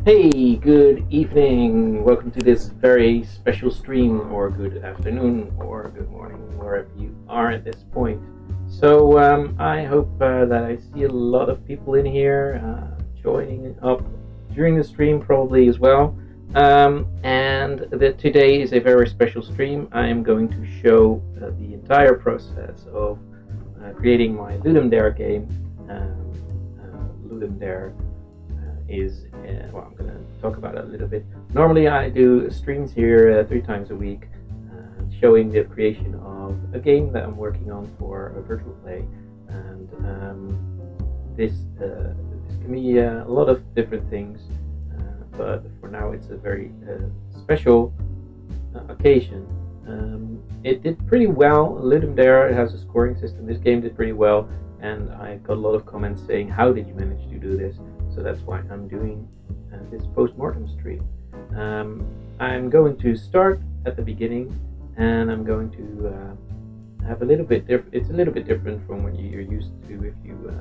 Hey, good evening. Welcome to this very special stream, or good afternoon, or good morning, wherever you are at this point. So I hope that I see a lot of people in here joining up during the stream, probably as well. And today is a very special stream. I am going to show the entire process of creating my Ludum Dare game. Ludum Dare is, well, I'm going to talk about it a little bit. Normally I do streams here 3 times a week showing the creation of a game that I'm working on for a virtual play, and this can be a lot of different things, but for now it's a very special occasion. It did pretty well. Ludum Dare, it has a scoring system. This game did pretty well, and I got a lot of comments saying, how did you manage to do this? So that's why I'm doing this Postmortem stream. I'm going to start at the beginning, and I'm going to have a little bit different. It's a little bit different from what you're used to if you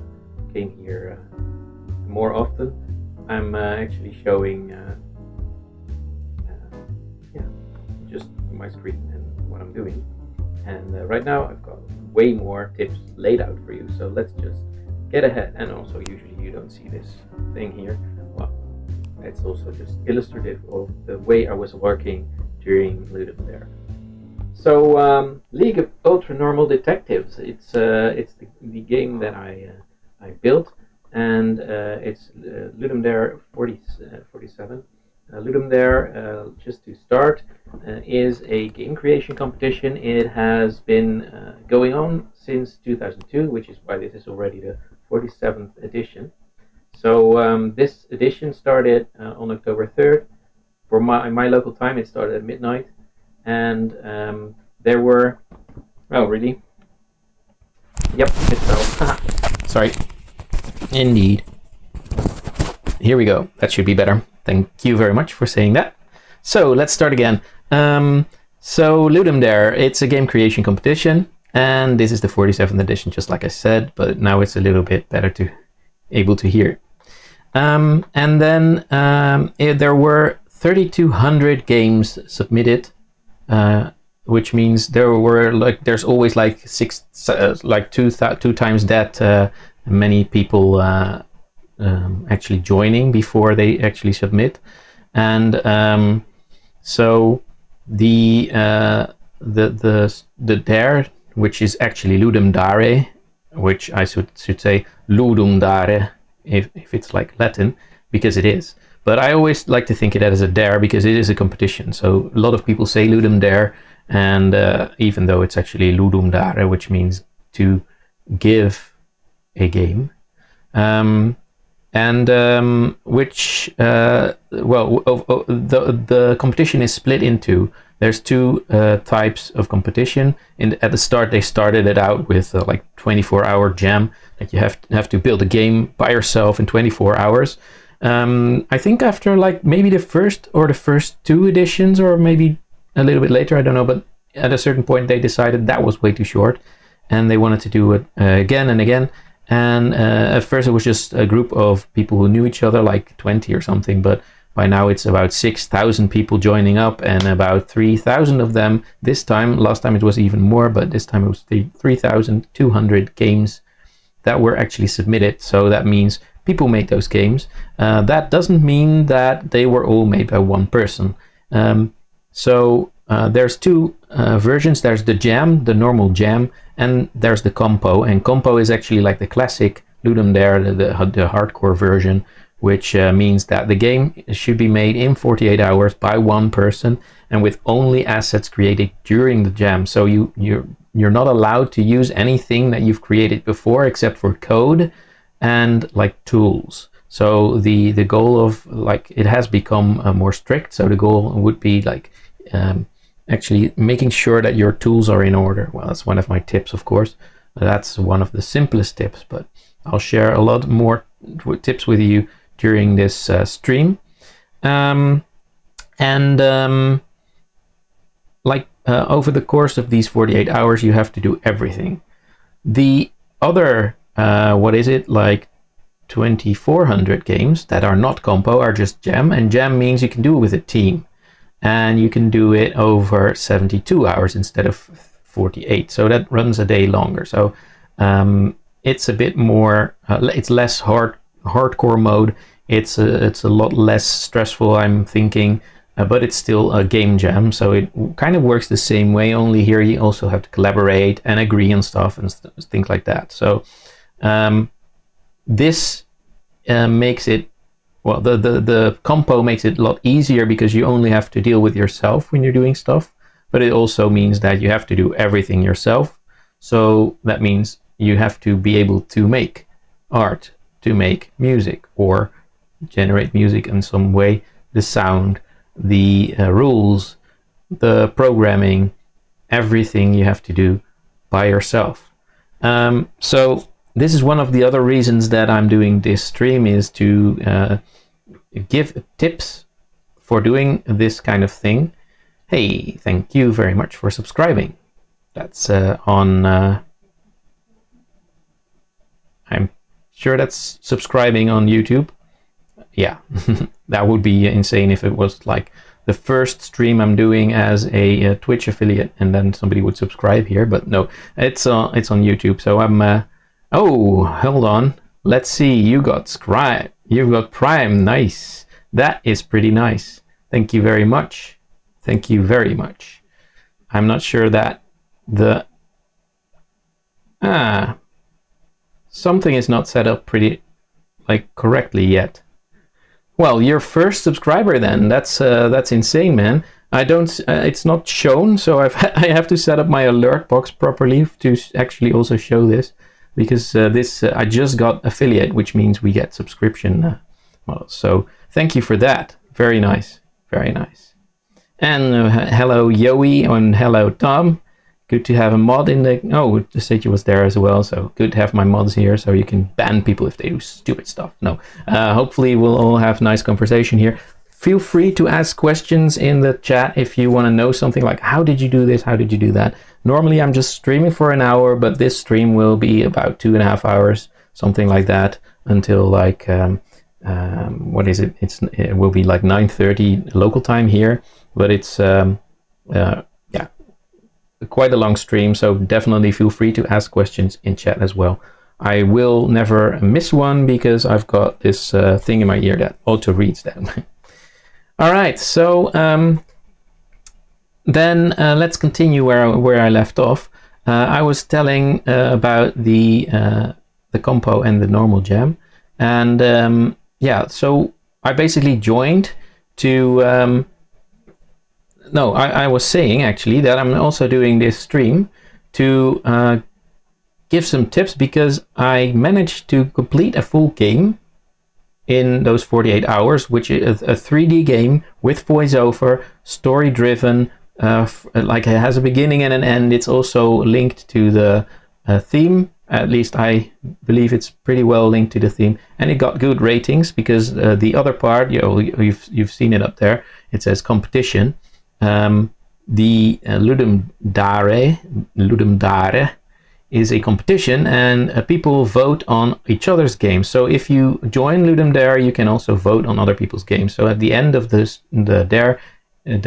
came here more often. I'm actually showing just my screen and what I'm doing. And right now I've got way more tips laid out for you. So let's just get ahead. And also, usually you don't see this thing here. Well, it's also just illustrative of the way I was working during Ludum Dare. So League of Ultranormal Detectives. It's the game that I built, and it's Ludum Dare 47. Ludum Dare, just to start, is a game creation competition. It has been going on since 2002, which is why this is already the 47th edition. So this edition started on October 3rd. For my local time, it started at midnight, and there were... Oh, really? Yep, it fell. Sorry. Indeed. Here we go. That should be better. Thank you very much for saying that. So let's start again. So Ludum Dare, it's a game creation competition, and this is the 47th edition, just like I said, but now it's a little bit better able to hear. And then there were 3,200 games submitted, which means there's always like two times that many people actually joining before they actually submit. And so the Dare, which is actually Ludum Dare, which I should say Ludum Dare if it's like Latin, because it is. But I always like to think it as a dare because it is a competition. So a lot of people say Ludum Dare, and even though it's actually Ludum Dare, which means to give a game. The competition is split into, there's 2 types of competition. At the start, they started it out with like 24-hour jam, that you have to build a game by yourself in 24 hours. I think after like maybe the first 2 editions, or maybe a little bit later, I don't know, but at a certain point they decided that was way too short, and they wanted to do it again and again. And at first it was just a group of people who knew each other, like 20 or something, but by now it's about 6,000 people joining up, and about 3,000 of them this time. Last time it was even more, but this time it was 3,200 games that were actually submitted. So that means people made those games. That doesn't mean that they were all made by one person. So there's 2 versions. There's the jam, the normal jam, and there's the compo. And compo is actually like the classic Ludum Dare, the hardcore version, which means that the game should be made in 48 hours by one person, and with only assets created during the jam. So you're not allowed to use anything that you've created before, except for code and like tools. So the goal of, like, it has become more strict. So the goal would be like actually making sure that your tools are in order. Well, that's one of my tips, of course. That's one of the simplest tips, but I'll share a lot more tips with you during this stream. Over the course of these 48 hours, you have to do everything. The other, 2,400 games that are not compo, are just jam, and jam means you can do it with a team, and you can do it over 72 hours instead of 48, so that runs a day longer. So it's a bit more, it's less hardcore mode. It's a lot less stressful, I'm thinking, but it's still a game jam, so it kind of works the same way, only here you also have to collaborate and agree on stuff and things like that. So this makes it, well, the compo makes it a lot easier because you only have to deal with yourself when you're doing stuff, but it also means that you have to do everything yourself. So that means you have to be able to make art, to make music, or generate music in some way, the sound, the rules, the programming, everything you have to do by yourself. So this is one of the other reasons that I'm doing this stream, is to give tips for doing this kind of thing. Hey, thank you very much for subscribing. That's on, I'm sure that's subscribing on YouTube. Yeah, that would be insane if it was like the first stream I'm doing as a Twitch affiliate and then somebody would subscribe here, but no, it's on YouTube. So I'm oh, hold on, let's see, you got Scribe, you've got Prime, nice, that is pretty nice, thank you very much, thank you very much. I'm not sure that the something is not set up pretty correctly yet. Well, your first subscriber then, that's insane, man. I don't, it's not shown, so I have to set up my alert box properly to actually also show this, because this I just got affiliate, which means we get subscription models. So thank you for that. Very nice, very nice. And hello Yoey and hello Tom. Good to have a mod in the, oh, the statue was there as well, so good to have my mods here so you can ban people if they do stupid stuff. No, hopefully we'll all have nice conversation here. Feel free to ask questions in the chat if you want to know something like, how did you do this, how did you do that? Normally I'm just streaming for an hour, but this stream will be about 2.5 hours, something like that, until like, what is it? It will be like 9:30 local time here, but it's, yeah, quite a long stream, so definitely feel free to ask questions in chat as well. I will never miss one because I've got this thing in my ear that auto reads them. All right, so then let's continue where I left off. I was telling about the compo and the normal jam, and yeah, so I basically joined to. No, I was saying actually that I'm also doing this stream to give some tips, because I managed to complete a full game in those 48 hours, which is a 3D game with voiceover, story driven, like it has a beginning and an end. It's also linked to the theme. At least I believe it's pretty well linked to the theme, and it got good ratings because the other part, you've seen it up there. It says competition. The Ludum Dare is a competition, and people vote on each other's games. So if you join Ludum Dare, you can also vote on other people's games. So at the end of the Dare, at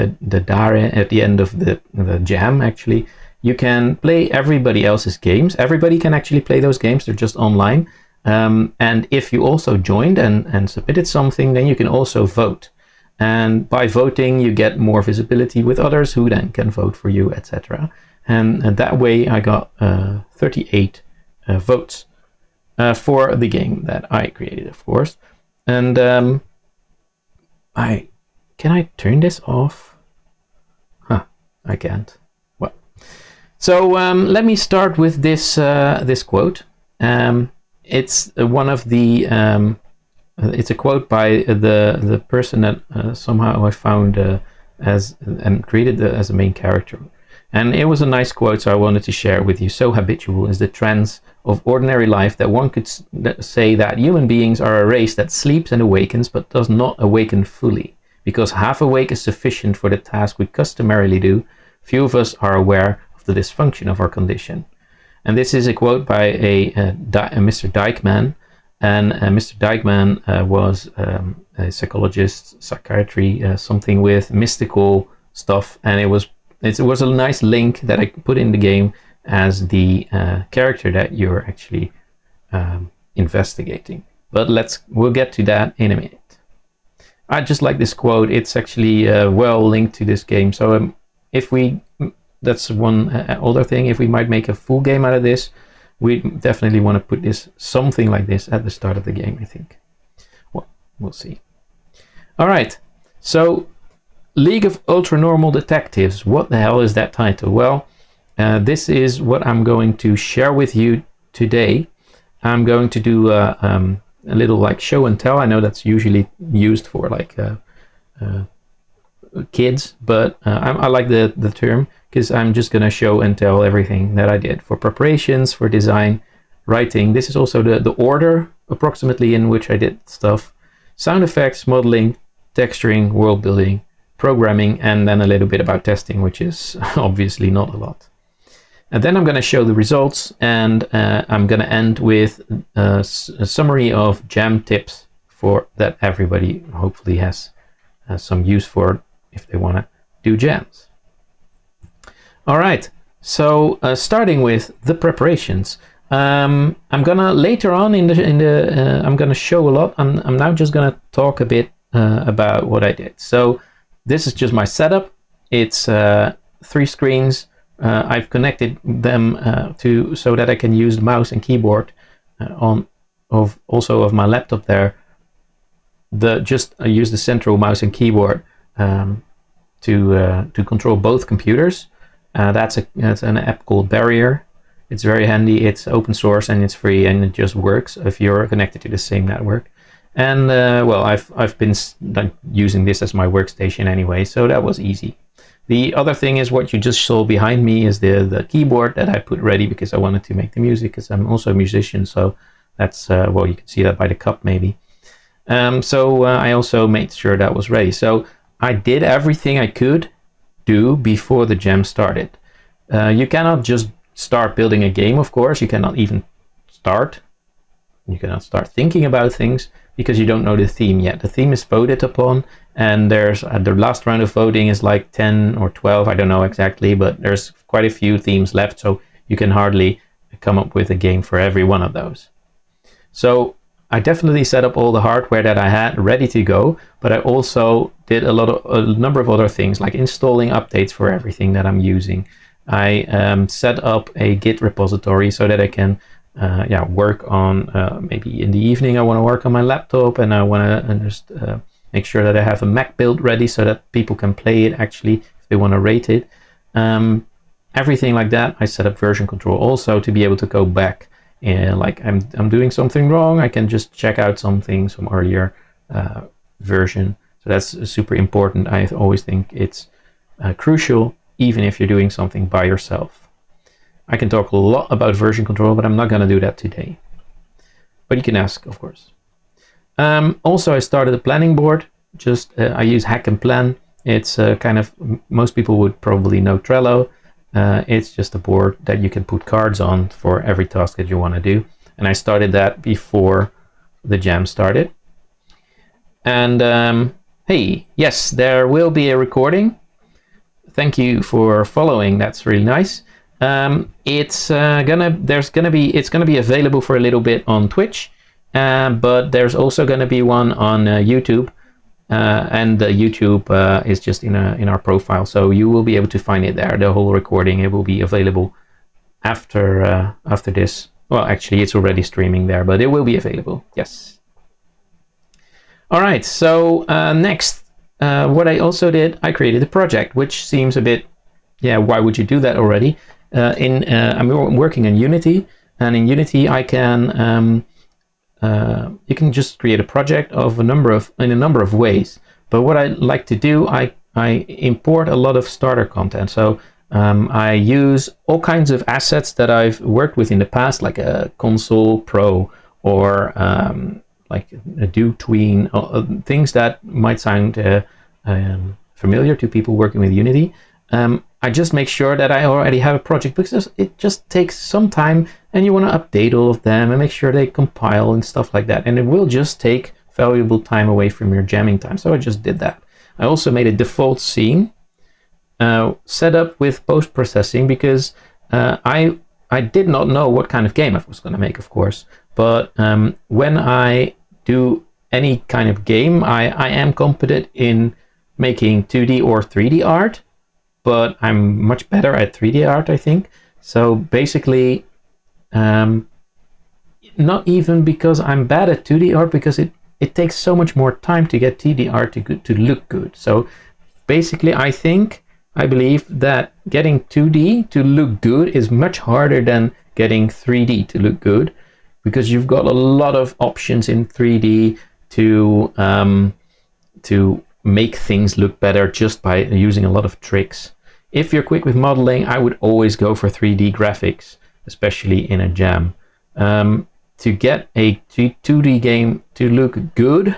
the end of the jam, actually, you can play everybody else's games. Everybody can actually play those games. They're just online. And if you also joined and submitted something, then you can also vote. And by voting, you get more visibility with others who then can vote for you, etc. And that way I got 38 votes for the game that I created, of course. And can I turn this off? Huh, I can't. Well, so let me start with this this quote. It's one of the it's a quote by the person that somehow I found as and created as a main character. And it was a nice quote, so I wanted to share it with you. So habitual is the trance of ordinary life that one could say that human beings are a race that sleeps and awakens, but does not awaken fully. Because half awake is sufficient for the task we customarily do, few of us are aware of the dysfunction of our condition. And this is a quote by a Mr. Dagman. and Mr. Dagman was a psychologist, psychiatry, something with mystical stuff, and it was a nice link that I put in the game as the character that you're actually investigating. But we'll get to that in a minute. I just like this quote. It's actually well linked to this game. So that's one other thing. If we might make a full game out of this, we definitely want to put something like this at the start of the game, I think. Well, we'll see. All right. So, League of Ultranormal Detectives. What the hell is that title? Well, this is what I'm going to share with you today. I'm going to do a little like show and tell. I know that's usually used for like kids, but I like the term, because I'm just going to show and tell everything that I did for preparations, for design, writing. This is also the order approximately in which I did stuff. Sound effects, modeling, texturing, world building, programming, and then a little bit about testing, which is obviously not a lot. And then I'm going to show the results, and I'm going to end with a summary of jam tips for that everybody hopefully has some use for if they want to do jams. All right, so starting with the preparations, I'm gonna later on I'm gonna show a lot. I'm now just gonna talk a bit about what I did. So this is just my setup. It's 3 screens. I've connected them so that I can use the mouse and keyboard also of my laptop there. I use the central mouse and keyboard to control both computers. That's an app called Barrier. It's very handy. It's open source and it's free, and it just works if you're connected to the same network. And well, I've been using this as my workstation anyway, so that was easy. The other thing is what you just saw behind me is the keyboard that I put ready because I wanted to make the music, because I'm also a musician. So that's well, you can see that by the cup maybe. So I also made sure that was ready. So I did everything I could do before the jam started. You cannot just start building a game, of course. You cannot even start. You cannot start thinking about things because you don't know the theme yet. The theme is voted upon, and there's the last round of voting is like 10 or 12, I don't know exactly, but there's quite a few themes left, so you can hardly come up with a game for every one of those. So I definitely set up all the hardware that I had ready to go, but I also did a number of other things, like installing updates for everything that I'm using. I set up a Git repository so that I can work on, maybe in the evening I want to work on my laptop, and I want to just make sure that I have a Mac build ready so that people can play it actually if they want to rate it. Everything like that. I set up version control also to be able to go back. Like I'm doing something wrong, I can just check out some earlier version. So that's super important. I always think it's crucial, even if you're doing something by yourself. I can talk a lot about version control, but I'm not going to do that today. But you can ask, of course. Also, I started a planning board. I use Hack and Plan. It's kind of, most people would probably know Trello. It's just a board that you can put cards on for every task that you want to do. And I started that before the jam started. And hey, yes, there will be a recording. Thank you for following. That's really nice. It's gonna be available for a little bit on Twitch, but there's also gonna be one on YouTube. And YouTube is just in our profile, so you will be able to find it there. The whole recording, it will be available after this. Well, actually, it's already streaming there, but it will be available. Yes. All right. So next, what I also did, I created a project, which seems a bit, why would you do that already? I'm working in Unity, and in Unity, I can. You can just create a project of in a number of ways. But what I like to do, I import a lot of starter content. So I use all kinds of assets that I've worked with in the past, like a Console Pro or like a Do-Tween, things that might sound familiar to people working with Unity. I just make sure that I already have a project, because it just takes some time and you want to update all of them and make sure they compile and stuff like that. And it will just take valuable time away from your jamming time. So I just did that. I also made a default scene set up with post-processing, because I did not know what kind of game I was going to make, of course. But when I do any kind of game, I am competent in making 2D or 3D art, but I'm much better at 3D art, I think. So basically, not even because I'm bad at 2D art, because it takes so much more time to get 2D art to look good. So basically, I believe that getting 2D to look good is much harder than getting 3D to look good, because you've got a lot of options in 3D to make things look better just by using a lot of tricks. If you're quick with modeling, I would always go for 3D graphics, especially in a jam. To get a 2D game to look good,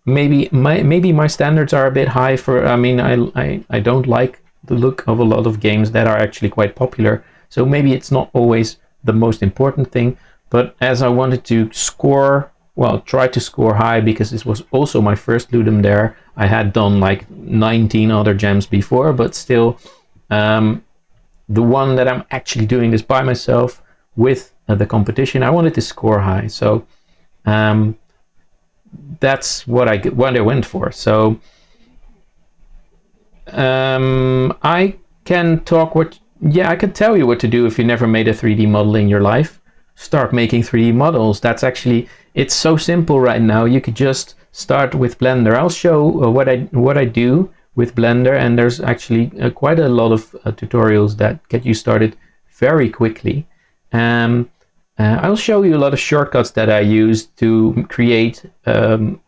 maybe my standards are a bit high for. I mean, I don't like the look of a lot of games that are actually quite popular. So maybe it's not always the most important thing. But as I wanted to score, well, try to score high, because this was also my first Ludum Dare. I had done like 19 other jams before, but still, the one that I'm actually doing this by myself with the competition, I wanted to score high. So that's what I went for. So I can I can tell you what to do if you never made a 3D model in your life. Start making 3D models. That's actually, it's so simple right now. You could just start with Blender. I'll show what I do with Blender, and there's actually quite a lot of tutorials that get you started very quickly. I'll show you a lot of shortcuts that I use to create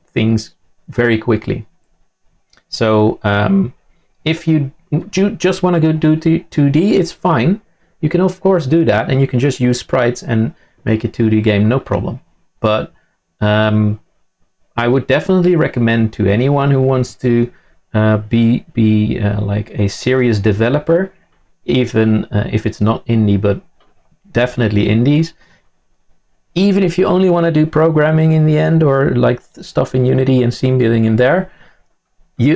things very quickly. So if you just want to go do 2D, it's fine. You can of course do that, and you can just use sprites and make a 2D game, no problem. But I would definitely recommend to anyone who wants to be like a serious developer, even if it's not indie, but definitely indies. Even if you only want to do programming in the end, or like stuff in Unity and scene building in there,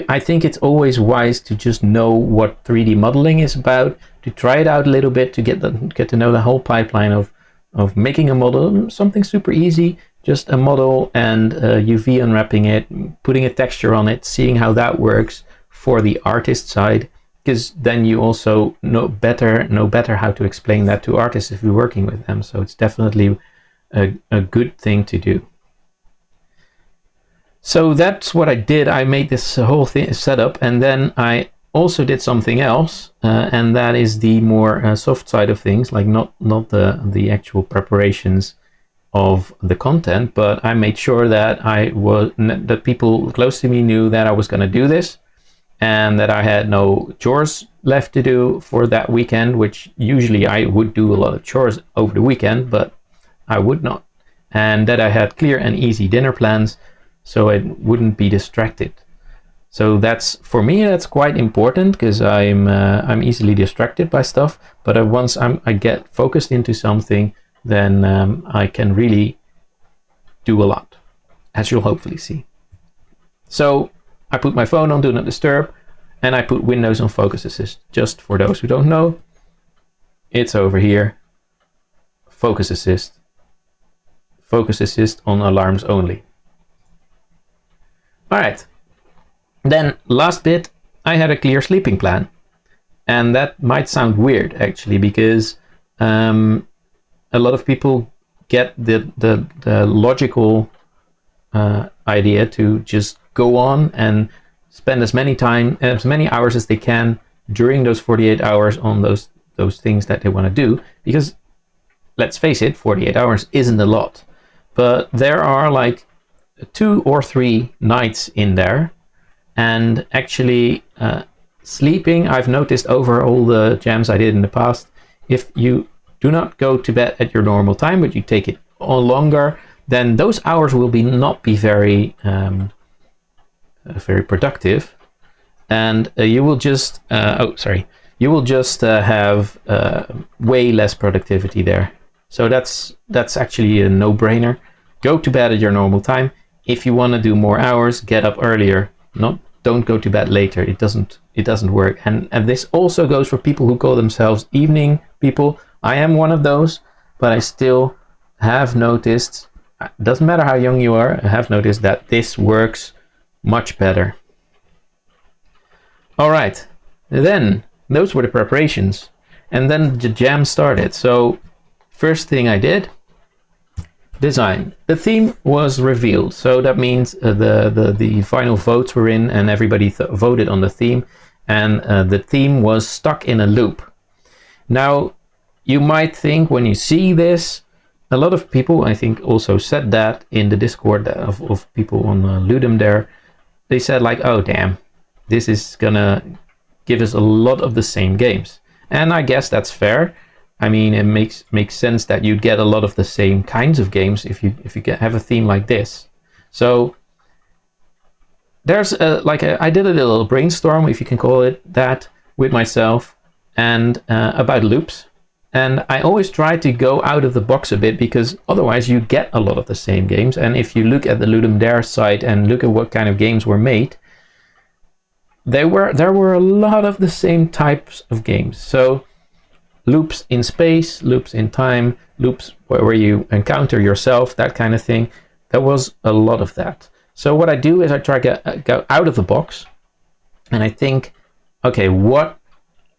I think it's always wise to just know what 3D modeling is about, to try it out a little bit, to get to know the whole pipeline of making a model. Something super easy, just a model and UV unwrapping it, putting a texture on it, seeing how that works for the artist side, because then you also know better how to explain that to artists if you're working with them. So it's definitely a good thing to do. So that's what I did. I made this whole thing setup, and then I also did something else, and that is the more soft side of things, like not the actual preparations of the content, but I made sure that that people close to me knew that I was going to do this, and that I had no chores left to do for that weekend, which usually I would do a lot of chores over the weekend, but I would not, and that I had clear and easy dinner plans, so I wouldn't be distracted. So that's, for me, that's quite important, because I'm easily distracted by stuff. But once I get focused into something, then I can really do a lot, as you'll hopefully see. So I put my phone on Do Not Disturb, and I put Windows on Focus Assist. Just for those who don't know, it's over here. Focus Assist. Focus Assist on alarms only. All right. Then last bit, I had a clear sleeping plan, and that might sound weird actually, because a lot of people get the logical idea to just go on and spend as many hours as they can during those 48 hours on those things that they want to do, because let's face it, 48 hours isn't a lot, but there are like 2 or 3 nights in there. And actually sleeping, I've noticed over all the jams I did in the past, if you do not go to bed at your normal time, but you take it on longer, then those hours will not be very very productive, and you will just you will just have way less productivity there. So that's actually a no-brainer. Go to bed at your normal time. If you want to do more hours, get up earlier. Don't go to bed later. It doesn't work. And this also goes for people who call themselves evening people. I am one of those, but I still have noticed, doesn't matter how young you are, I have noticed that this works much better. All right, then those were the preparations, and then the jam started. So first thing I did, design. The theme was revealed, so that means the final votes were in, and everybody voted on the theme, and the theme was stuck in a loop. Now, you might think when you see this, a lot of people, I think, also said that in the Discord of people on Ludum Dare. They said like, oh damn, this is gonna give us a lot of the same games. And I guess that's fair. I mean, it makes sense that you'd get a lot of the same kinds of games if you have a theme like this. So there's I did a little brainstorm, if you can call it that, with myself and about loops. And I always try to go out of the box a bit, because otherwise you get a lot of the same games. And if you look at the Ludum Dare site and look at what kind of games were made, there were a lot of the same types of games. So loops in space, loops in time, loops where you encounter yourself, that kind of thing. There was a lot of that. So what I do is I try to go out of the box, and I think, okay, what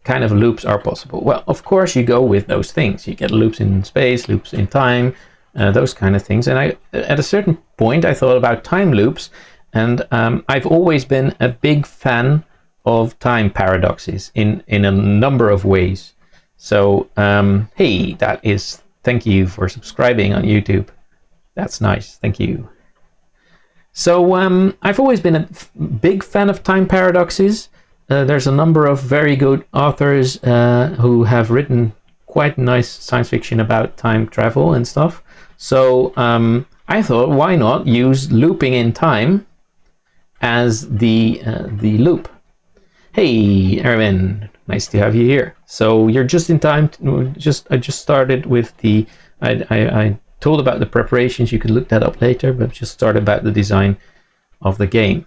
kind of loops are possible? Well, of course you go with those things. You get loops in space, loops in time, those kind of things. And at a certain point I thought about time loops, and I've always been a big fan of time paradoxes in a number of ways. So hey, thank you for subscribing on YouTube. That's nice, thank you. So I've always been a big fan of time paradoxes. There's a number of very good authors who have written quite nice science fiction about time travel and stuff. So I thought, why not use looping in time as the loop? Hey, Erwin, nice to have you here. So you're just in time. I just started with I told about the preparations. You can look that up later, but just started about the design of the game.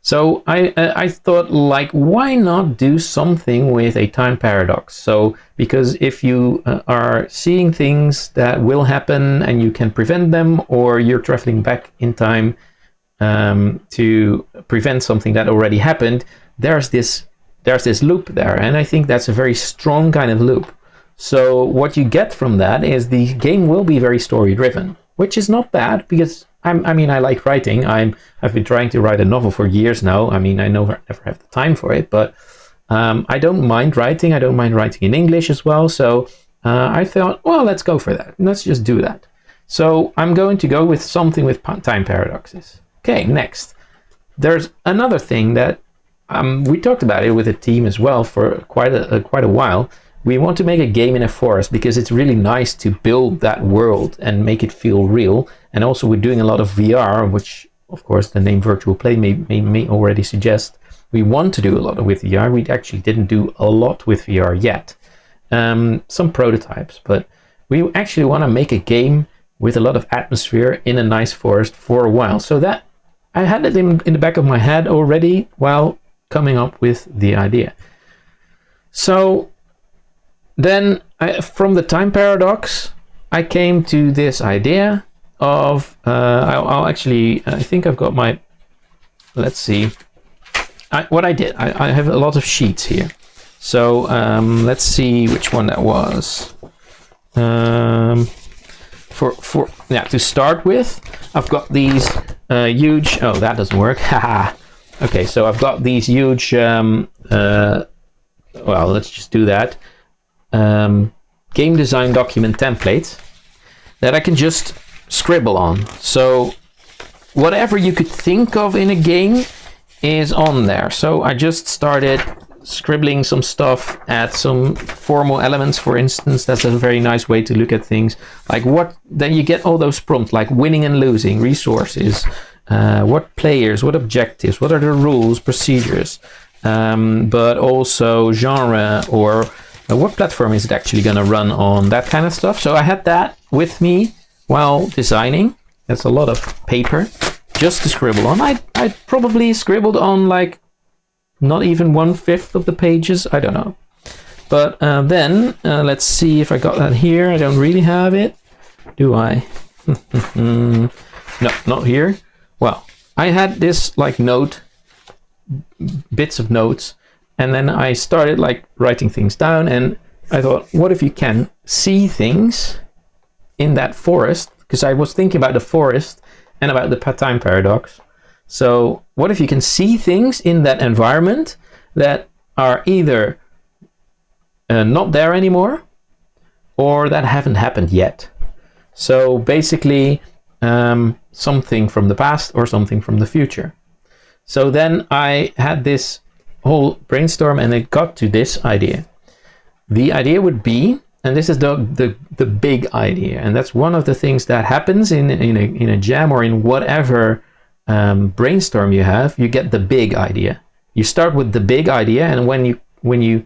So I thought, like, why not do something with a time paradox? So because if you are seeing things that will happen and you can prevent them, or you're traveling back in time to prevent something that already happened, there's this loop there, and I think that's a very strong kind of loop. So what you get from that is the game will be very story driven, which is not bad, because I like writing. I've been trying to write a novel for years now. I mean, I never have the time for it, but I don't mind writing. I don't mind writing in English as well. So I thought, well, let's go for that. Let's just do that. So I'm going to go with something with time paradoxes. Okay, next. There's another thing that we talked about it with a team as well for quite a while. We want to make a game in a forest because it's really nice to build that world and make it feel real. And also we're doing a lot of VR, which of course the name Virtual Play may already suggest. We want to do a lot with VR. We actually didn't do a lot with VR yet. Some prototypes, but we actually want to make a game with a lot of atmosphere in a nice forest for a while. So that I had it in the back of my head already while coming up with the idea. So then from the time paradox, I came to this idea of, I think I've got my, let's see, what I did. I have a lot of sheets here. So let's see which one that was. To start with, I've got these huge, oh, that doesn't work, haha. Okay, so I've got these huge, well, let's just do that. Game design document templates that I can just scribble on. So whatever you could think of in a game is on there. So I just started scribbling some stuff at some formal elements, for instance. That's a very nice way to look at things. Like then you get all those prompts like winning and losing, resources, what players, what objectives, what are the rules, procedures, but also genre, or what platform is it actually going to run on, that kind of stuff. So I had that with me while designing. That's a lot of paper just to scribble on. I probably scribbled on like not even 1/5 of the pages. I don't know. But then let's see if I got that here. I don't really have it. Do I? No, not here. Well, I had this like note, bits of notes, and then I started like writing things down, and I thought, what if you can see things in that forest? Because I was thinking about the forest and about the time paradox. So what if you can see things in that environment that are either not there anymore, or that haven't happened yet? So basically something from the past or something from the future. So then I had this whole brainstorm, and it got to this idea. The idea would be, and this is the big idea, and that's one of the things that happens in a jam or in whatever brainstorm you have. You get the big idea. You start with the big idea, and when you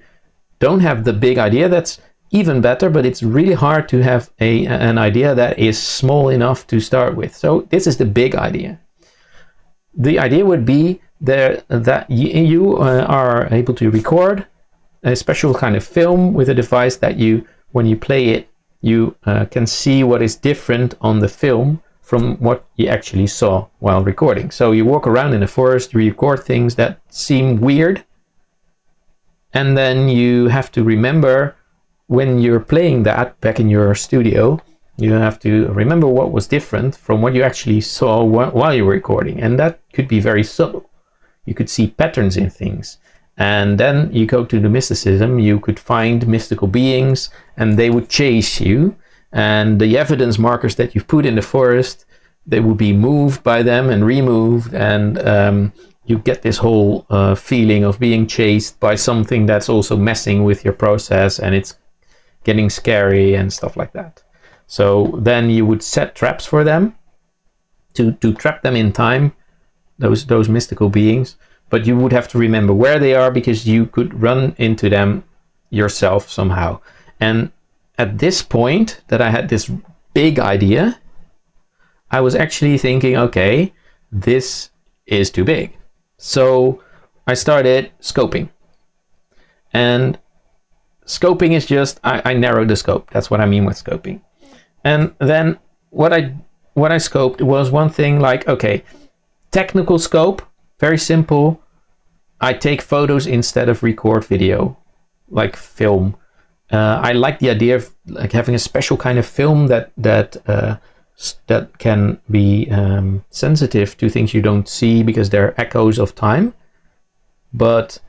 don't have the big idea, that's even better, but it's really hard to have an idea that is small enough to start with. So this is the big idea. The idea would be that you are able to record a special kind of film with a device that when you play it, you can see what is different on the film from what you actually saw while recording. So you walk around in the forest, you record things that seem weird, and then you have to remember, when you're playing that back in your studio, you have to remember what was different from what you actually saw while you were recording. And that could be very subtle. You could see patterns in things. And then you go to the mysticism, you could find mystical beings, and they would chase you. And the evidence markers that you've put in the forest, they would be moved by them and removed. And you get this whole feeling of being chased by something that's also messing with your process, and it's getting scary and stuff like that. So then you would set traps for them to trap them in time, those mystical beings. But you would have to remember where they are, because you could run into them yourself somehow. And at this point that I had this big idea, I was actually thinking, okay, this is too big. So I started scoping. And scoping is just, I narrowed the scope. That's what I mean with scoping. And then what I scoped was one thing, like, okay, technical scope, very simple. I take photos instead of record video, like film. I like the idea of like having a special kind of film that can be sensitive to things you don't see, because they're echoes of time. But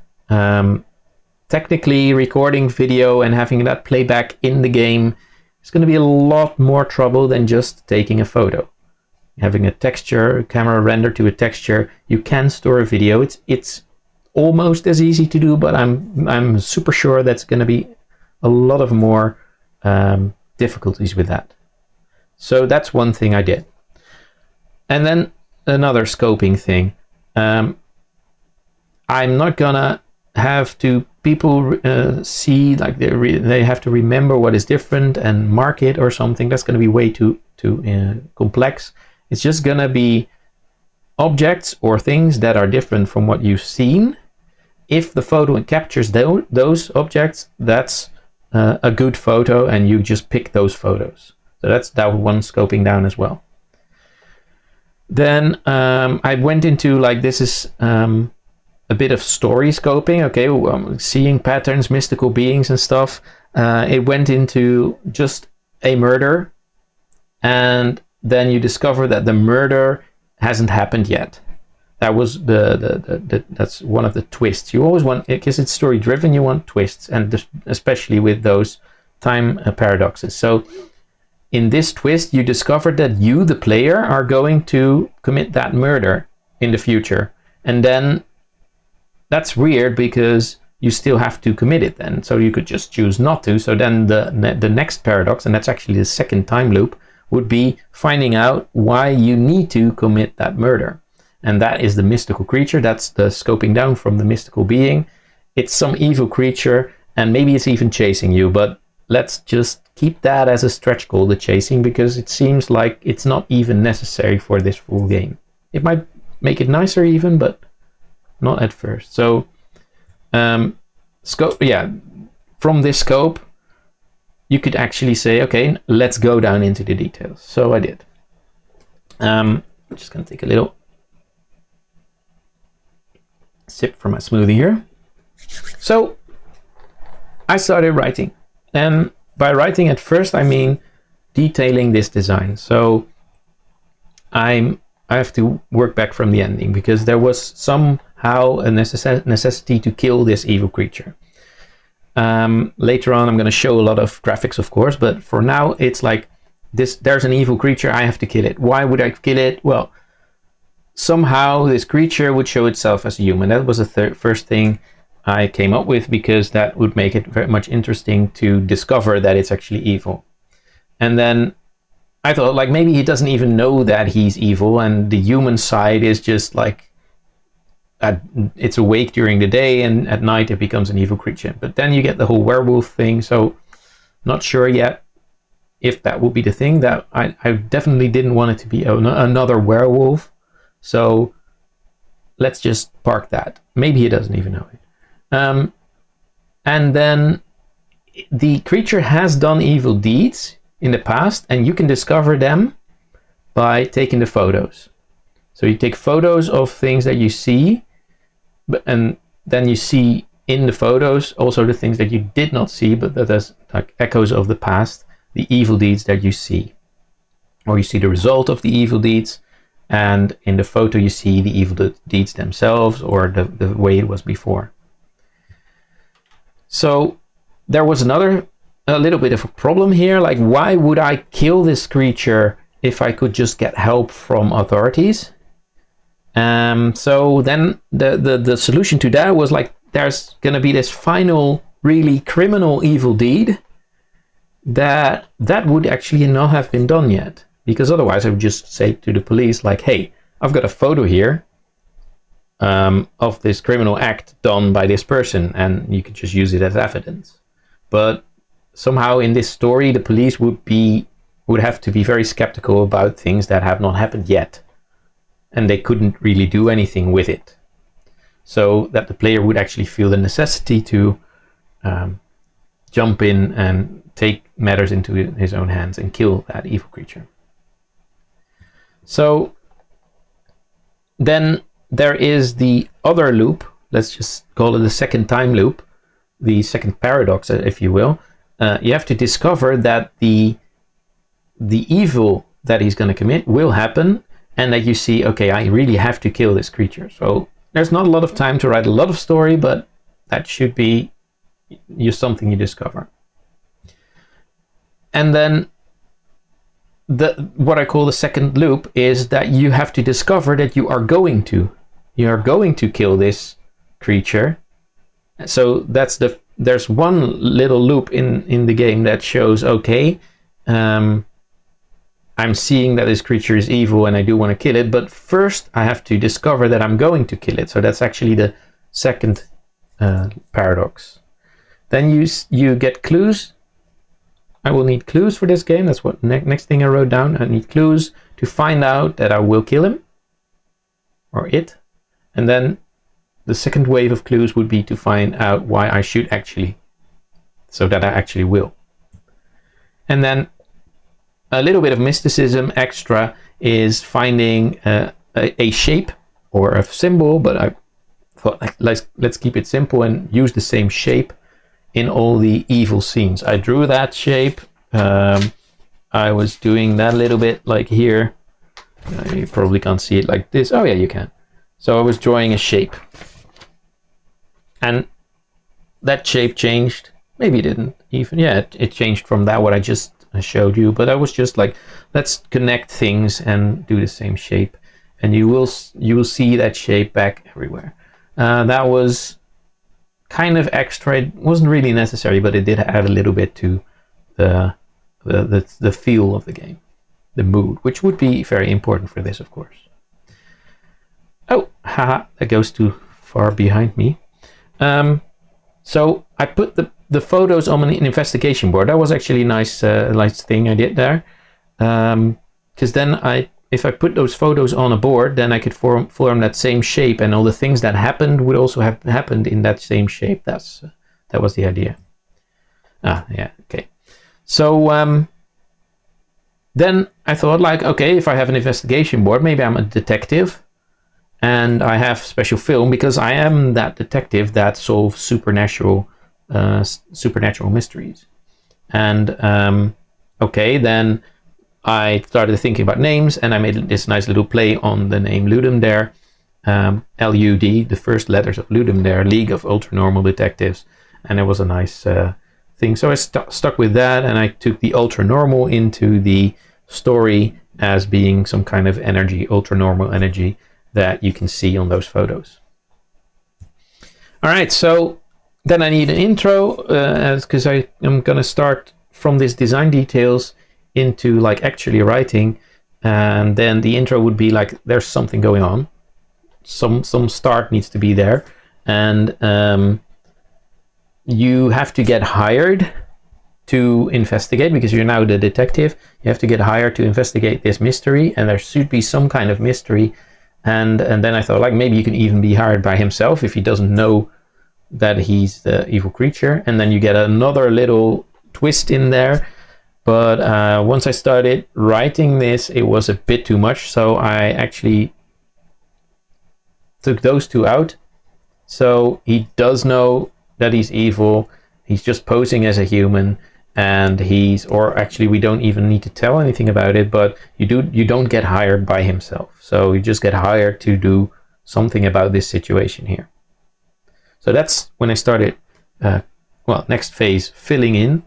technically, recording video and having that playback in the game is going to be a lot more trouble than just taking a photo. Having a texture, a camera render to a texture, you can store a video. It's almost as easy to do, but I'm super sure that's going to be a lot of more difficulties with that. So that's one thing I did. And then another scoping thing. I'm not gonna have to people see, like they have to remember what is different and mark it or something. That's going to be way too complex. It's just going to be objects or things that are different from what you've seen. If the photo captures those objects, that's a good photo, and you just pick those photos. So that's that one scoping down as well. Then I went into, like, this is a bit of story scoping. Okay, seeing patterns, mystical beings and stuff. It went into just a murder, and then you discover that the murder hasn't happened yet. That was that's one of the twists. You always want, because it's story driven, you want twists, and especially with those time paradoxes. So in this twist, you discover that you, the player, are going to commit that murder in the future, and then that's weird because you still have to commit it then. So you could just choose not to. So then the next paradox, and that's actually the second time loop, would be finding out why you need to commit that murder. and that is the mystical creature. That's the scoping down from the mystical being. It's some evil creature, and maybe it's even chasing you, but let's just keep that as a stretch goal, the chasing, because it seems like it's not even necessary for this full game. It might make it nicer even, but not at first. So scope, yeah, from this scope you could actually say, okay, let's go down into the details. So I did. I'm just gonna take a little sip from my smoothie here. So I started writing, and by writing at first I mean detailing this design. So I have to work back from the ending, because there was somehow a necessity to kill this evil creature. Later on I'm going to show a lot of graphics, of course, but for now it's like this: there's an evil creature, I have to kill it. Why would I kill it? Well, somehow this creature would show itself as a human. That was the first thing I came up with, because that would make it very much interesting to discover that it's actually evil. And then I thought, like, maybe he doesn't even know that he's evil, and the human side is just like it's awake during the day, and at night it becomes an evil creature. But then you get the whole werewolf thing, so not sure yet if that would be the thing. That I definitely didn't want it to be another werewolf, so let's just park that. Maybe he doesn't even know it. And then the creature has done evil deeds in the past, and you can discover them by taking the photos. So you take photos of things that you see, and then you see in the photos also the things that you did not see, but that is like echoes of the past, the evil deeds that you see. Or you see the result of the evil deeds, and in the photo you see the evil deeds themselves, or the way it was before. So there was a little bit of a problem here. Like, why would I kill this creature if I could just get help from authorities? So then the solution to that was like, there's gonna be this final really criminal evil deed that would actually not have been done yet, because otherwise I would just say to the police, like, hey, I've got a photo here of this criminal act done by this person, and you could just use it as evidence. But somehow in this story the police would have to be very skeptical about things that have not happened yet, and they couldn't really do anything with it, so that the player would actually feel the necessity to jump in and take matters into his own hands and kill that evil creature. So then there is the other loop, let's just call it the second time loop, the second paradox, if you will. You have to discover that the evil that he's going to commit will happen, and that you see, okay, I really have to kill this creature. So there's not a lot of time to write a lot of story, but that should be something you discover. And then what I call the second loop is that you have to discover that you are going to kill this creature. So there's one little loop in the game that shows, okay, I'm seeing that this creature is evil and I do want to kill it, but first I have to discover that I'm going to kill it. So that's actually the second paradox. Then you get clues. I will need clues for this game. That's what next thing I wrote down. I need clues to find out that I will kill him or it. And then the second wave of clues would be to find out why I should actually, so that I actually will. And then a little bit of mysticism extra is finding a shape or a symbol, but I thought, like, let's keep it simple and use the same shape in all the evil scenes. I drew that shape. I was doing that a little bit like here. You probably can't see it like this. Oh yeah, you can. So I was drawing a shape, and that shape changed. Maybe it didn't even. Yeah, it changed from that what I just showed you. But I was just like, let's connect things and do the same shape, and you will see that shape back everywhere. That was kind of extra. It wasn't really necessary, but it did add a little bit to the feel of the game, the mood, which would be very important for this, of course. Oh, haha, that goes too far behind me. So I put the photos on an investigation board. That was actually a nice thing I did there. Because then if I put those photos on a board, then I could form that same shape, and all the things that happened would also have happened in that same shape. That was the idea. Yeah, okay. So then I thought, like, okay, if I have an investigation board, maybe I'm a detective, and I have special film because I am that detective that solves supernatural mysteries. And okay, then I started thinking about names, and I made this nice little play on the name Ludum Dare, LUD, the first letters of Ludum Dare, League of Ultranormal Detectives, and it was a nice thing. So I stuck with that, and I took the ultranormal into the story as being some kind of energy, ultranormal energy that you can see on those photos. All right, so then I need an intro because I am going to start from this design details into like actually writing, and then the intro would be like there's something going on, some start needs to be there, and you have to get hired to investigate because you're now the detective. You have to get hired to investigate this mystery, and there should be some kind of mystery. And then I thought, like, maybe you can even be hired by himself if he doesn't know that he's the evil creature, and then you get another little twist in there. But once I started writing this, it was a bit too much, so I actually took those two out. So he does know that he's evil. He's just posing as a human, and or actually we don't even need to tell anything about it, but you don't get hired by himself. So you just get hired to do something about this situation here. So that's when I started, next phase, filling in.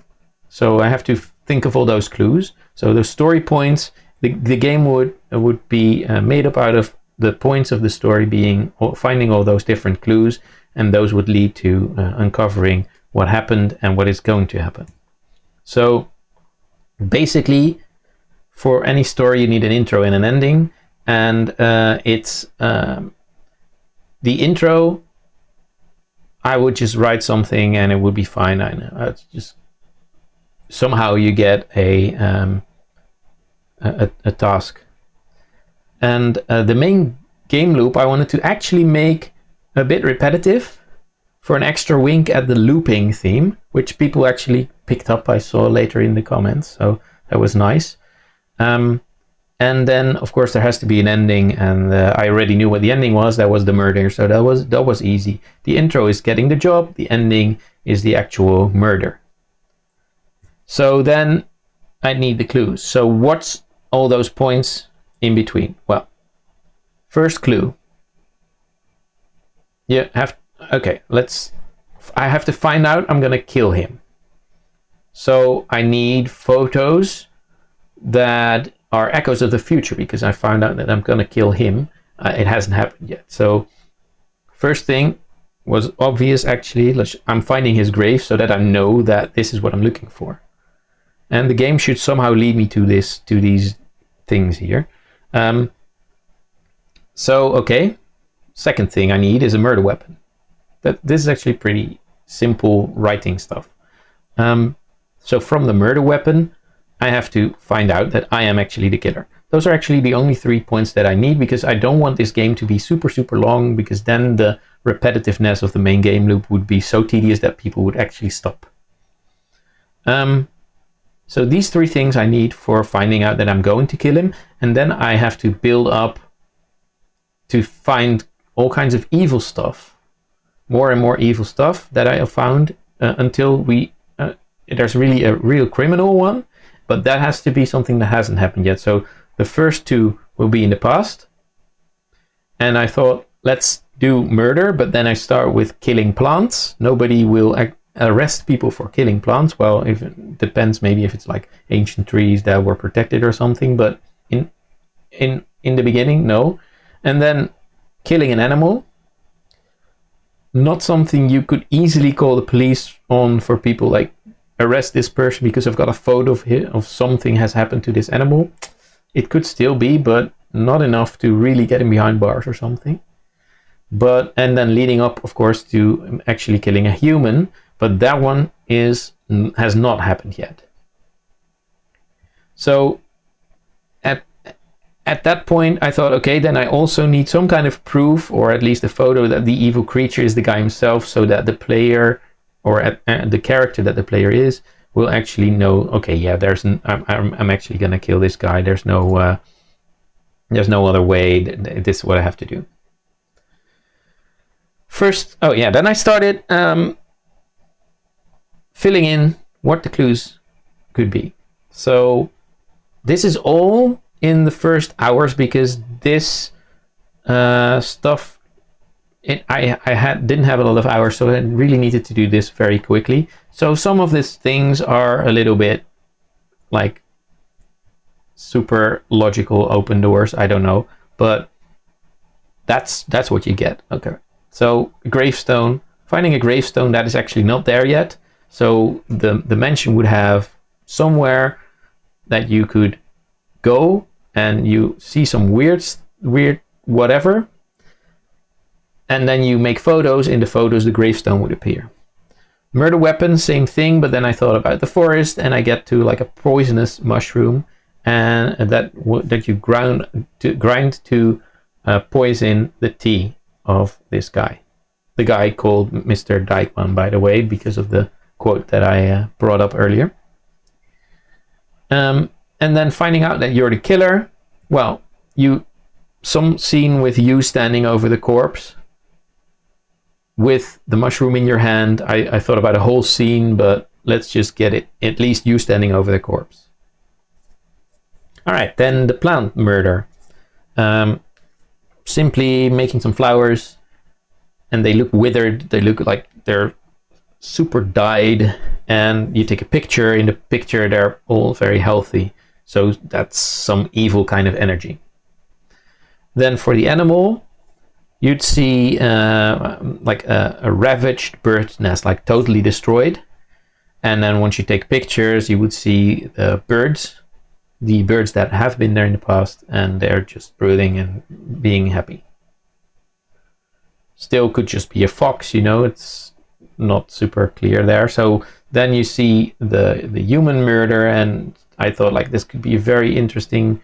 So I have to think of all those clues. So the story points, the game would be made up out of the points of the story being finding all those different clues, and those would lead to uncovering what happened and what is going to happen. So basically, for any story, you need an intro and an ending, and it's the intro. I would just write something and it would be fine. I know. It's just somehow you get a task, and the main game loop I wanted to actually make a bit repetitive for an extra wink at the looping theme, which people actually picked up. I saw later in the comments, so that was nice. And then, of course, there has to be an ending, and I already knew what the ending was. That was the murder, so that was easy. The intro is getting the job. The ending is the actual murder. So then I need the clues. So what's all those points in between? Well, first clue. I have to find out I'm gonna kill him. So I need photos that are echoes of the future, because I found out that I'm gonna kill him. It hasn't happened yet. So first thing was obvious, actually. I'm finding his grave so that I know that this is what I'm looking for. And the game should somehow lead me to these things here. Okay. Second thing I need is a murder weapon. This is actually pretty simple writing stuff. So from the murder weapon, I have to find out that I am actually the killer. Those are actually the only 3 points that I need, because I don't want this game to be super, super long, because then the repetitiveness of the main game loop would be so tedious that people would actually stop. So these 3 things I need for finding out that I'm going to kill him, and then I have to build up to find all kinds of evil stuff, more and more evil stuff that I have found until there's really a real criminal one, but that has to be something that hasn't happened yet. So the first 2 will be in the past, and I thought, let's do murder, but then I start with killing plants. Nobody will arrest people for killing plants. Well, if it depends, maybe if it's like ancient trees that were protected or something, but in the beginning, no. And then killing an animal, not something you could easily call the police on for people, like arrest this person because I've got a photo of something has happened to this animal. It could still be, but not enough to really get him behind bars or something. and then leading up, of course, to actually killing a human, but that one has not happened yet. So at that point, I thought, okay, then I also need some kind of proof, or at least a photo, that the evil creature is the guy himself, so that the player, or the character that the player is, will actually know, okay, yeah, I'm actually gonna kill this guy. There's no other way. This is what I have to do. First, then I started filling in what the clues could be. So this is all in the first hours, because this stuff, I didn't have a lot of hours, so I really needed to do this very quickly. So some of these things are a little bit like super logical open doors, I don't know, but that's what you get. Okay, so gravestone, finding a gravestone that is actually not there yet. So the mansion would have somewhere that you could go and you see some weird whatever, and then you make photos. In the photos the gravestone would appear. Murder weapon, same thing, but then I thought about the forest, and I get to like a poisonous mushroom, and that you grind to poison the tea of this guy, the guy called Mr. Dagman, by the way, because of the quote that I brought up earlier. And then finding out that you're the killer. Well, some scene with you standing over the corpse with the mushroom in your hand. I thought about a whole scene, but let's just get it, at least you standing over the corpse. All right, then the plant murder. Simply making some flowers, and they look withered. They look like they're super dyed, and you take a picture. In the picture, they're all very healthy. So that's some evil kind of energy. Then for the animal, you'd see like a ravaged bird's nest, like totally destroyed. And then once you take pictures, you would see the birds that have been there in the past, and they're just brooding and being happy. Still could just be a fox, it's not super clear there. So then you see the human murder, and I thought like this could be a very interesting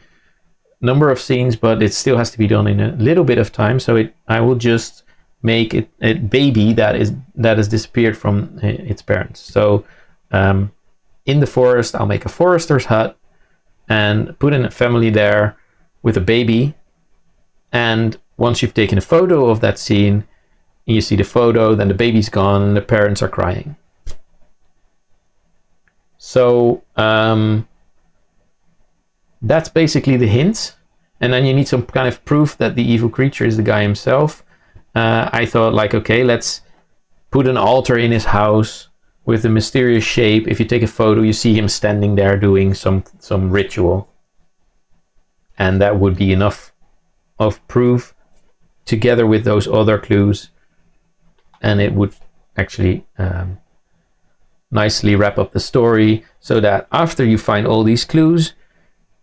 number of scenes, but it still has to be done in a little bit of time. So I will just make it a baby that has disappeared from its parents. So in the forest, I'll make a forester's hut and put in a family there with a baby. And once you've taken a photo of that scene, you see the photo, then the baby's gone and the parents are crying. So that's basically the hints. And then you need some kind of proof that the evil creature is the guy himself. I thought like, okay, let's put an altar in his house with a mysterious shape. If you take a photo, you see him standing there doing some ritual. And that would be enough of proof together with those other clues. And it would actually nicely wrap up the story, so that after you find all these clues,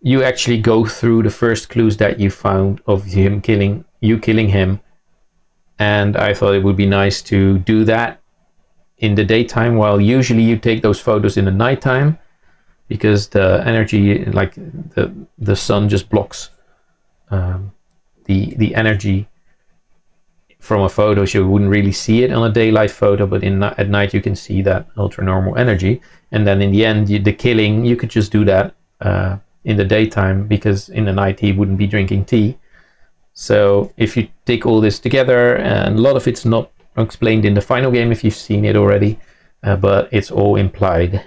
you actually go through the first clues that you found of him killing him. And I thought it would be nice to do that in the daytime, while usually you take those photos in the nighttime, because the energy, like the sun just blocks the energy from a photo, so you wouldn't really see it on a daylight photo, but at night you can see that ultra-normal energy. And then in the end, the killing, you could just do that in the daytime, because in the night he wouldn't be drinking tea. So if you take all this together, and a lot of it's not explained in the final game if you've seen it already, but it's all implied.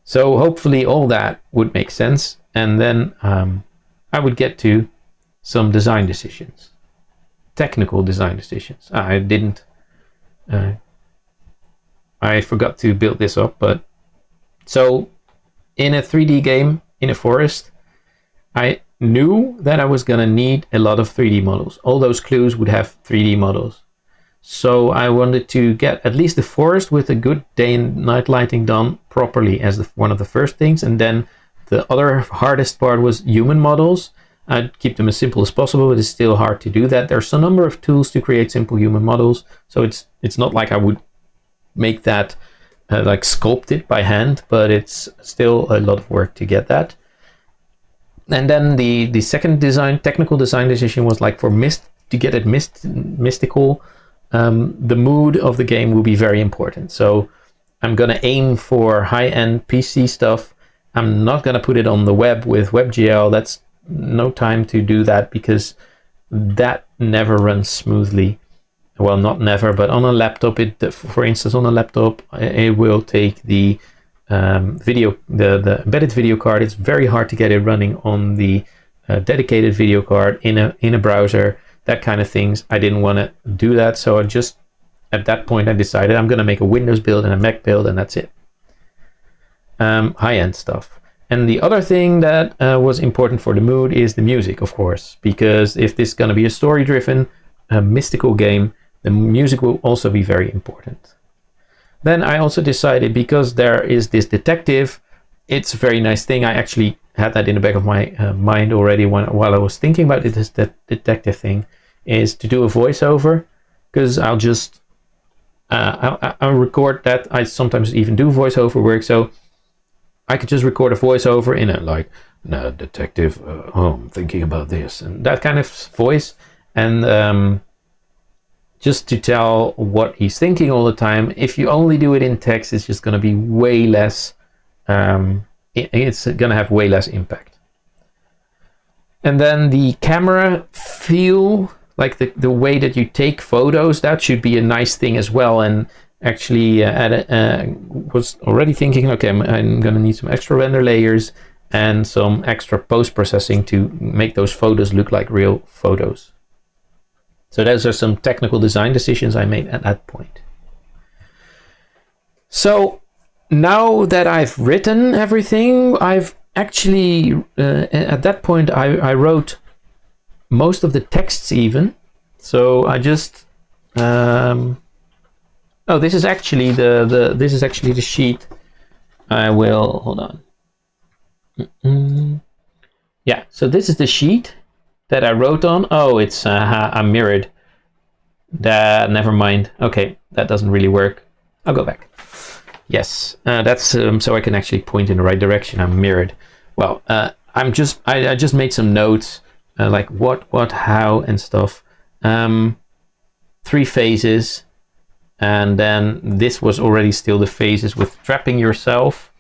So hopefully all that would make sense, and then I would get to some design decisions, technical design decisions. I forgot to build this up, but so in a 3D game in a forest, I knew that I was gonna need a lot of 3D models. All those clues would have 3D models. So I wanted to get at least the forest with a good day and night lighting done properly as one of the first things. And then the other hardest part was human models. I'd keep them as simple as possible, but it's still hard to do that. There's a number of tools to create simple human models, so it's not like I would make that like sculpted by hand, but it's still a lot of work to get that. And then the second technical design decision was like to get it mystical. The mood of the game will be very important. So I'm gonna aim for high-end PC stuff. I'm not gonna put it on the web with WebGL. That's no time to do that because that never runs smoothly. Well, not never, but on a laptop, for instance, on a laptop, it will take the the embedded video card. It's very hard to get it running on the dedicated video card in a browser, that kind of things. I didn't want to do that, so at that point I decided I'm going to make a Windows build and a Mac build, and that's it. High-end stuff. And the other thing that was important for the mood is the music, of course, because if this is going to be a story-driven, mystical game, the music will also be very important. Then I also decided, because there is this detective, it's a very nice thing. I actually had that in the back of my mind already while I was thinking about it, this detective thing, is to do a voiceover, because I'll just I'll record that. I sometimes even do voiceover work, so I could just record a voiceover in no, detective, I'm thinking about this, and that kind of voice, and just to tell what he's thinking all the time. If you only do it in text, it's just going to be way less, it's going to have way less impact. And then the camera feel, like the way that you take photos, that should be a nice thing as well. And actually was already thinking, okay, I'm going to need some extra render layers and some extra post-processing to make those photos look like real photos. So those are some technical design decisions I made at that point. So now that I've written everything, I've actually, at that point, I wrote most of the texts even. So I just, this is actually the sheet. I will, hold on. Yeah, so this is the sheet that I wrote on. Oh, it's I'm mirrored. Never mind. Okay, that doesn't really work. I'll go back. Yes, that's so I can actually point in the right direction. I'm mirrored. Well, I just made some notes, like what, how, and stuff. 3 phases, and then this was already still the phases with trapping yourself.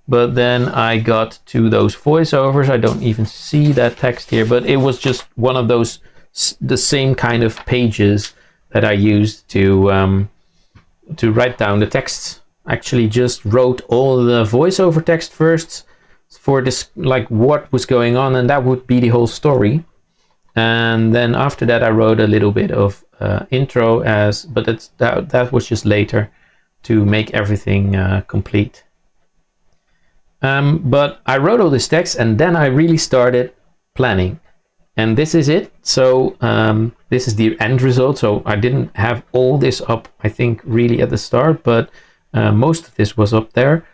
But then I got to those voiceovers. I don't even see that text here, but it was just one of those, the same kind of pages that I used to write down the texts. Actually just wrote all the voiceover text first for this, like what was going on, and that would be the whole story. And then after that I wrote a little bit of intro, but that was just later to make everything complete. But I wrote all this text, and then I really started planning, and this is it. So this is the end result. So I didn't have all this up, I think, really at the start, but most of this was up there.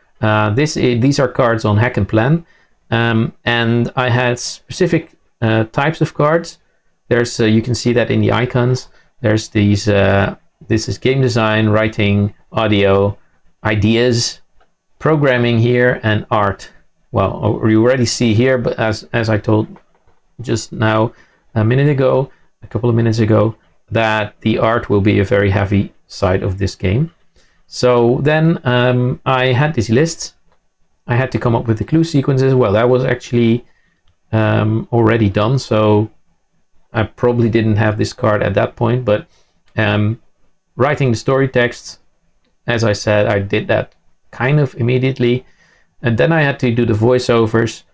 These are cards on Hack and Plan, and I had specific types of cards. There's you can see that in the icons. There's these. This is game design, writing, audio, ideas, programming here, and art. Well, you already see here, but as I told just now a couple of minutes ago, that the art will be a very heavy side of this game. So then I had these lists. I had to come up with the clue sequences. Well, that was actually already done, so I probably didn't have this card at that point, but writing the story texts, as I said, I did that kind of immediately. And then I had to do the voiceovers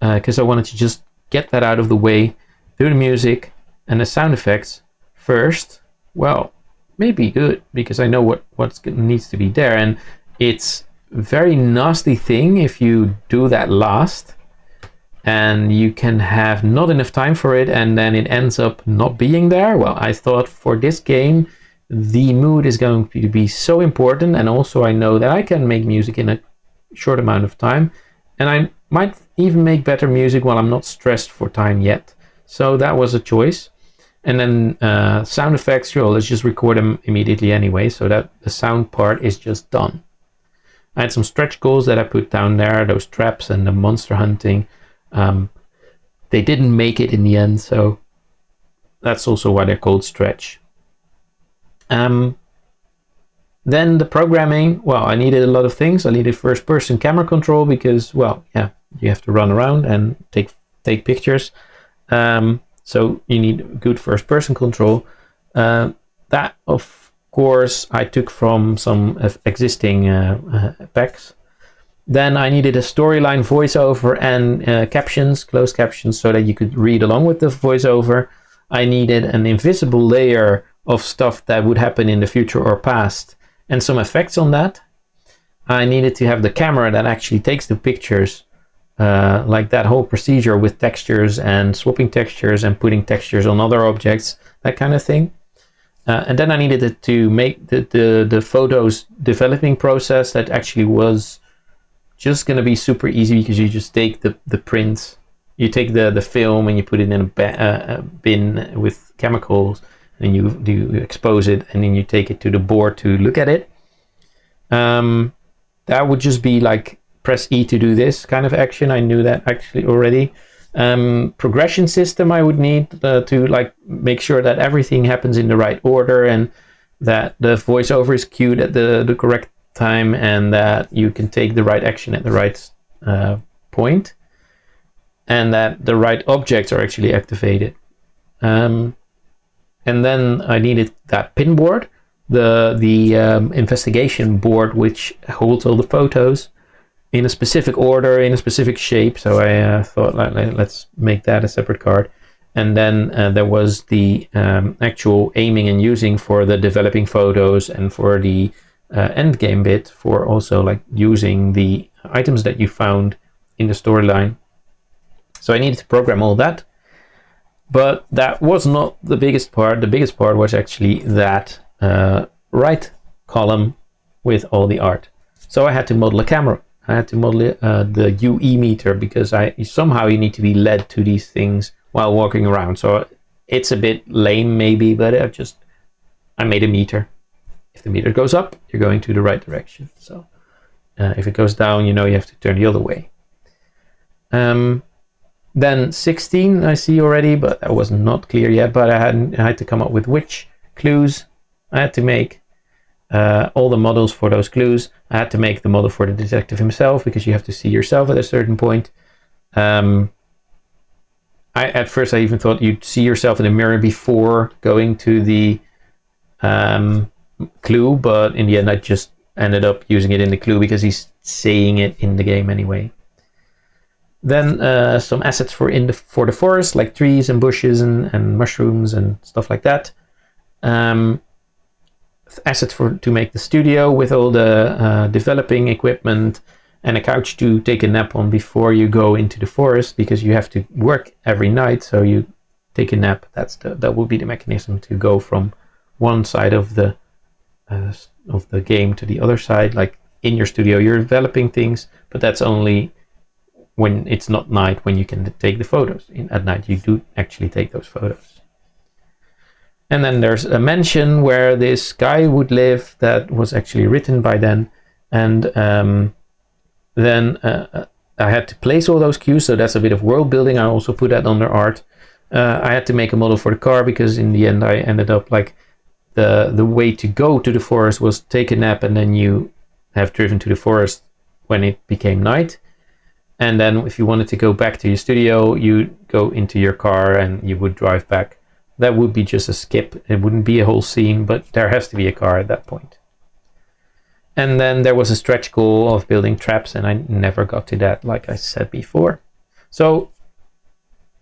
because I wanted to just get that out of the way, do the music and the sound effects first. Well, maybe good, because I know what needs to be there, and it's a very nasty thing if you do that last and you can have not enough time for it and then it ends up not being there. Well, I thought for this game the mood is going to be so important, and also I know that I can make music in a short amount of time, and I might even make better music while I'm not stressed for time yet. So that was a choice. And then sound effects, sure, let's just record them immediately anyway, so that the sound part is just done. I had some stretch goals that I put down there, those traps and the monster hunting. They didn't make it in the end, so that's also why they're called stretch. Then the programming, well, I needed a lot of things. I needed first-person camera control because, well, yeah, you have to run around and take pictures. So you need good first-person control. That, of course, I took from some existing packs. Then I needed a storyline voiceover and captions, closed captions, so that you could read along with the voiceover. I needed an invisible layer of stuff that would happen in the future or past, and some effects on that. I needed to have the camera that actually takes the pictures, like that whole procedure with textures and swapping textures and putting textures on other objects, that kind of thing. And then I needed it to make the photos developing process that actually was just going to be super easy, because you just take the prints, you take the film and you put it in a bin with chemicals, and you expose it, and then you take it to the board to look at it. That would just be like press E to do this kind of action. I knew that actually already. Progression system I would need to like make sure that everything happens in the right order, and that the voiceover is cued at the correct time, and that you can take the right action at the right point, and that the right objects are actually activated. And then I needed that pin board, the investigation board, which holds all the photos in a specific order, in a specific shape. So I thought, let's make that a separate card. And then there was the actual aiming and using for the developing photos, and for the end game bit for also like using the items that you found in the storyline. So I needed to program all that. But that was not the biggest part. The biggest part was actually that right column with all the art. So I had to model a camera. I had to model the UE meter, because somehow you need to be led to these things while walking around. So it's a bit lame maybe, but I made a meter. If the meter goes up, you're going to the right direction. So if it goes down, you have to turn the other way. Then 16 I see already, but that was not clear yet. But I had to come up with which clues I had to make, all the models for those clues. I had to make the model for the detective himself, because you have to see yourself at a certain point. At first I even thought you'd see yourself in the mirror before going to the clue, but in the end I just ended up using it in the clue because he's saying it in the game anyway. Then some assets for the forest, like trees and bushes and mushrooms and stuff like that. Assets to make the studio with all the developing equipment, and a couch to take a nap on before you go into the forest, because you have to work every night, so you take a nap. That will be the mechanism to go from one side of the game to the other side. Like in your studio you're developing things, but that's only when it's not night, when you can take the photos. At night you do actually take those photos. And then there's a mansion where this guy would live that was actually written by then. And then I had to place all those cues, so that's a bit of world building. I also put that under art. I had to make a model for the car, because in the end I ended up like the way to go to the forest was take a nap, and then you have driven to the forest when it became night. And then if you wanted to go back to your studio, you go into your car and you would drive back. That would be just a skip. It wouldn't be a whole scene, but there has to be a car at that point. And then there was a stretch goal of building traps, and I never got to that, like I said before. So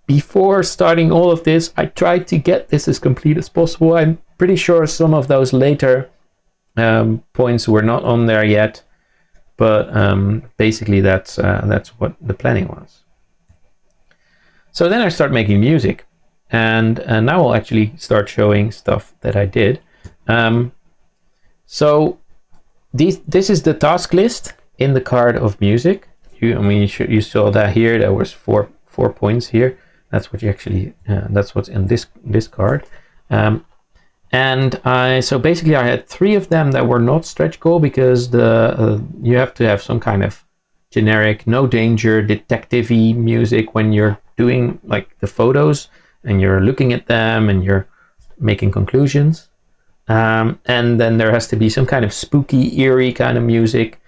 before starting all of this, I tried to get this as complete as possible. I'm pretty sure some of those later points were not on there yet. But basically that's what the planning was. So then I start making music, and now I'll actually start showing stuff that I did. So this is the task list in the card of music. you saw that here. There was four points here. That's what you actually. That's what's in this card. And so basically I had 3 of them that were not stretch goal because you have to have some kind of generic, no danger, detective-y music when you're doing like the photos and you're looking at them and you're making conclusions. And then there has to be some kind of spooky, eerie kind of music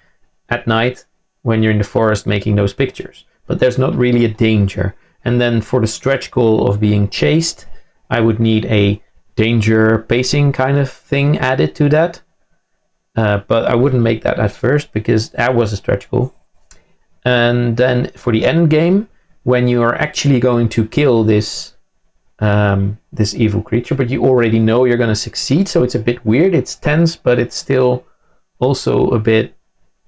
at night when you're in the forest making those pictures. But there's not really a danger. And then for the stretch goal of being chased, I would need a danger pacing kind of thing added to that. But I wouldn't make that at first because that was a stretch goal. And then for the end game, when you are actually going to kill this evil creature, but you already know you're going to succeed, so it's a bit weird. It's tense, but it's still also a bit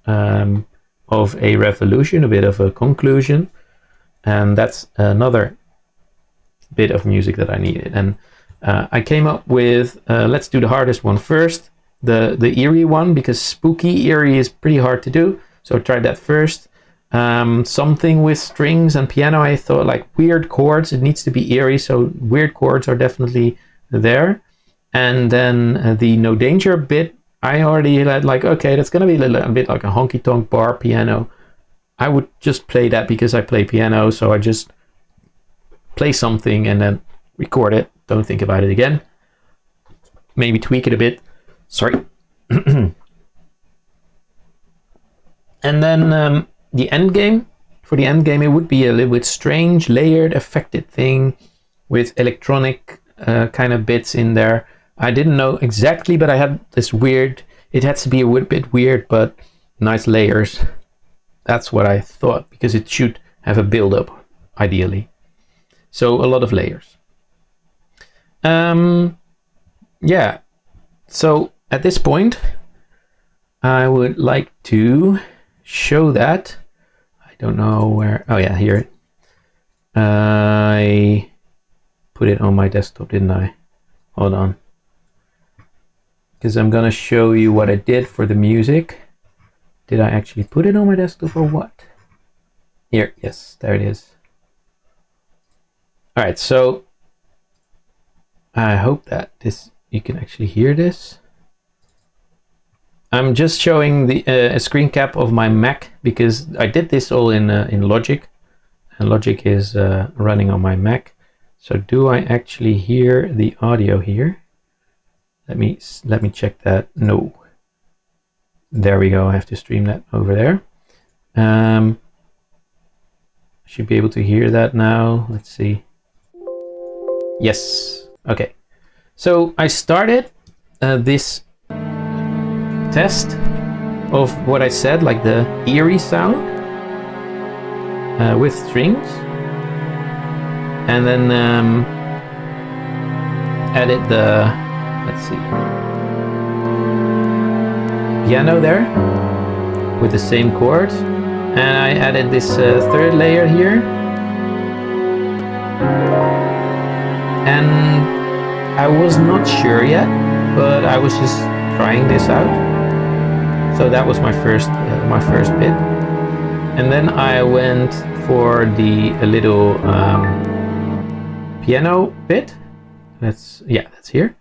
of a resolution, a bit of a conclusion. And that's another bit of music that I needed. And I came up with, let's do the hardest one first, the eerie one, because spooky eerie is pretty hard to do. So I tried that first. Something with strings and piano. I thought like weird chords, it needs to be eerie, so weird chords are definitely there. And then the no danger bit, I already had like, okay, that's gonna be a bit like a honky tonk bar piano. I would just play that because I play piano, so I just play something and then record it. Don't think about it again. Maybe tweak it a bit. Sorry. And then the end game. For the end game, it would be a little bit strange, layered, affected thing with electronic kind of bits in there. I didn't know exactly, but I had this weird. It has to be a bit weird, but nice layers. That's what I thought, because it should have a build-up, ideally. So a lot of layers. Yeah. So at this point, I would like to show that. I don't know where. Oh yeah, here. I put it on my desktop, didn't I? Hold on. Because I'm gonna show you what I did for the music. Did I actually put it on my desktop or what? Here, yes, there it is. All right, so I hope that you can actually hear this. I'm just showing a screen cap of my Mac because I did this all in Logic, and Logic is running on my Mac. So do I actually hear the audio here? Let me check that. No. There we go. I have to stream that over there. Should be able to hear that now. Let's see. Yes. Okay. So I started this test of what I said, like the eerie sound with strings, and then added the, let's see, piano there with the same chords, and I added this third layer here, and I was not sure yet, but I was just trying this out. So that was my first bit, and then I went for the little piano bit. That's here.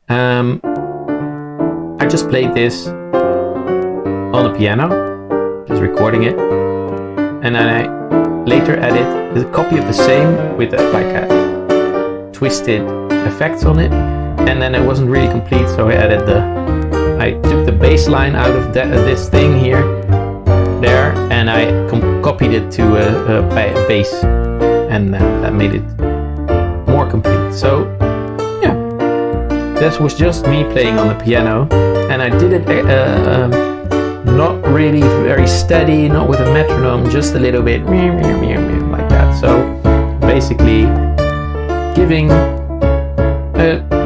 I just played this on the piano, just recording it, and then I later added a copy of the same with a twisted effects on it, and then it wasn't really complete, so I took the bass line out of this thing here, there, and I copied it to a bass, and that made it more complete. So yeah, this was just me playing on the piano, and I did it not really very steady, not with a metronome, just a little bit like that. So basically giving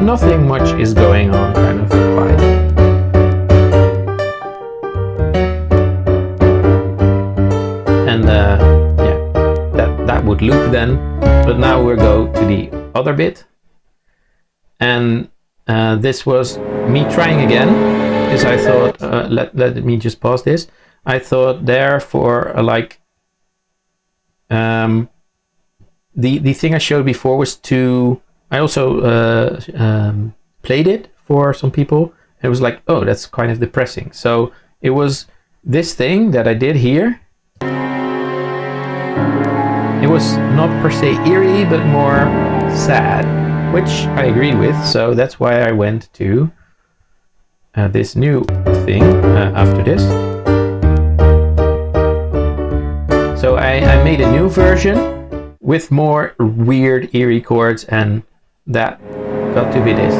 nothing much is going on kind of vibe. And that would loop then, but now we'll go to the other bit, and this was me trying again, because I thought let me just pause this. I thought there for like The thing I showed before was I also played it for some people. It was like, oh, that's kind of depressing. So it was this thing that I did here. It was not per se eerie, but more sad, which I agreed with. So that's why I went to this new thing after this. So I made a new version with more weird, eerie chords, and that got to be this.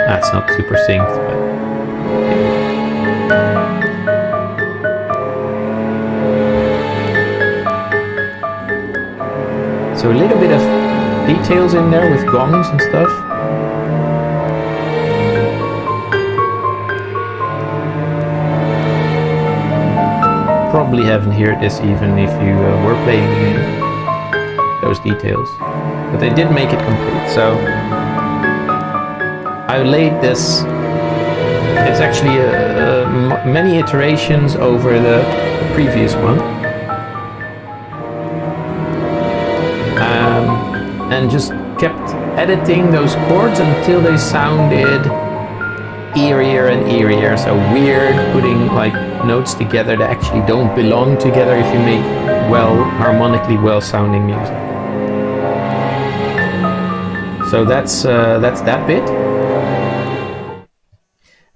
It's not super synced, but so a little bit of details in there with gongs and stuff. Probably haven't heard this even if you were playing the game, those details. But they did make it complete, so I laid this. It's actually many iterations over the previous one. And just kept editing those chords until they sounded eerier and eerier. So weird, putting like notes together that actually don't belong together if you make harmonically well sounding music. So that's that bit.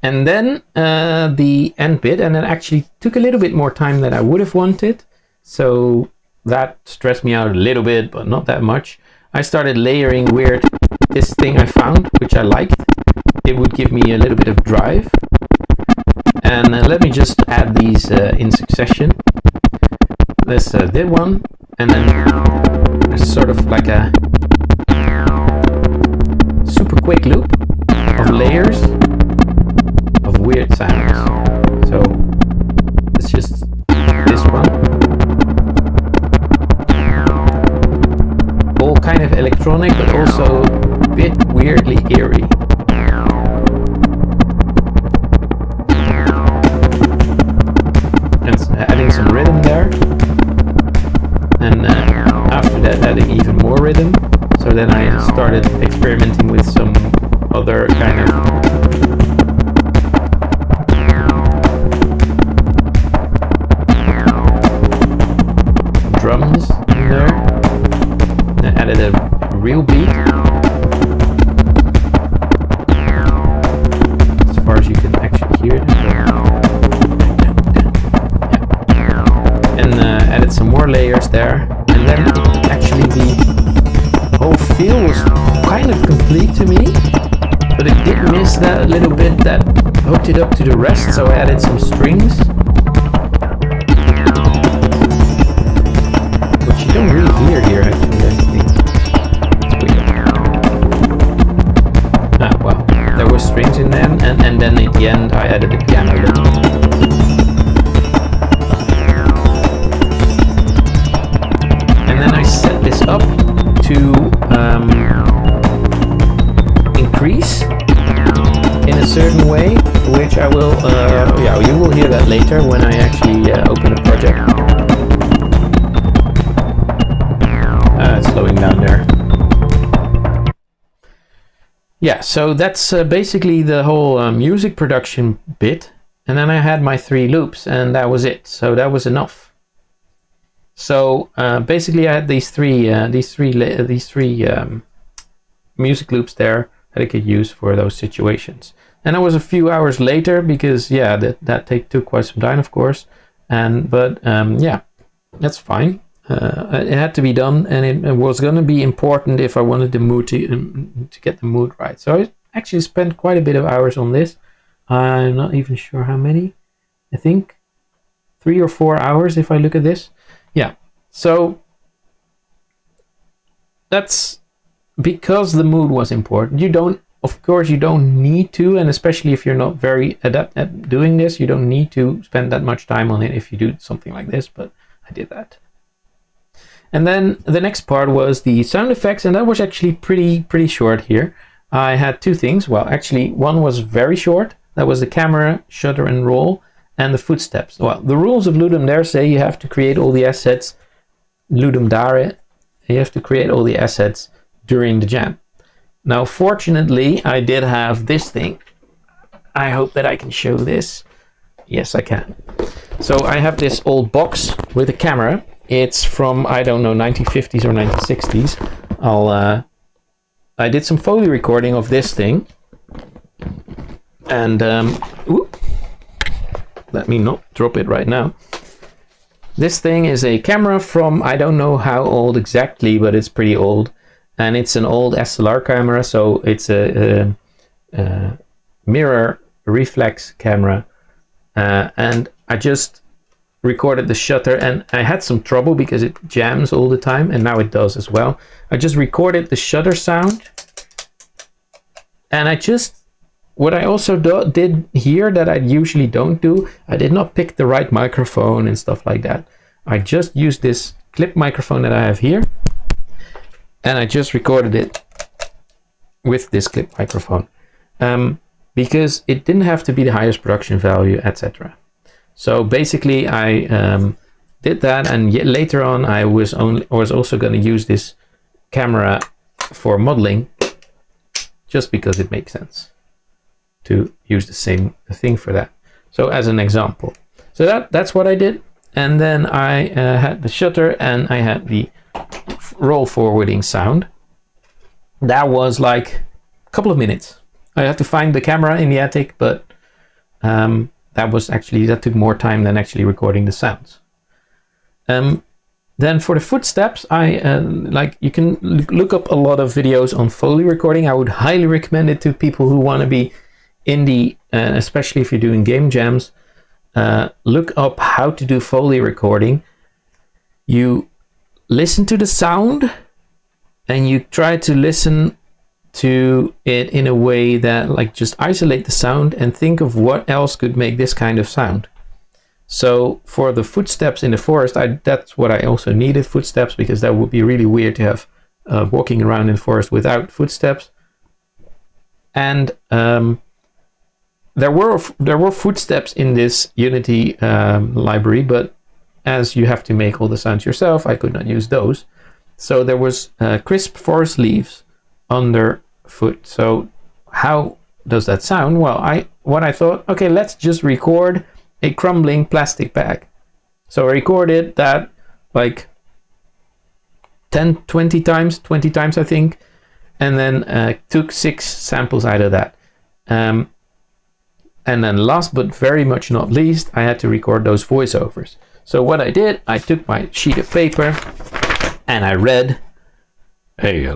And then the end bit, and it actually took a little bit more time than I would have wanted. So that stressed me out a little bit, but not that much. I started layering this thing I found, which I liked. It would give me a little bit of drive. And let me just add these in succession. This did one, and then there's sort of like a super quick loop of layers of weird sounds. So it's just this one. All kind of electronic, but also a bit weirdly eerie. And adding some rhythm there. And after that, adding even more rhythm. So then I started experimenting with some other kind of drums in there. And I added a real beat. As far as you can actually hear it. And added some more layers there. And then actually the whole feel was kind of complete to me. But it did miss that little bit that hooked it up to the rest. So I added some strings. Which you don't really hear here actually, I think. Well, there were strings in them, and then at the end I added a piano lick. And then I set this up to increase in a certain way, which I will, you will hear that later when I actually open the project. It's slowing down there. Yeah, so that's basically the whole music production bit, and then I had my 3 loops, and that was it. So that was enough. So basically, I had these three music loops there that I could use for those situations. And that was a few hours later because that took quite some time, of course. But that's fine. It had to be done, and it was going to be important if I wanted the mood to get the mood right. So I actually spent quite a bit of hours on this. I'm not even sure how many. I think 3 or 4 hours if I look at this. Yeah. So that's because the mood was important. Of course, you don't need to, and especially if you're not very adept at doing this, you don't need to spend that much time on it if you do something like this. But I did that. And then the next part was the sound effects, and that was actually pretty short here. I had 2 things. Well, actually, one was very short. That was the camera shutter and roll, and the footsteps. Well, the rules of Ludum Dare say you have to create all the assets, Ludum Dare, you have to create all the assets during the jam. Now, fortunately, I did have this thing. I hope that I can show this. Yes, I can. So I have this old box with a camera. It's from, I don't know, 1950s or 1960s. I did some Foley recording of this thing. And, let me not drop it right now. This thing is a camera from, I don't know how old exactly, but it's pretty old. And it's an old SLR camera, so it's a mirror reflex camera. And I just recorded the shutter, and I had some trouble because it jams all the time, and now it does as well. I just recorded the shutter sound, and what I also did here that I usually don't do, I did not pick the right microphone and stuff like that. I just used this clip microphone that I have here, and I just recorded it with this clip microphone. Because it didn't have to be the highest production value, etc. So basically I did that, and later on I was also going to use this camera for modeling, just because it makes sense to use the same thing for that. So as an example. So that's what I did. And then I had the shutter, and I had the roll forwarding sound. That was like a couple of minutes. I had to find the camera in the attic, but that took more time than actually recording the sounds. Then for the footsteps, you can look up a lot of videos on Foley recording. I would highly recommend it to people who want to be indie, especially if you're doing game jams. Look up how to do Foley recording. You listen to the sound, and you try to listen to it in a way that, like, just isolate the sound and think of what else could make this kind of sound. So for the footsteps in the forest, that's what I also needed, footsteps, because that would be really weird to have walking around in the forest without footsteps. And there were footsteps in this Unity library, but as you have to make all the sounds yourself, I could not use those. So there was crisp forest leaves underfoot. So how does that sound? Well, I thought, okay, let's just record a crumbling plastic bag. So I recorded that like 20 times I think, and then took 6 samples out of that. And then last but very much not least, I had to record those voiceovers. So what I did, I took my sheet of paper and I read, "Hey,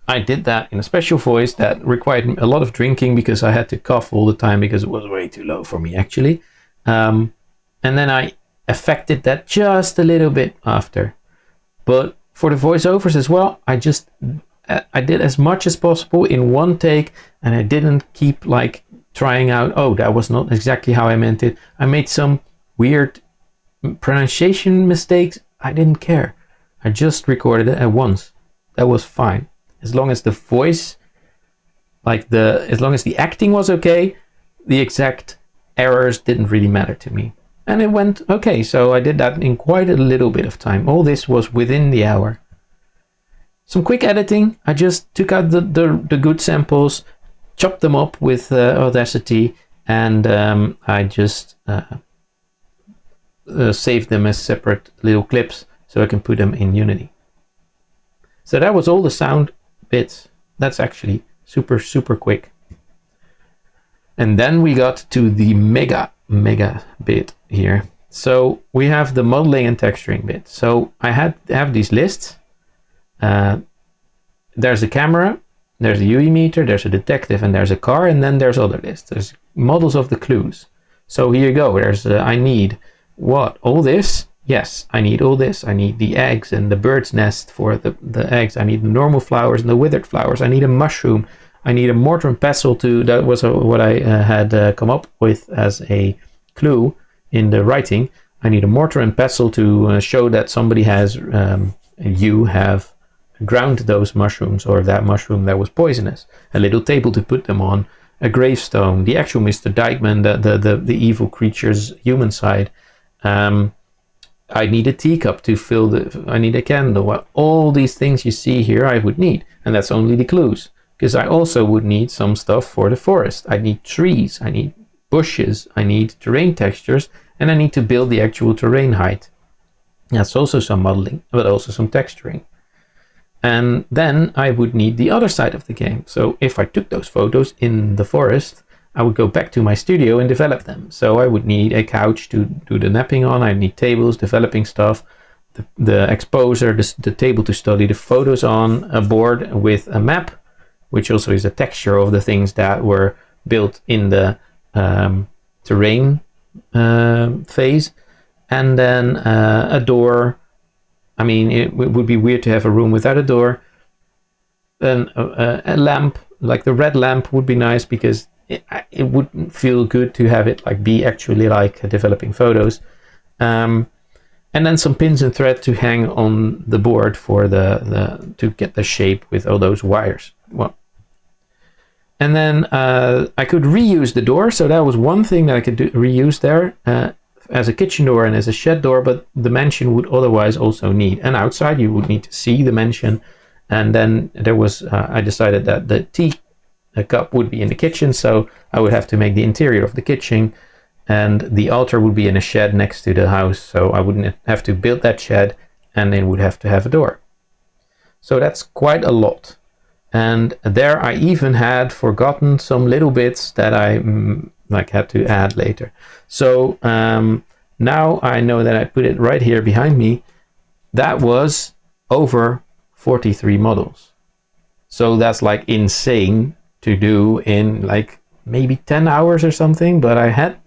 I did that in a special voice that required a lot of drinking because I had to cough all the time because it was way too low for me actually. And then I affected that just a little bit after. But for the voiceovers as well, I did as much as possible in one take, and I didn't keep like trying out, oh, that was not exactly how I meant it. I made some weird pronunciation mistakes. I didn't care. I just recorded it at once. That was fine. As long as the voice, as long as the acting was okay, the exact errors didn't really matter to me. And it went okay. So I did that in quite a little bit of time. All this was within the hour. Some quick editing. I just took out the good samples, chopped them up with Audacity, and I just saved them as separate little clips so I can put them in Unity. So that was all the sound bits. That's actually super, super quick. And then we got to the mega bit here. So we have the modeling and texturing bit. So I have these lists. There's a camera, there's a UE meter, there's a detective, and there's a car, and then there's other lists. There's models of the clues. So here you go. There's I need what? All this? Yes, I need all this. I need the eggs and the bird's nest for the eggs. I need the normal flowers and the withered flowers. I need a mushroom. I need a mortar and pestle that was what I had come up with as a clue in the writing. I need a mortar and pestle to show that somebody you have ground those mushrooms, or that mushroom that was poisonous. A little table to put them on, a gravestone, the actual Mr. Dagman, the evil creature's human side. I need a teacup to fill I need a candle. Well, all these things you see here I would need, and that's only the clues. Because I also would need some stuff for the forest. I need trees, I need bushes, I need terrain textures, and I need to build the actual terrain height. That's also some modeling, but also some texturing. And then I would need the other side of the game. So if I took those photos in the forest, I would go back to my studio and develop them. So I would need a couch to do the napping on. I need tables, developing stuff, the exposer, the table to study the photos on, a board with a map, which also is a texture of the things that were built in the terrain phase. And then a door. I mean, it would be weird to have a room without a door. Then a lamp, like the red lamp would be nice because it wouldn't feel good to have it like be actually like developing photos. And then some pins and thread to hang on the board for to get the shape with all those wires. Well, and then I could reuse the door. So that was one thing that I could reuse there. As a kitchen door and as a shed door, but the mansion would otherwise also need an outside. You would need to see the mansion. And then there was, I decided that the tea cup would be in the kitchen, so I would have to make the interior of the kitchen, and the altar would be in a shed next to the house, so I wouldn't have to build that shed, and it would have to have a door. So that's quite a lot. And there I even had forgotten some little bits that I had to add later. So now I know that I put it right here behind me. That was over 43 models. So that's like insane to do in like maybe 10 hours or something, but I had,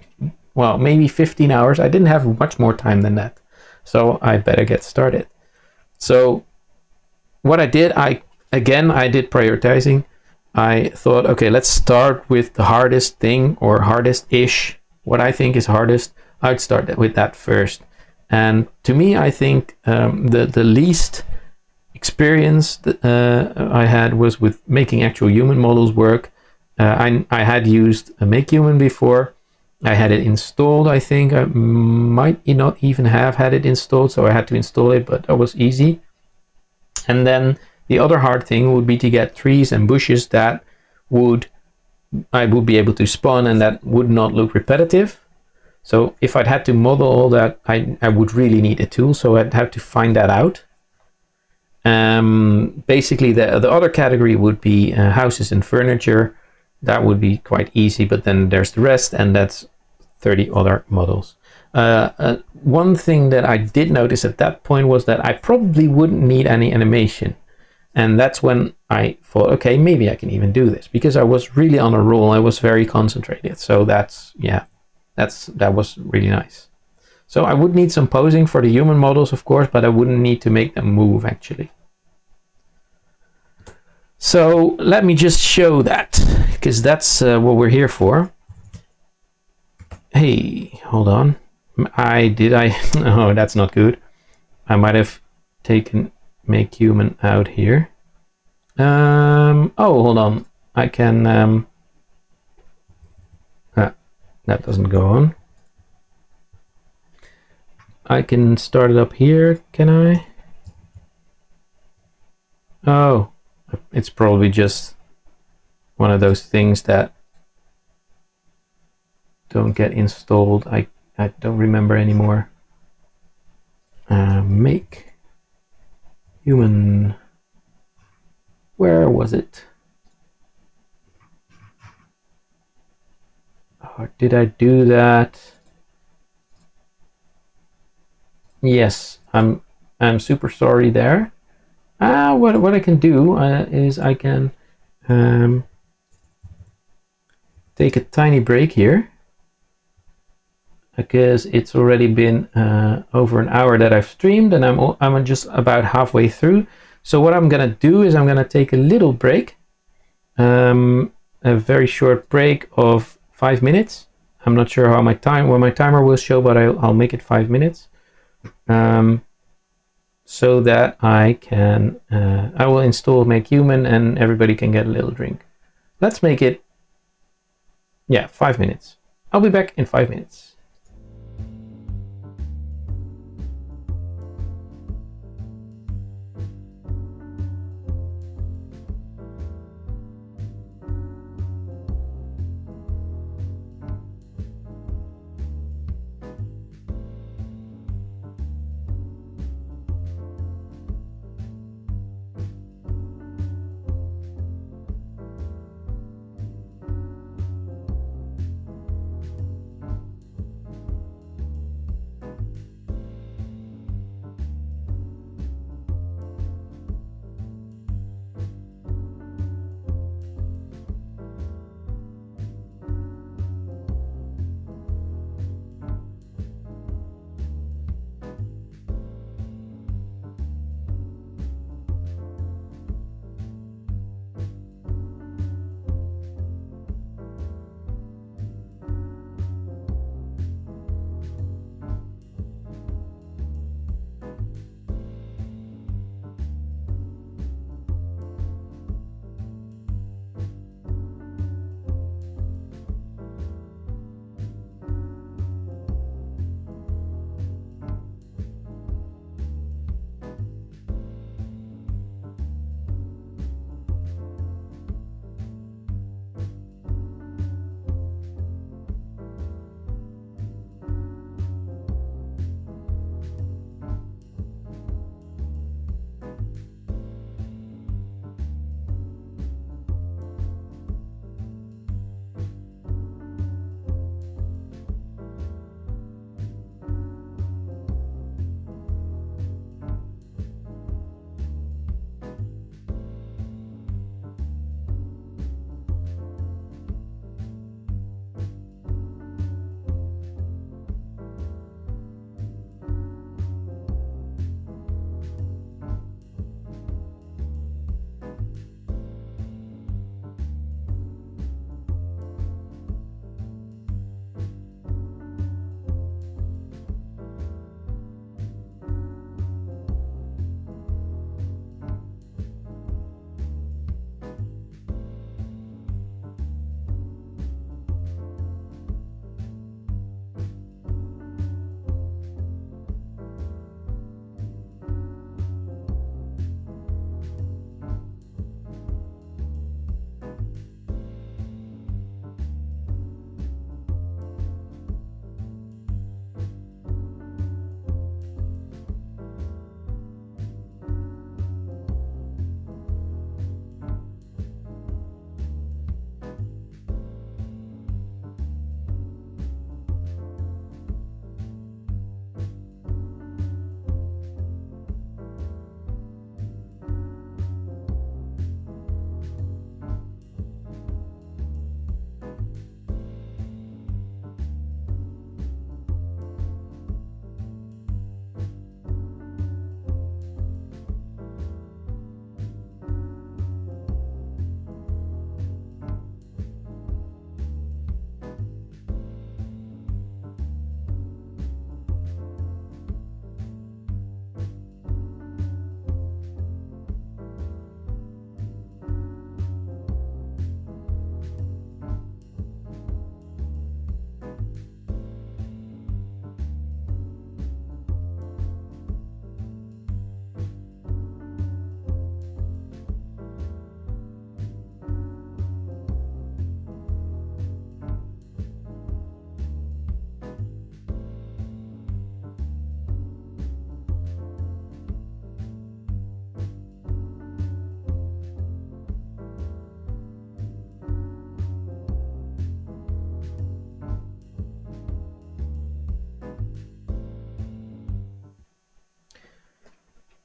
well, maybe 15 hours. I didn't have much more time than that. So I better get started. So what I did, I did prioritizing. I thought, okay, let's start with the hardest thing, or hardest-ish, what I think is hardest. I'd start with that first. And to me, I think the least experience that I had was with making actual human models work. I had used Make Human before. I had it installed, I think. I might not even have had it installed, so I had to install it, but that was easy. And then the other hard thing would be to get trees and bushes that I would be able to spawn and that would not look repetitive. So if I'd had to model all that, I would really need a tool, so I'd have to find that out. Basically, the other category would be houses and furniture. That would be quite easy, but then there's the rest, and that's 30 other models. One thing that I did notice at that point was that I probably wouldn't need any animation. And that's when I thought, okay, maybe I can even do this, because I was really on a roll. I was very concentrated. So that was really nice. So I would need some posing for the human models, of course, but I wouldn't need to make them move actually. So let me just show that, because that's what we're here for. Hey, hold on. Oh, that's not good. I might have taken Make Human out here. Oh, hold on. I can that doesn't go on. I can start it up here, can I? Oh, it's probably just one of those things that don't get installed. I don't remember anymore. Make Human. Where was it? Or did I do that? Yes, I'm super sorry there. What I can do is I can take a tiny break here, because it's already been over an hour that I've streamed, and I'm just about halfway through. So what I'm gonna do is I'm gonna take a little break, a very short break of 5 minutes. I'm not sure how my timer will show, but I'll make it 5 minutes, so that I will install Make Human and everybody can get a little drink. Let's make it Yeah, 5 minutes. I'll be back in 5 minutes.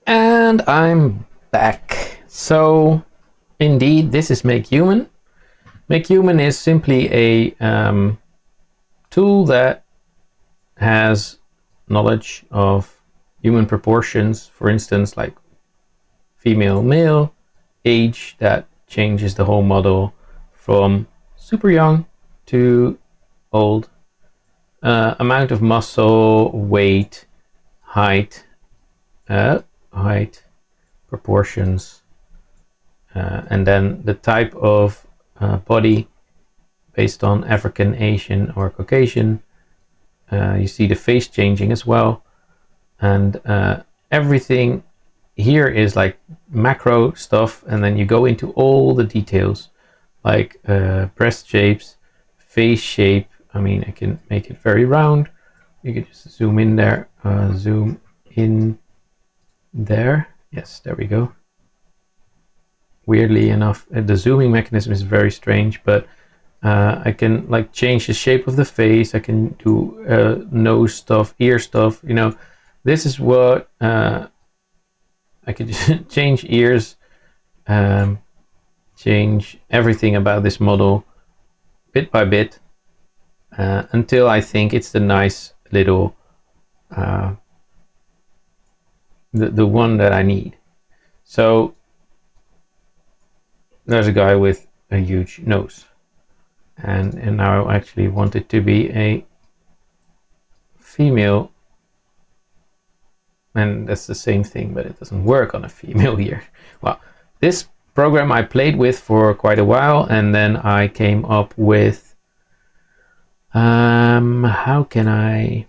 And I'm back. So, indeed, this is Make Human. Make Human is simply a tool that has knowledge of human proportions, for instance, like female, male, age, that changes the whole model from super young to old, amount of muscle, weight, height, proportions, and then the type of body based on African, Asian, or Caucasian. You see the face changing as well, and everything here is like macro stuff, and then you go into all the details, like breast shapes, face shape. I mean, I can make it very round. You can just zoom in there, zoom in there. Yes, there we go. Weirdly enough, the zooming mechanism is very strange, but I can like change the shape of the face. I can do nose stuff, ear stuff. You know, this is what I could change ears, change everything about this model bit by bit until I think it's the nice little the one that I need. So there's a guy with a huge nose, and now I actually want it to be a female, and that's the same thing, but it doesn't work on a female here. Well, this program I played with for quite a while, and then I came up with how can I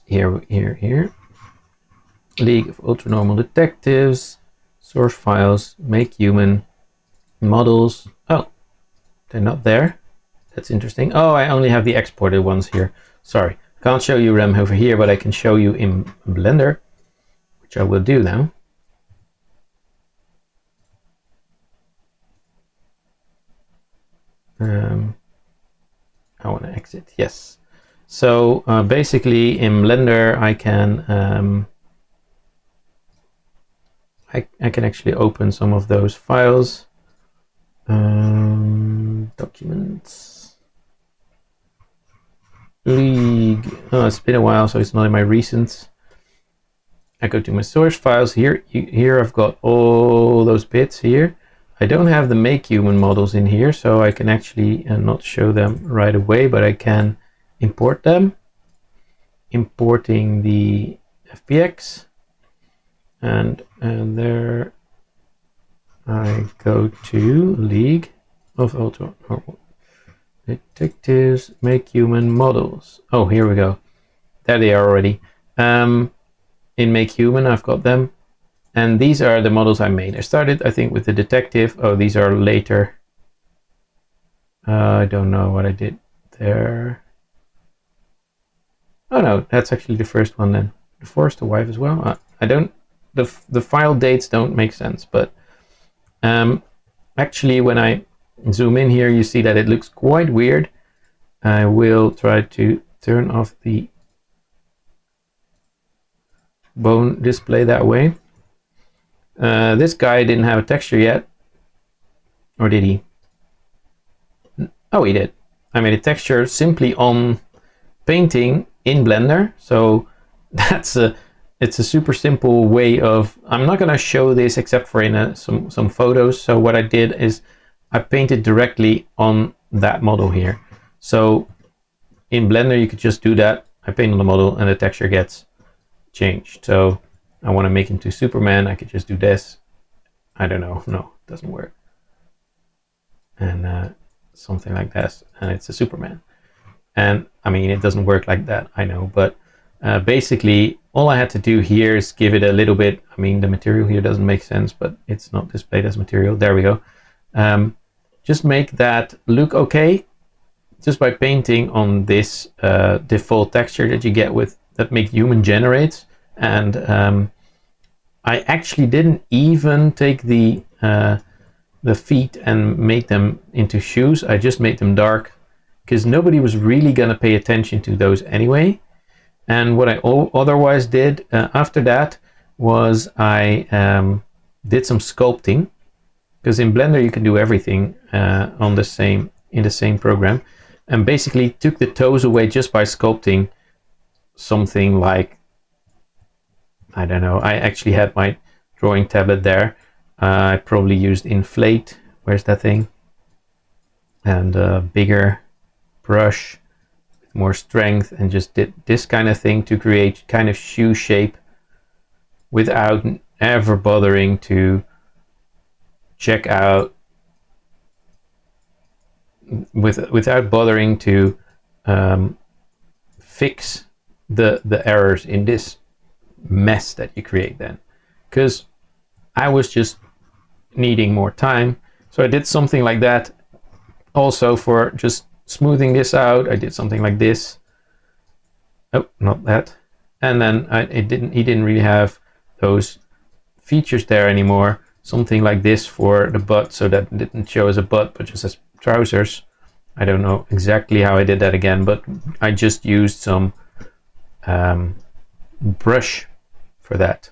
here League of Ultranormal Detectives, source files, make human models. Oh, they're not there. That's interesting. Oh, I only have the exported ones here. Sorry, can't show you them over here, but I can show you in Blender, which I will do now. I want to exit. Yes. So basically, in Blender, I can I can actually open some of those files. Documents. League. Oh, it's been a while, so it's not in my recents. I go to my source files here. Here I've got all those bits here. I don't have the make human models in here, so I can actually not show them right away, but I can import them. Importing the FBX, and there I go to League of Ultranormal Detectives, make human models. Oh, here we go. There they are already. In make human, I've got them. And these are the models I made. I started, I think, with the detective. Oh, these are later. I don't know what I did there. Oh no, that's actually the first one then. The forester wife as well. I don't. The file dates don't make sense, but actually, when I zoom in here, you see that it looks quite weird. I will try to turn off the bone display that way. This guy didn't have a texture yet, or did he? Oh, he did. I made a texture simply on painting in Blender, so it's a super simple way of. I'm not gonna show this except for in some photos. So what I did is I painted directly on that model here. So in Blender you could just do that. I paint on the model and the texture gets changed. So I want to make him to Superman. I could just do this. I don't know. No, it doesn't work. And something like this, and it's a Superman. And I mean, it doesn't work like that, I know, but basically all I had to do here is give it a little bit. I mean, the material here doesn't make sense, but it's not displayed as material. There we go. Just make that look okay, just by painting on this default texture that you get with that make human generates. And I actually didn't even take the feet and make them into shoes. I just made them dark because nobody was really gonna pay attention to those anyway. And what I otherwise did after that was I did some sculpting, because in Blender you can do everything in the same program, and basically took the toes away just by sculpting something like, I don't know, I actually had my drawing tablet there. I probably used inflate, where's that thing, and a bigger brush with more strength, and just did this kind of thing to create kind of shoe shape without ever bothering to check out without bothering to fix the errors in this mess that you create then, because I was just needing more time. So I did something like that. Also, for just smoothing this out, I did something like this. Oh, not that. And then he didn't really have those features there anymore. Something like this for the butt, so that it didn't show as a butt but just as trousers. I don't know exactly how I did that again, but I just used some brush for that.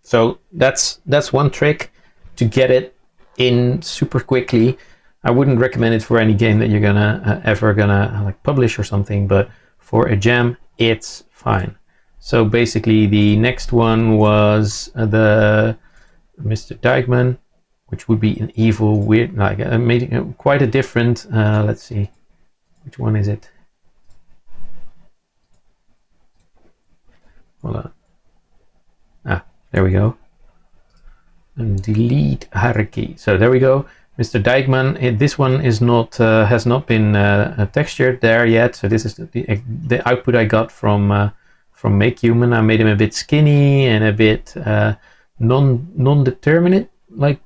So that's one trick to get it in super quickly. I wouldn't recommend it for any game that you're gonna ever like publish or something, but for a jam it's fine. So basically the next one was the Mr. Dagman, which would be an evil weird, like I made quite a different, let's see, which one is it? Hold on. Ah, there we go. And delete hierarchy. So there we go. Mr. Dagman. This one is not has not been textured there yet. So this is the output I got from Make Human. I made him a bit skinny and a bit non-determinate. Like,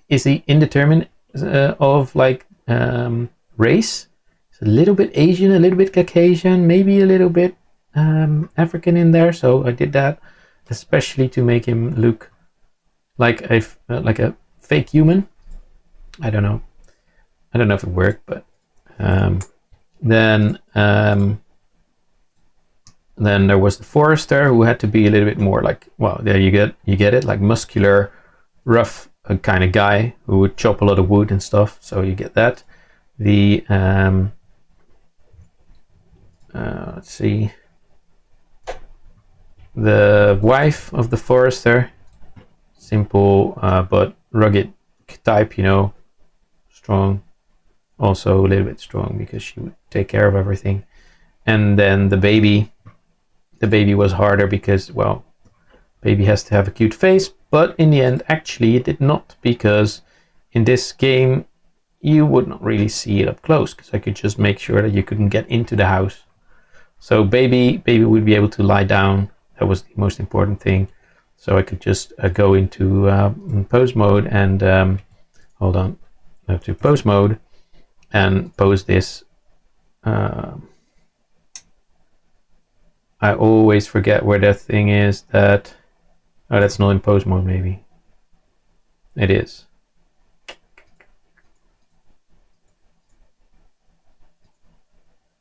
is he indeterminate of like race? It's a little bit Asian, a little bit Caucasian, maybe a little bit African in there. So I did that especially to make him look like a fake human. I don't know if it worked, but then there was the forester, who had to be a little bit more like, well, there you get it, like muscular, rough kind of guy who would chop a lot of wood and stuff. So you get that. The let's see, the wife of the forester, simple but rugged type, you know, strong, also a little bit strong because she would take care of everything. And then the baby was harder because, well, baby has to have a cute face, but in the end actually it did not, because in this game you would not really see it up close, because I could just make sure that you couldn't get into the house. So baby would be able to lie down. That was the most important thing. So I could just go into pose mode and hold on, I have to pose mode and pose this. I always forget where that thing is. That, oh, that's not in pose mode. Maybe it is.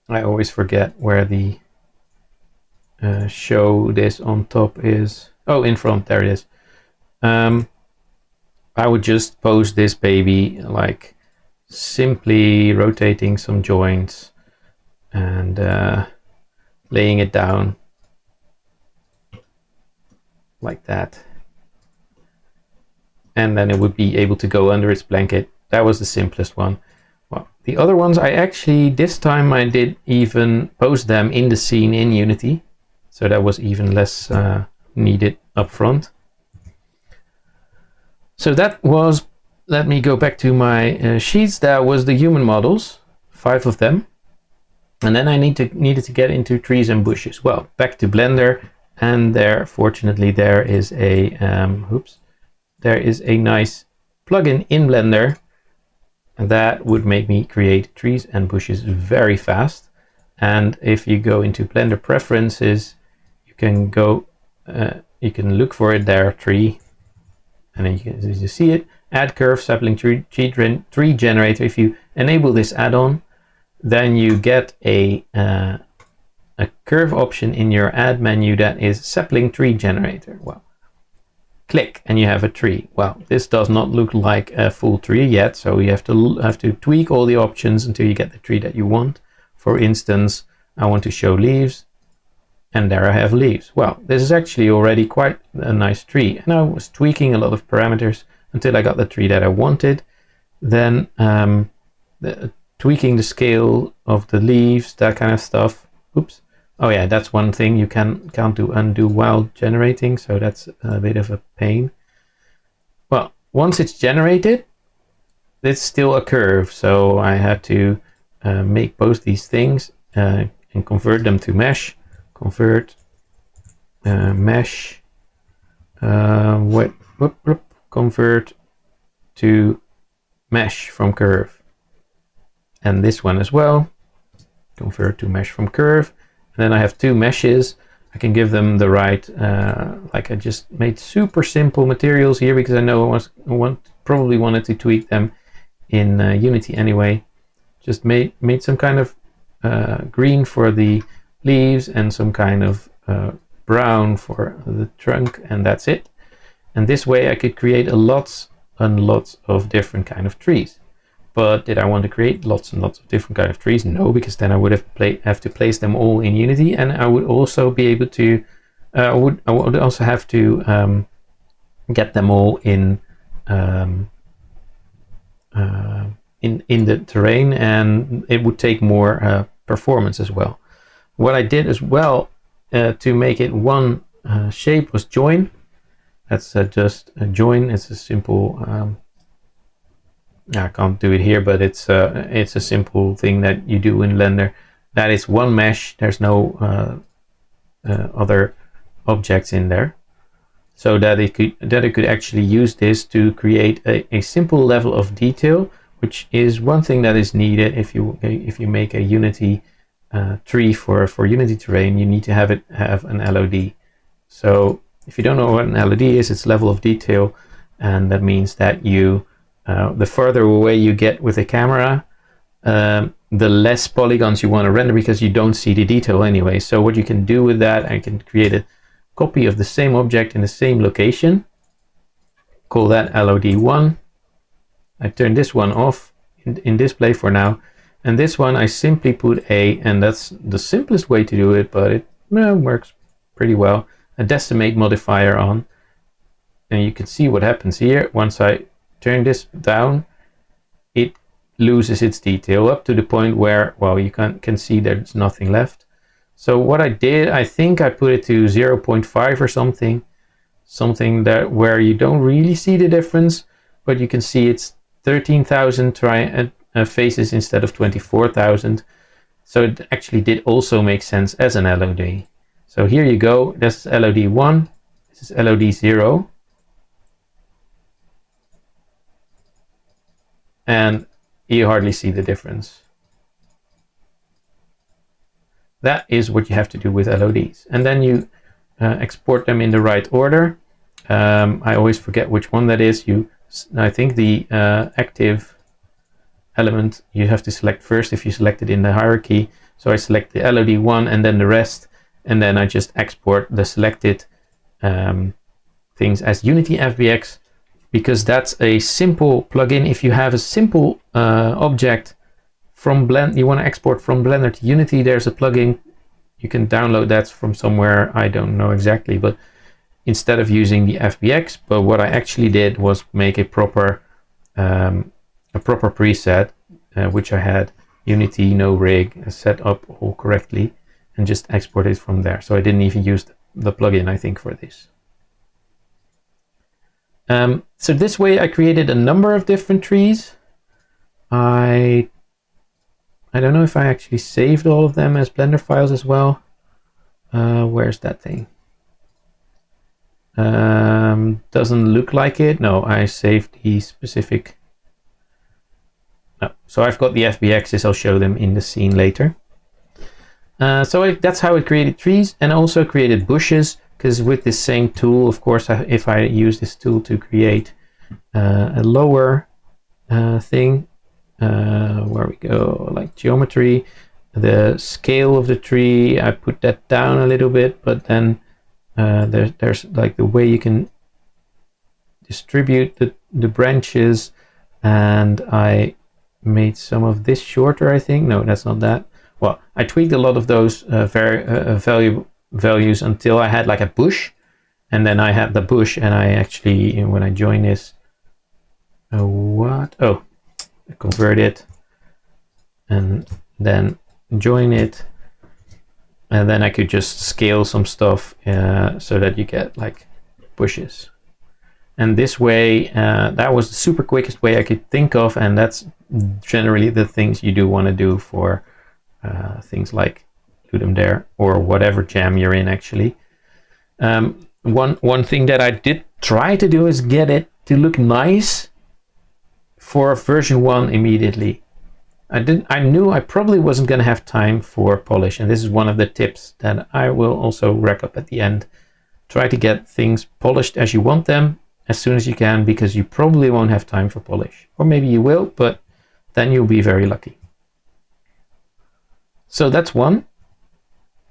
I always forget where the show this on top is. Oh, in front, there it is. I would just pose this baby like simply rotating some joints and laying it down like that, and then it would be able to go under its blanket. That was the simplest one. Well, the other ones I actually, this time I did even pose them in the scene in Unity, so that was even less needed up front. So that was, let me go back to my sheets. That was the human models, 5 of them. And then I needed to get into trees and bushes. Well, back to Blender, and there, fortunately, there is a there is a nice plugin in Blender that would make me create trees and bushes very fast. And if you go into Blender preferences, you can go, you can look for it there, tree, and then you see it, add curve sapling tree generator. If you enable this add-on, then you get a curve option in your add menu that is sapling tree generator. Well, click and you have a tree. Well, this does not look like a full tree yet, so you have to tweak all the options until you get the tree that you want. For instance, I want to show leaves, and there I have leaves. Well, this is actually already quite a nice tree, and I was tweaking a lot of parameters until I got the tree that I wanted. Then tweaking the scale of the leaves, that kind of stuff. Oops. Oh yeah, that's one thing you can't do undo while generating, so that's a bit of a pain. Well, once it's generated, it's still a curve, so I had to make both these things and convert them to mesh. Convert mesh. Convert to mesh from curve, and this one as well. Convert to mesh from curve, and then I have two meshes. I can give them the right, like I just made super simple materials here because I know I probably wanted to tweak them in Unity anyway. Just made some kind of green for the leaves and some kind of brown for the trunk, and that's it. And this way I could create lots and lots of different kind of trees. But did I want to create lots and lots of different kind of trees? No, because then I would have to place them all in Unity, and I would also be able to I would also have to get them all in the terrain, and it would take more performance as well. What I did as well to make it one shape was join. That's just a join. It's a simple I can't do it here, but it's a simple thing that you do in Blender. That is one mesh. There's no other objects in there, so that it could actually use this to create a simple level of detail, which is one thing that is needed if you make a Unity tree for Unity terrain. You need to have an LOD. So if you don't know what an LOD is, it's level of detail, and that means that you the further away you get with the camera, the less polygons you want to render because you don't see the detail anyway. So what you can do with that, I can create a copy of the same object in the same location, call that LOD1. I turn this one off in display for now, and this one I simply put and that's the simplest way to do it, but it works pretty well, a decimate modifier on, and you can see what happens here. Once I turn this down, it loses its detail up to the point where, well, you can see there's nothing left. So what I did, I think I put it to 0.5 or something that where you don't really see the difference, but you can see it's 13,000 faces instead of 24,000. So it actually did also make sense as an LOD. So here you go. This is LOD1. This is LOD0. And you hardly see the difference. That is what you have to do with LODs. And then you export them in the right order. I always forget which one that is. I think the active element you have to select first if you select it in the hierarchy. So I select the LOD1 and then the rest, and then I just export the selected things as Unity FBX, because that's a simple plugin. If you have a simple object from Blender, you want to export from Blender to Unity, there's a plugin. You can download that from somewhere, I don't know exactly, but instead of using the FBX, but what I actually did was make a proper preset, which I had Unity no rig set up all correctly, and just export it from there. So I didn't even use the plugin, I think, for this. So this way I created a number of different trees. I don't know if I actually saved all of them as Blender files as well. Where's that thing? Doesn't look like it. No, I saved the specific. No, so I've got the FBXs. I'll show them in the scene later. That's how I created trees, and also created bushes, because with this same tool, of course, if I use this tool to create a lower thing, where we go, like geometry, the scale of the tree, I put that down a little bit, but then there's like the way you can distribute the branches, and I made some of this shorter, I think. No, that's not that. Well, I tweaked a lot of those values until I had like a bush, and then I had the bush, and I actually, when I join this, convert it, and then join it, and then I could just scale some stuff so that you get like bushes. And this way, that was the super quickest way I could think of, and that's generally the things you do want to do for things like Ludum Dare or whatever jam you're in, actually. One thing that I did try to do is get it to look nice for version 1 immediately. I knew I probably wasn't going to have time for polish, and this is one of the tips that I will also rack up at the end. Try to get things polished as you want them as soon as you can, because you probably won't have time for polish. Or maybe you will, but then you'll be very lucky. So that's one.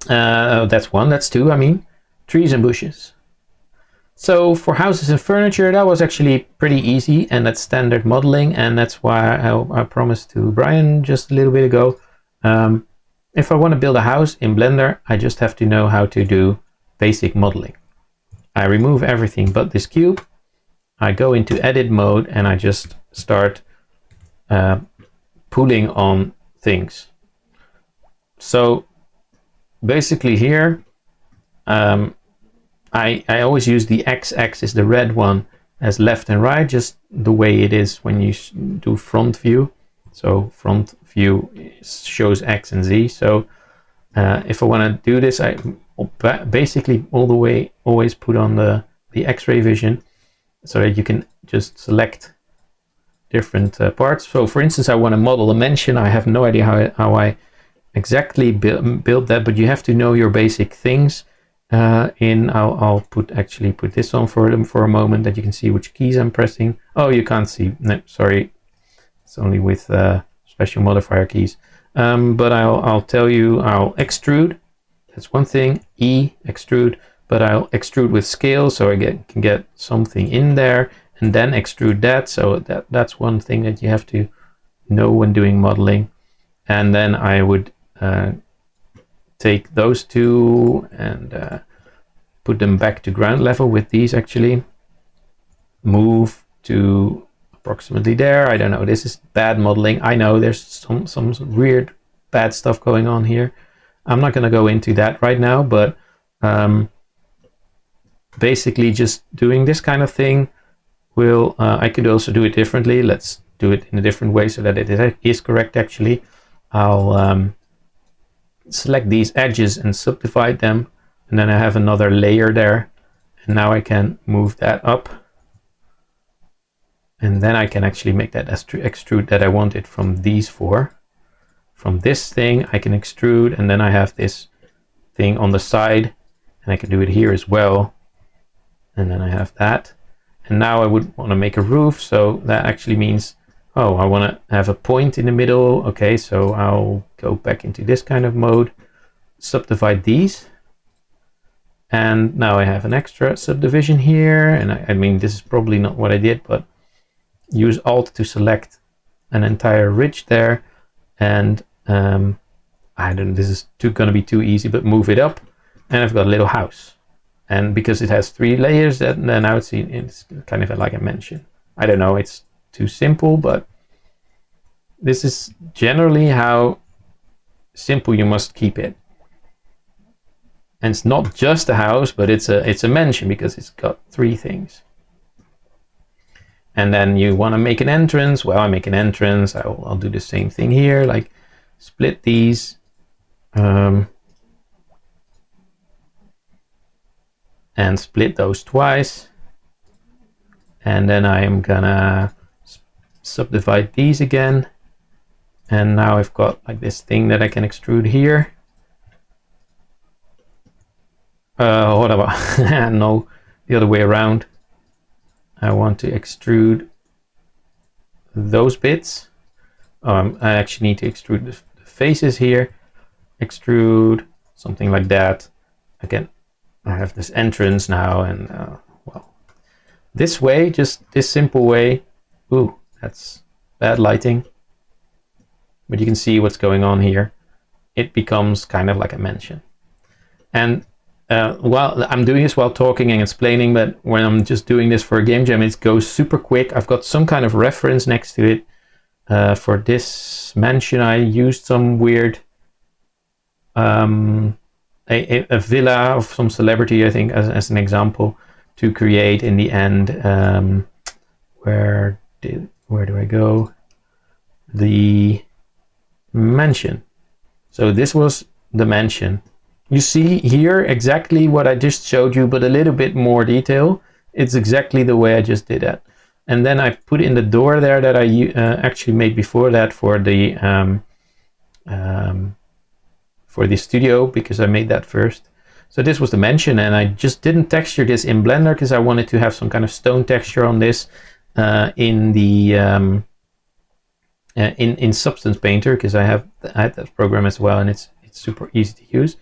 That's two, I mean. Trees and bushes. So for houses and furniture, that was actually pretty easy, and that's standard modeling, and that's why I promised to Brian just a little bit ago. If I want to build a house in Blender, I just have to know how to do basic modeling. I remove everything but this cube. I go into edit mode and I just start pulling on things. So basically here, I always use the x-axis, the red one, as left and right, just the way it is when you do front view. So front view shows X and Z. So if I want to do this, I basically all the way always put on the X-ray vision so that you can just select different parts. So for instance, I want to model a mansion. I have no idea how I exactly build that, but you have to know your basic things. I'll put this on for them for a moment, that you can see which keys I'm pressing. Oh, you can't see. No, sorry. It's only with special modifier keys. But I'll tell you, I'll extrude. That's one thing. E, extrude. But I'll extrude with scale, so I can get something in there, and then extrude that. So that's one thing that you have to know when doing modeling. And then I would take those two and put them back to ground level with these, actually. Move to approximately there. I don't know, this is bad modeling. I know there's some weird bad stuff going on here. I'm not going to go into that right now, but basically just doing this kind of thing will, I could also do it differently. Let's do it in a different way so that it is correct, actually. I'll select these edges and subdivide them, and then I have another layer there, and now I can move that up, and then I can actually make that extrude that I wanted from these four. From this thing I can extrude, and then I have this thing on the side, and I can do it here as well, and then I have that. And now I would want to make a roof, so that actually means, oh, I want to have a point in the middle. Okay, so I'll go back into this kind of mode, subdivide these, and now I have an extra subdivision here. And I mean, this is probably not what I did, but use Alt to select an entire ridge there, and I don't know, this is going to be too easy, but move it up, and I've got a little house. And because it has 3 layers, then now it's kind of like a mansion. I don't know, it's too simple, but this is generally how simple you must keep it. And it's not just a house, but it's a mansion because it's got 3 things. And then you want to make an entrance. Well, I make an entrance. I'll do the same thing here, like split these. And split those twice. And then I am gonna subdivide these again. And now I've got like this thing that I can extrude here. What about no, the other way around. I want to extrude those bits. I actually need to extrude the faces here. Extrude something like that. Again, I have this entrance now, and well, this way, just this simple way. Ooh, that's bad lighting. But you can see what's going on here. It becomes kind of like a mansion. And while I'm doing this while talking and explaining, but when I'm just doing this for a game jam, it goes super quick. I've got some kind of reference next to it. For this mansion, I used some weird a villa of some celebrity, I think, as an example, to create in the end, where do I go? The mansion. So this was the mansion. You see here exactly what I just showed you, but a little bit more detail. It's exactly the way I just did that. And then I put in the door there that I actually made before that for the studio, because I made that first. So this was the mansion, and I just didn't texture this in Blender because I wanted to have some kind of stone texture on this in the in Substance Painter, because I had that program as well, and it's super easy to use.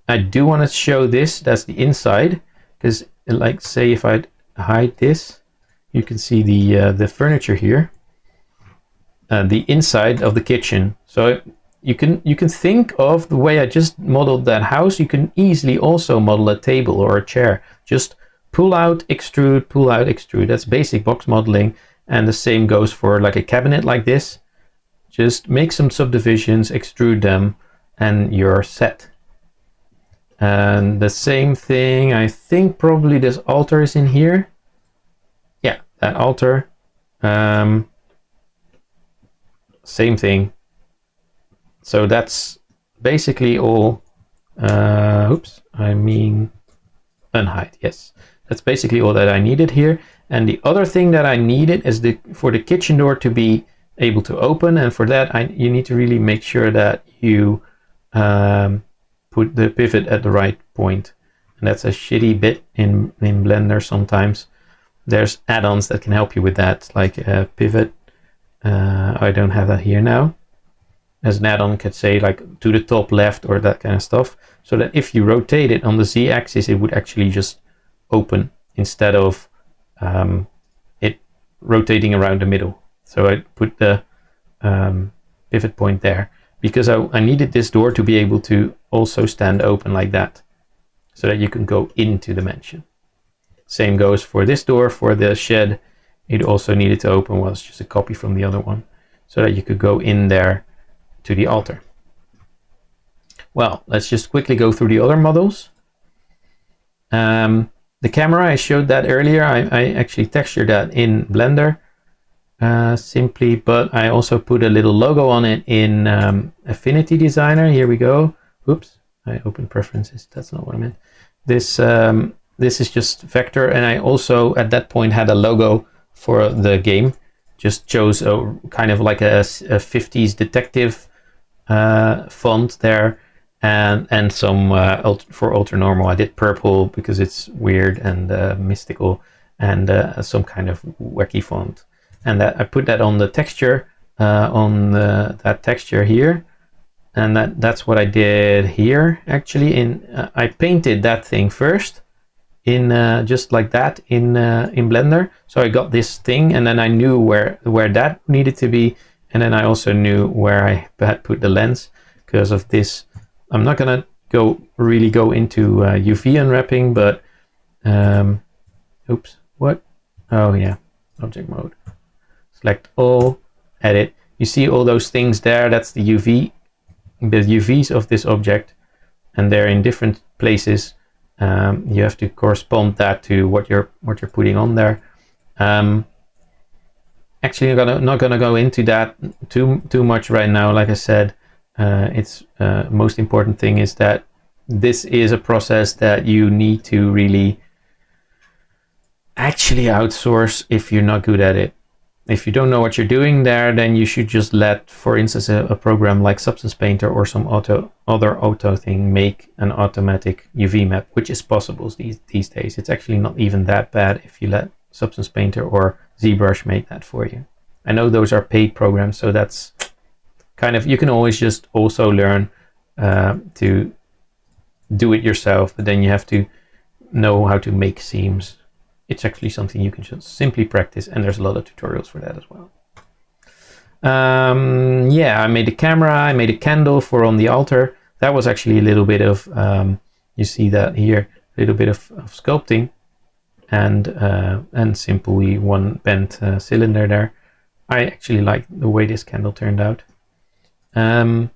I do want to show this. That's the inside, because like say if I hide this, you can see the furniture here, the inside of the kitchen. So you can think of the way I just modeled that house. You can easily also model a table or a chair. Just pull out, extrude, pull out, extrude. That's basic box modeling, and the same goes for like a cabinet like this. Just make some subdivisions, extrude them, and you're set. And the same thing, I think probably this altar is in here. Yeah, that altar. Same thing. So that's basically all. Oops, I mean unhide. Yes, that's basically all that I needed here. And the other thing that I needed is for the kitchen door to be able to open, and for that you need to really make sure that you put the pivot at the right point. And that's a shitty bit in Blender sometimes. There's add-ons that can help you with that, like a pivot. I don't have that here now. As an add-on, could say like to the top left or that kind of stuff, so that if you rotate it on the z-axis, it would actually just open instead of it rotating around the middle. So I put the pivot point there because I needed this door to be able to also stand open like that, so that you can go into the mansion. Same goes for this door. For the shed, it also needed to open. Well, it's just a copy from the other one, so that you could go in there to the altar. Well, let's just quickly go through the other models. The camera, I showed that earlier. I actually textured that in Blender simply, but I also put a little logo on it in Affinity Designer. Here we go. Oops, I opened preferences. That's not what I meant. This is just vector, and I also at that point had a logo for the game. Just chose a kind of like a 50s detective font there, and some for Ultranormal I did purple because it's weird and mystical, and some kind of wacky font, and that I put that on the texture on that texture here, and that's what I did here actually. I painted that thing first in just like that in Blender. So I got this thing, and then I knew where that needed to be, and then I also knew where I had put the lens because of this. I'm not gonna really go into UV unwrapping, but oops, what? Oh yeah, object mode. Select all, edit. You see all those things there? That's the UVs of this object, and they're in different places. You have to correspond that to what you're putting on there. Actually, I'm not gonna go into that too much right now. Like I said, it's most important thing is that this is a process that you need to really actually outsource if you're not good at it. If you don't know what you're doing there, then you should just let, for instance, a program like Substance Painter or some other auto thing make an automatic UV map, which is possible these days. It's actually not even that bad if you let Substance Painter or ZBrush make that for you. I know those are paid programs, so that's kind of, you can always just also learn to do it yourself, but then you have to know how to make seams. It's actually something you can just simply practice, and there's a lot of tutorials for that as well. Yeah, I made a camera, I made a candle for on the altar. That was actually a little bit of, you see that here, a little bit of sculpting, and simply one bent cylinder there. I actually like the way this candle turned out. Then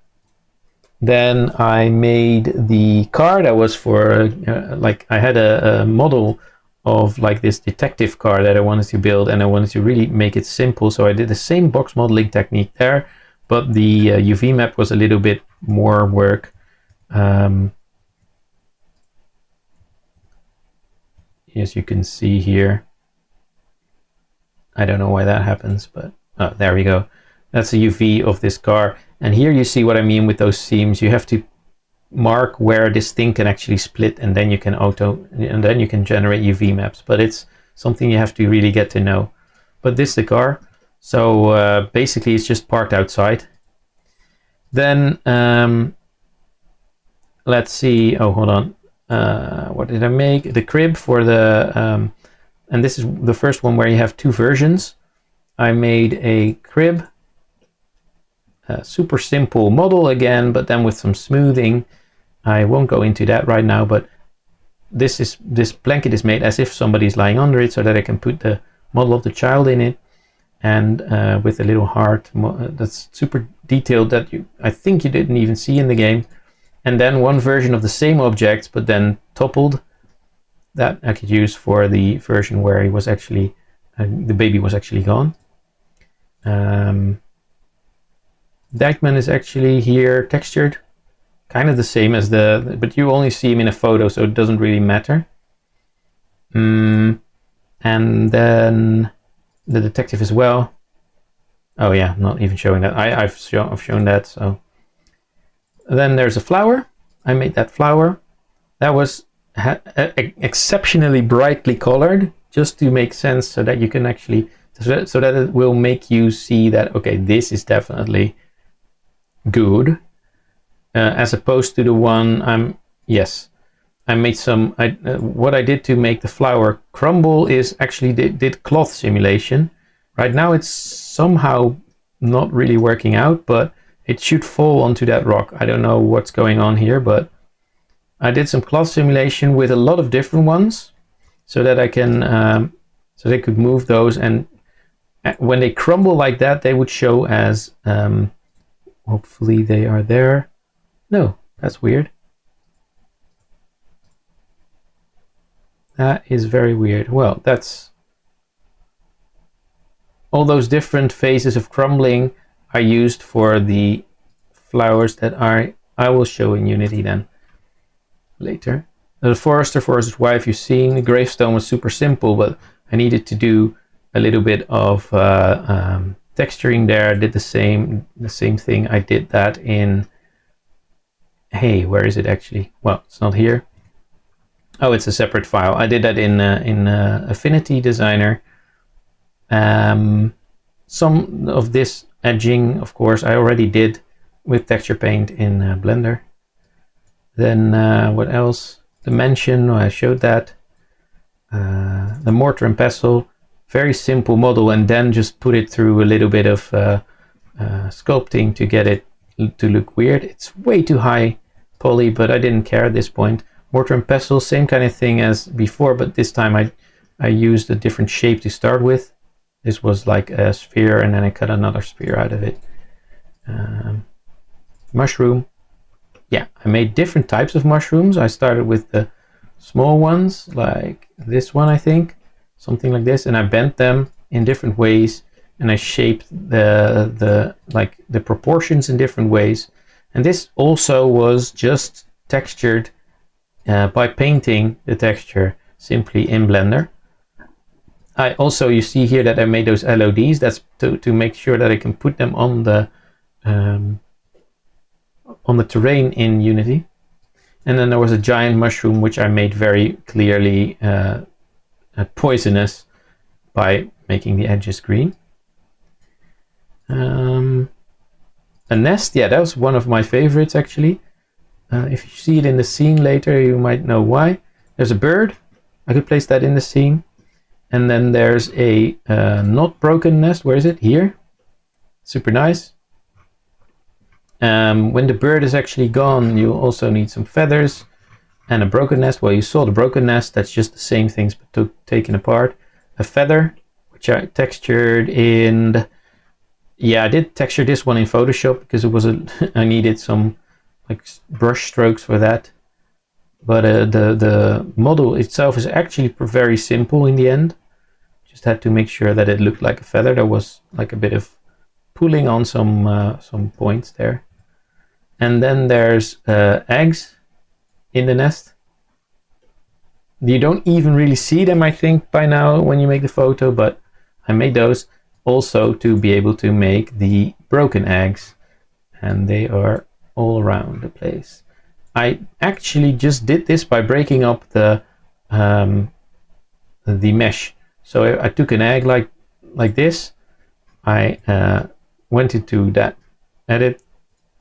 I made the car that was for, like I had a model of like this detective car that I wanted to build, and I wanted to really make it simple. So I did the same box modeling technique there, but the UV map was a little bit more work. As you can see here, I don't know why that happens, but oh, there we go. That's a UV of this car. And here you see what I mean with those seams. You have to mark where this thing can actually split, and then you can generate UV maps. But it's something you have to really get to know. But this is the car. So basically it's just parked outside. Then let's see. Oh, hold on. What did I make? The crib for the and this is the first one where you have two versions. I made a crib, a super simple model again, but then with some smoothing. I won't go into that right now, but this blanket is made as if somebody's lying under it, so that I can put the model of the child in it, and with a little heart that's super detailed that I think you didn't even see in the game. And then one version of the same object, but then toppled, that I could use for the version where he was actually the baby was actually gone. Dagman is actually here textured, kind of the same as but you only see him in a photo, so it doesn't really matter. And then the detective as well. Oh yeah, not even showing that. I've shown that. So then there's a flower. I made that flower. That was exceptionally brightly colored, just to make sense, so that you can actually, so that it will make you see that, okay, this is definitely good, as opposed to the one I made some. What I did to make the flower crumble is actually did cloth simulation. Right now it's somehow not really working out, but it should fall onto that rock. I don't know what's going on here, but I did some cloth simulation with a lot of different ones, so that I can so they could move those, and when they crumble like that, they would show as hopefully they are there. No, that's weird. That is very weird. Well, that's all those different phases of crumbling are used for the flowers that I will show in Unity then later. The forester for his wife, you've seen. The gravestone was super simple, but I needed to do a little bit of texturing there. I did the same thing. I did that in, hey, where is it actually? Well, it's not here. Oh, it's a separate file. I did that in Affinity Designer. Some of this edging, of course, I already did with texture paint in Blender. Then what else? The mansion, I showed that. The mortar and pestle, very simple model, and then just put it through a little bit of sculpting to get it to look weird. It's way too high poly, but I didn't care at this point. Mortar and pestle, same kind of thing as before, but this time I used a different shape to start with. This was like a sphere, and then I cut another sphere out of it. Mushroom. Yeah, I made different types of mushrooms. I started with the small ones, like this one, I think, something like this, and I bent them in different ways, and I shaped the proportions in different ways. And this also was just textured by painting the texture simply in Blender. I also, you see here that I made those LODs. That's to make sure that I can put them on the terrain in Unity. And then there was a giant mushroom which I made very clearly poisonous by making the edges green. A nest, yeah, that was one of my favorites actually. If you see it in the scene later, you might know why. There's a bird. I could place that in the scene. And then there's a not broken nest. Where is it? Here. Super nice. When the bird is actually gone, you also need some feathers and a broken nest. Well, you saw the broken nest. That's just the same things, but taken apart. A feather, which I textured in. Yeah, I did texture this one in Photoshop because it was I needed some like brush strokes for that. But the model itself is actually very simple in the end. Just had to make sure that it looked like a feather. There was like a bit of pulling on some points there. And then there's eggs in the nest. You don't even really see them, I think, by now when you make the photo, but I made those also to be able to make the broken eggs, and they are all around the place. I actually just did this by breaking up the mesh. So I took an egg like this. I went into that edit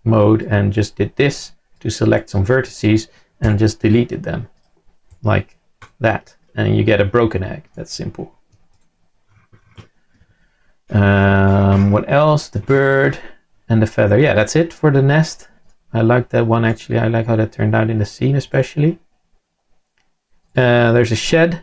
mode and just did this to select some vertices and just deleted them like that, and you get a broken egg. That's simple. What else? The bird and the feather. Yeah, that's it for the nest. I like that one actually. I like how that turned out in the scene especially. There's a shed,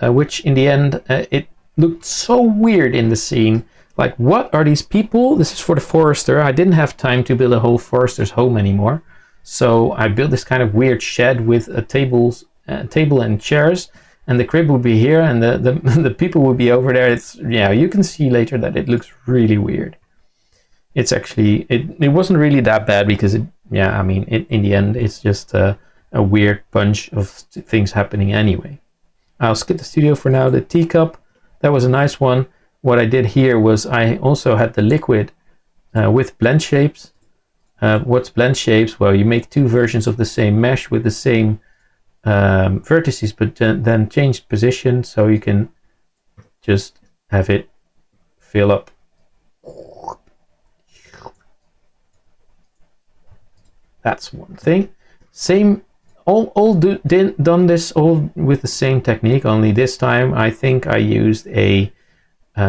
which in the end it looked so weird in the scene. Like, what are these people? This is for the forester. I didn't have time to build a whole forester's home anymore, so I built this kind of weird shed with a table and chairs, and the crib would be here, and the people would be over there. It's, yeah, you can see later that it looks really weird. It's actually it wasn't really that bad because in the end it's just a weird bunch of things happening anyway. I'll skip the studio for now. The teacup, that was a nice one. What I did here was I also had the liquid with blend shapes. What's blend shapes? Well, you make two versions of the same mesh with the same vertices, but then change position, so you can just have it fill up. That's one thing. Same, done this all with the same technique, only this time I think I used a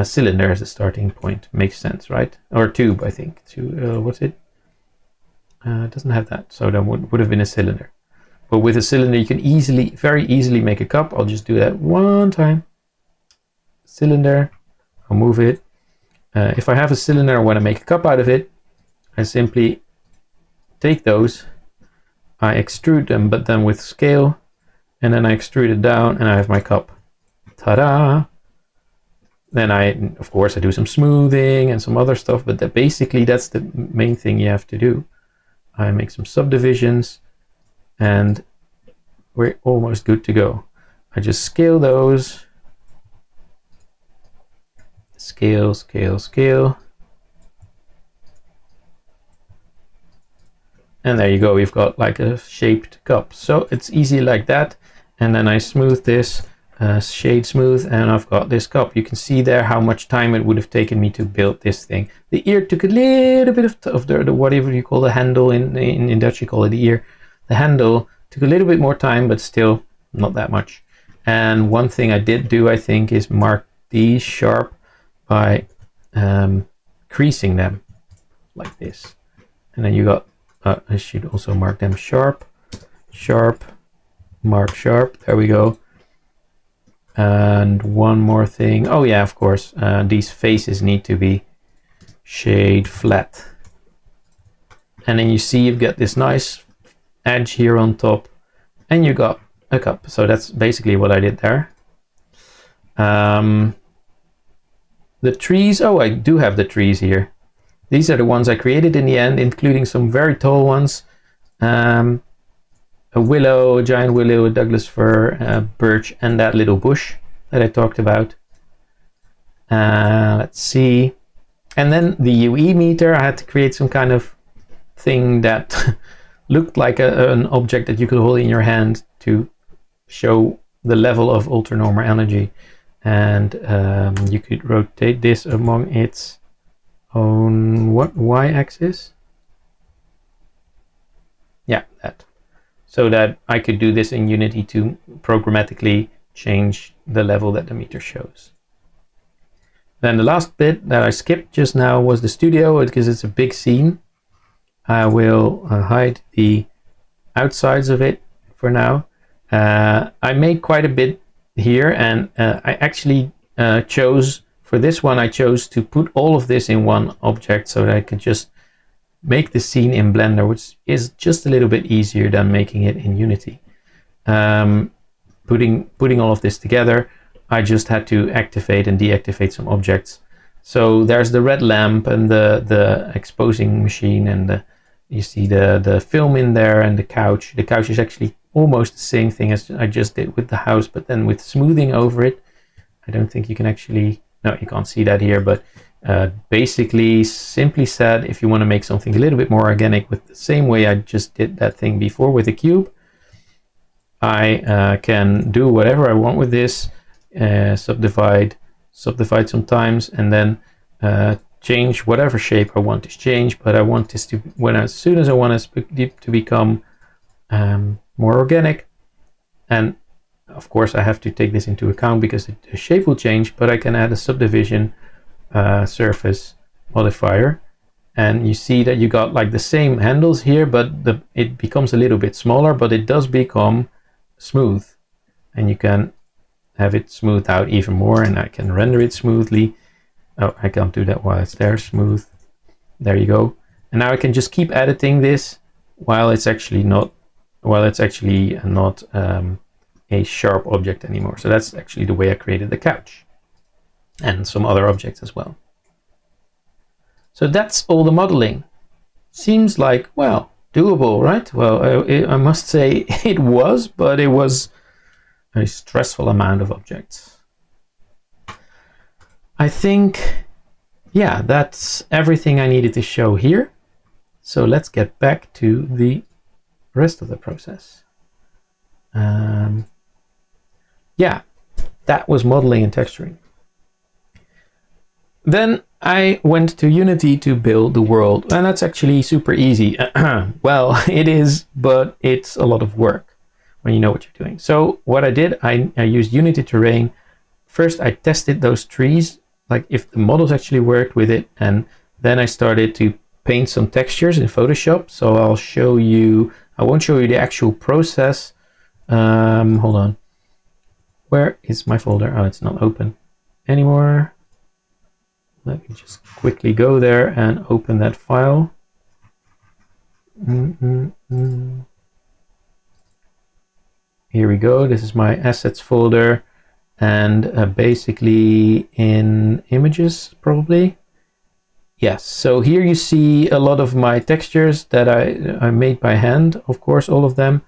cylinder as a starting point. Makes sense, right? Or tube, I think. What's it? It doesn't have that, so that would have been a cylinder. But with a cylinder, you can very easily make a cup. I'll just do that one time. Cylinder, I'll move it. If I have a cylinder, I want to make a cup out of it. I simply take those, I extrude them, but then with scale, and then I extrude it down, and I have my cup. Ta-da! Then of course, I do some smoothing and some other stuff, but basically that's the main thing you have to do. I make some subdivisions, and we're almost good to go. I just scale those. Scale, scale, scale. And there you go, we've got like a shaped cup. So it's easy like that. And then I smooth this, shade smooth, and I've got this cup. You can see there how much time it would have taken me to build this thing. The ear took a little bit of the whatever you call the handle, in Dutch you call it the ear. The handle took a little bit more time, but still not that much. And one thing I did do, I think, is mark these sharp by creasing them like this. And then you got, I should also mark them sharp, sharp, mark sharp. There we go. And one more thing. Oh yeah, of course, these faces need to be shade flat. And then you see you've got this nice edge here on top, and you got a cup. So that's basically what I did there. The trees, oh, I do have the trees here. These are the ones I created in the end, including some very tall ones. A willow, a giant willow, a Douglas fir, a birch, and that little bush that I talked about. Let's see. And then the UE meter, I had to create some kind of thing that looked like an object that you could hold in your hand to show the level of ultranormal energy. And you could rotate this among its own y-axis. Yeah, that. So that I could do this in Unity to programmatically change the level that the meter shows. Then the last bit that I skipped just now was the studio, because it's a big scene. I will hide the outsides of it for now. I made quite a bit here, and I actually chose, for this one, I chose to put all of this in one object so that I could just make the scene in Blender, which is just a little bit easier than making it in Unity. putting all of this together, I just had to activate and deactivate some objects. So there's the red lamp and the exposing machine, and you see the film in there, and the couch. The couch is actually almost the same thing as I just did with the house, but then with smoothing over it. I don't think you can actually, no, you can't see that here, but basically, simply said, if you want to make something a little bit more organic with the same way I just did that thing before with the cube, I can do whatever I want with this, subdivide sometimes, and then change whatever shape I want to change. But I want this to, as soon as I want it to become more organic, and of course I have to take this into account because the shape will change, but I can add a subdivision surface modifier, and you see that you got like the same handles here, but it becomes a little bit smaller, but it does become smooth, and you can have it smoothed out even more, and I can render it smoothly. Oh, I can't do that while it's there. Smooth, there you go. And now I can just keep editing this while it's actually not a sharp object anymore. So that's actually the way I created the couch and some other objects as well. So that's all the modeling. Seems like, well, doable, right? Well, I must say it was, but it was a stressful amount of objects. I think, yeah, that's everything I needed to show here. So let's get back to the rest of the process. Yeah, that was modeling and texturing. Then I went to Unity to build the world, and that's actually super easy. Well, it is, but it's a lot of work when you know what you're doing. So what I did, I used Unity Terrain. First, I tested those trees, like if the models actually worked with it, and then I started to paint some textures in Photoshop. So I'll show you, I won't show you the actual process. Hold on. Where is my folder? Oh, it's not open anymore. Let me just quickly go there and open that file. Here we go. This is my assets folder, and basically in images, probably. Yes, so here you see a lot of my textures that I made by hand, of course, all of them.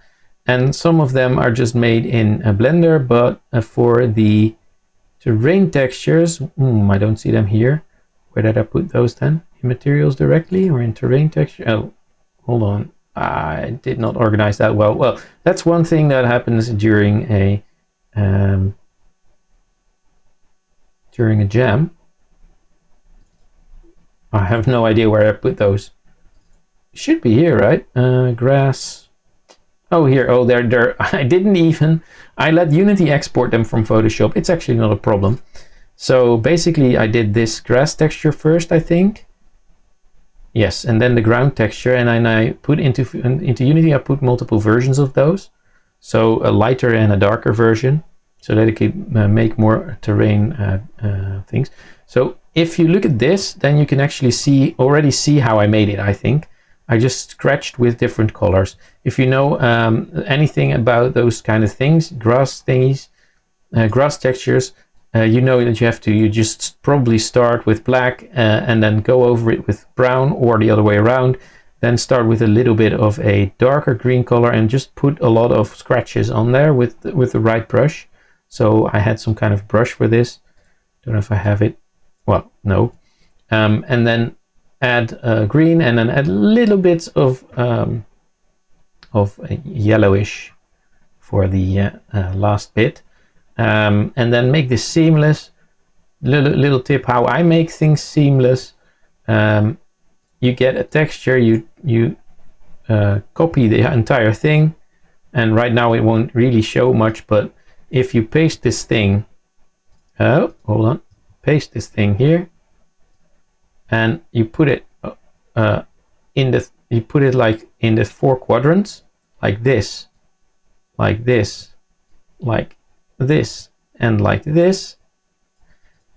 And some of them are just made in a Blender, but for the terrain textures, I don't see them here. Where did I put those then? In materials directly or in terrain texture? Oh, hold on. I did not organize that well. Well, that's one thing that happens during a jam. I have no idea where I put those. Should be here, right? Grass. Oh, here. Oh, there. I let Unity export them from Photoshop. It's actually not a problem. So basically I did this grass texture first, I think. Yes, and then the ground texture, and then I put into Unity, I put multiple versions of those. So a lighter and a darker version, so that it could make more terrain things. So if you look at this, then you can actually already see how I made it, I think. I just scratched with different colors. If you know anything about those kind of things, grass thingies, grass textures, you know that you just probably start with black and then go over it with brown, or the other way around. Then start with a little bit of a darker green color and just put a lot of scratches on there with the right brush. So I had some kind of brush for this. Don't know if I have it. Well, no. And then add green, and then add little bits of yellowish for the last bit. And then make this seamless. Little tip how I make things seamless. You get a texture, you copy the entire thing, and right now it won't really show much, but if you paste this thing, paste this thing here, and you put it like in the 4 quadrants, like this, like this, like this, and like this,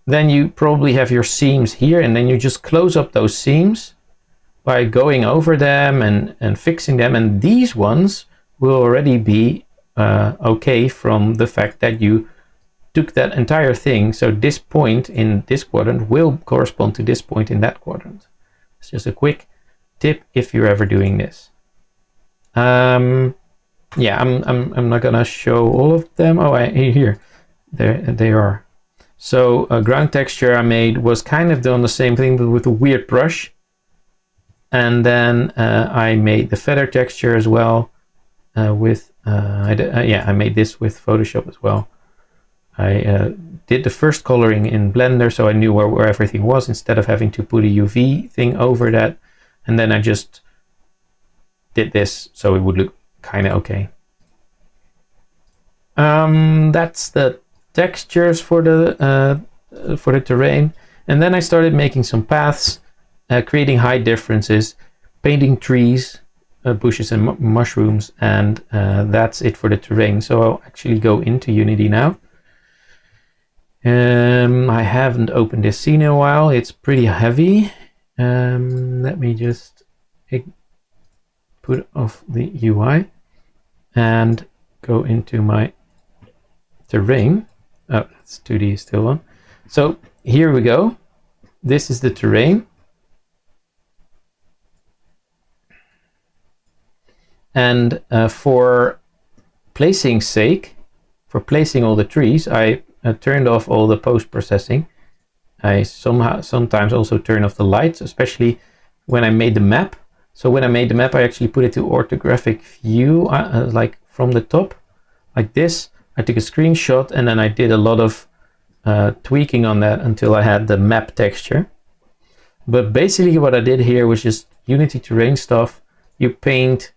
then you probably have your seams here, and then you just close up those seams by going over them and fixing them, and these ones will already be okay from the fact that you took that entire thing. So this point in this quadrant will correspond to this point in that quadrant. It's just a quick tip if you're ever doing this. Yeah, I'm not gonna show all of them. Oh, here, there they are. So a ground texture I made was kind of done the same thing, but with a weird brush. And then I made the feather texture as well with I made this with Photoshop as well. I did the first coloring in Blender, so I knew where everything was instead of having to put a UV thing over that. And then I just did this so it would look kind of okay. That's the textures for the terrain. And then I started making some paths, creating height differences, painting trees, bushes and mushrooms, and that's it for the terrain. So I'll actually go into Unity now. I haven't opened this scene in a while. It's pretty heavy. Let me just put off the UI and go into my terrain. Oh, that's 2D still on. So here we go. This is the terrain. And for placing sake, for placing all the trees, I turned off all the post-processing. I sometimes also turn off the lights, especially when I made the map. So when I made the map, I actually put it to orthographic view, like from the top, like this. I took a screenshot and then I did a lot of tweaking on that until I had the map texture. But basically what I did here was just Unity terrain stuff. You paint,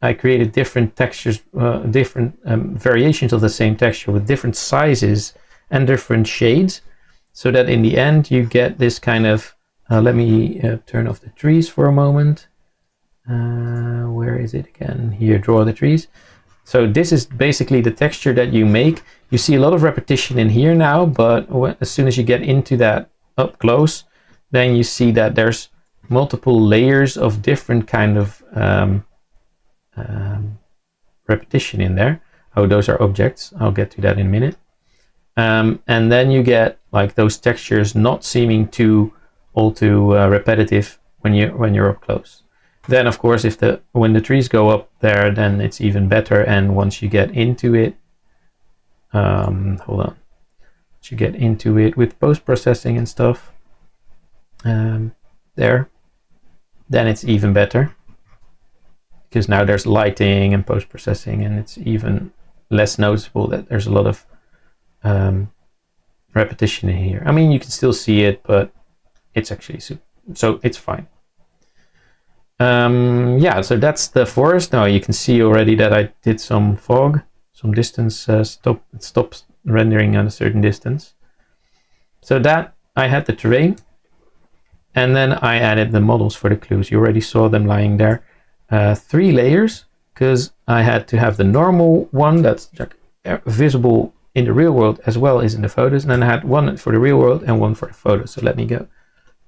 I created different textures, different variations of the same texture with different sizes and different shades, so that in the end you get this kind of, let me turn off the trees for a moment. Where is it again? Here, draw the trees. So this is basically the texture that you make. You see a lot of repetition in here now, but as soon as you get into that up close, then you see that there's multiple layers of different kind of repetition in there. Oh, those are objects. I'll get to that in a minute. And then you get like those textures not seeming too repetitive when you're up close. Then of course, when the trees go up there, then it's even better. And once you get into it, hold on. Once you get into it with post-processing and stuff, there, then it's even better. Because now there's lighting and post-processing, and it's even less noticeable that there's a lot of repetition in here. I mean, you can still see it, but it's actually so it's fine. Yeah, so that's the forest. Now you can see already that I did some fog, some distance, stops rendering at a certain distance. So that I had the terrain, and then I added the models for the clues. You already saw them lying there. 3 layers, because I had to have the normal one that's visible in the real world as well as in the photos, and then I had one for the real world and one for the photos. So let me go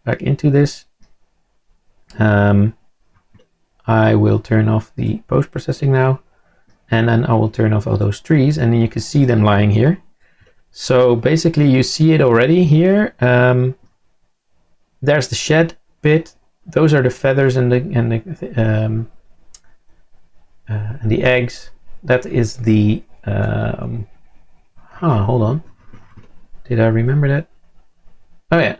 back into this. I will turn off the post-processing now, and then I will turn off all those trees, and then you can see them lying here. So basically you see it already here. There's the shed bit. Those are the feathers and the eggs. That is the hold on. Did I remember that? Oh yeah.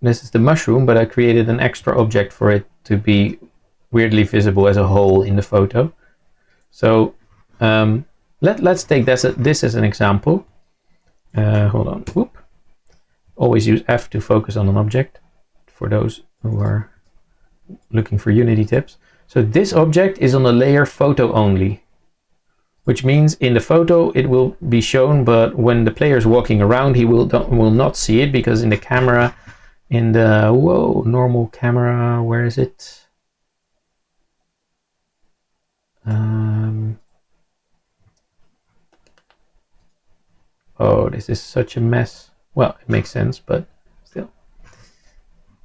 This is the mushroom, but I created an extra object for it to be weirdly visible as a hole in the photo. So let's take this as an example. Hold on. Whoop. Always use F to focus on an object for those who are looking for Unity tips. So this object is on the layer photo only, which means in the photo it will be shown, but when the player is walking around, he will not see it, because in the camera, in the normal camera, where is it? Oh, this is such a mess. Well, it makes sense, but still.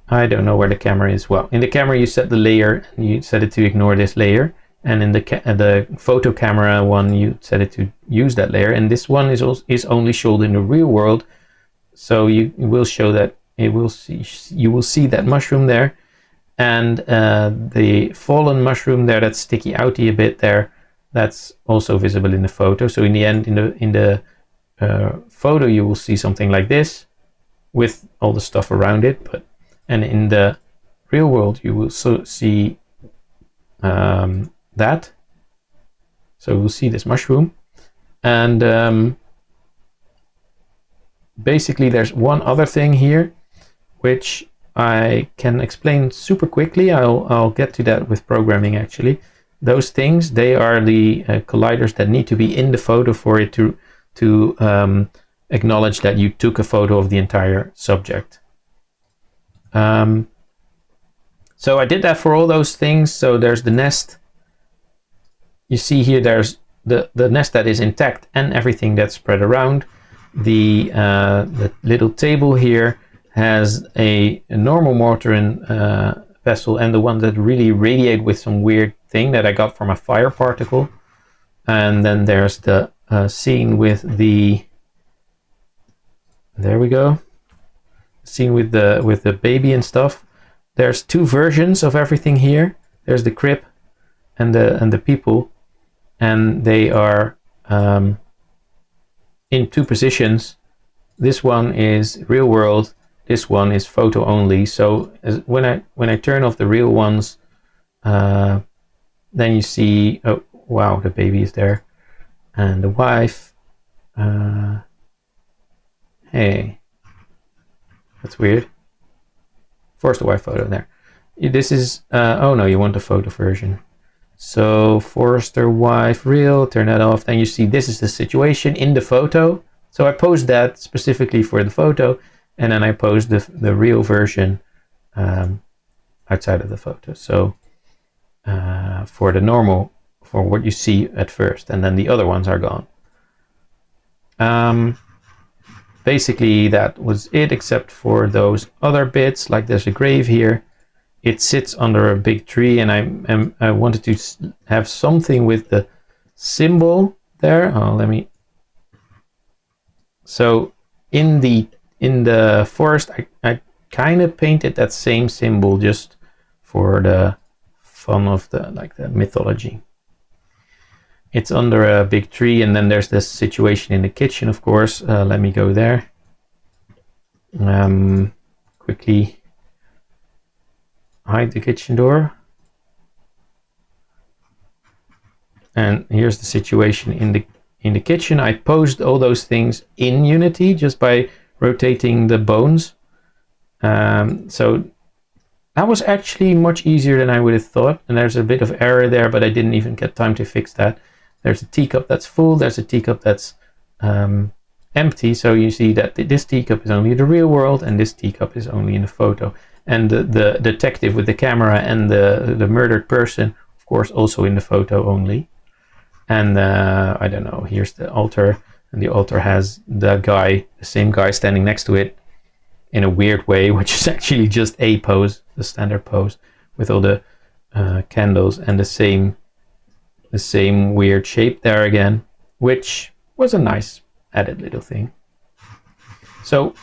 I don't know where the camera is. Well, in the camera you set the layer and you set it to ignore this layer. and in the photo camera one you set it to use that layer, and this one is only shown in the real world. So you will show that you will see that mushroom there, and the fallen mushroom there that's sticky outy a bit there, that's also visible in the photo. So in the end, in the photo, you will see something like this with all the stuff around it, and in the real world you will see that. So we'll see this mushroom, and basically there's one other thing here which I can explain super quickly. I'll get to that with programming actually. Those things, they are the colliders that need to be in the photo for it to acknowledge that you took a photo of the entire subject. So I did that for all those things. So there's the nest. You see here there's the nest that is intact and everything that's spread around. The little table here has a normal mortar and pestle, and the one that really radiate with some weird thing that I got from a fire particle. And then there's the scene with the, there we go, scene with the baby and stuff. There's two versions of everything here. There's the crib and the people, and they are in two positions. This one is real world. This one is photo only. So when I turn off the real ones, then you see, oh wow, the baby is there, and the wife. Hey, that's weird. Force the wife photo there. This is oh no, you want the photo version. So Forrester wife real, turn that off. Then you see this is the situation in the photo. So I posed that specifically for the photo, and then I posed the real version outside of the photo. So for the normal, for what you see at first, and then the other ones are gone. Basically that was it, except for those other bits, like there's a grave here. It sits under a big tree, and I wanted to have something with the symbol there. Oh, let me. So in the forest, I kind of painted that same symbol just for the fun of the mythology. It's under a big tree, and then there's this situation in the kitchen, of course. Let me go there. Quickly hide the kitchen door. And here's the situation in the kitchen. I posed all those things in Unity just by rotating the bones. So that was actually much easier than I would have thought. And there's a bit of error there, but I didn't even get time to fix that. There's a teacup that's full. There's a teacup that's empty. So you see that this teacup is only the real world, and this teacup is only in the photo. And the detective with the camera and the murdered person, of course, also in the photo only. And I don't know, here's the altar, and the altar has the same guy standing next to it in a weird way, which is actually just a pose, the standard pose, with all the candles and the same weird shape there again, which was a nice added little thing. So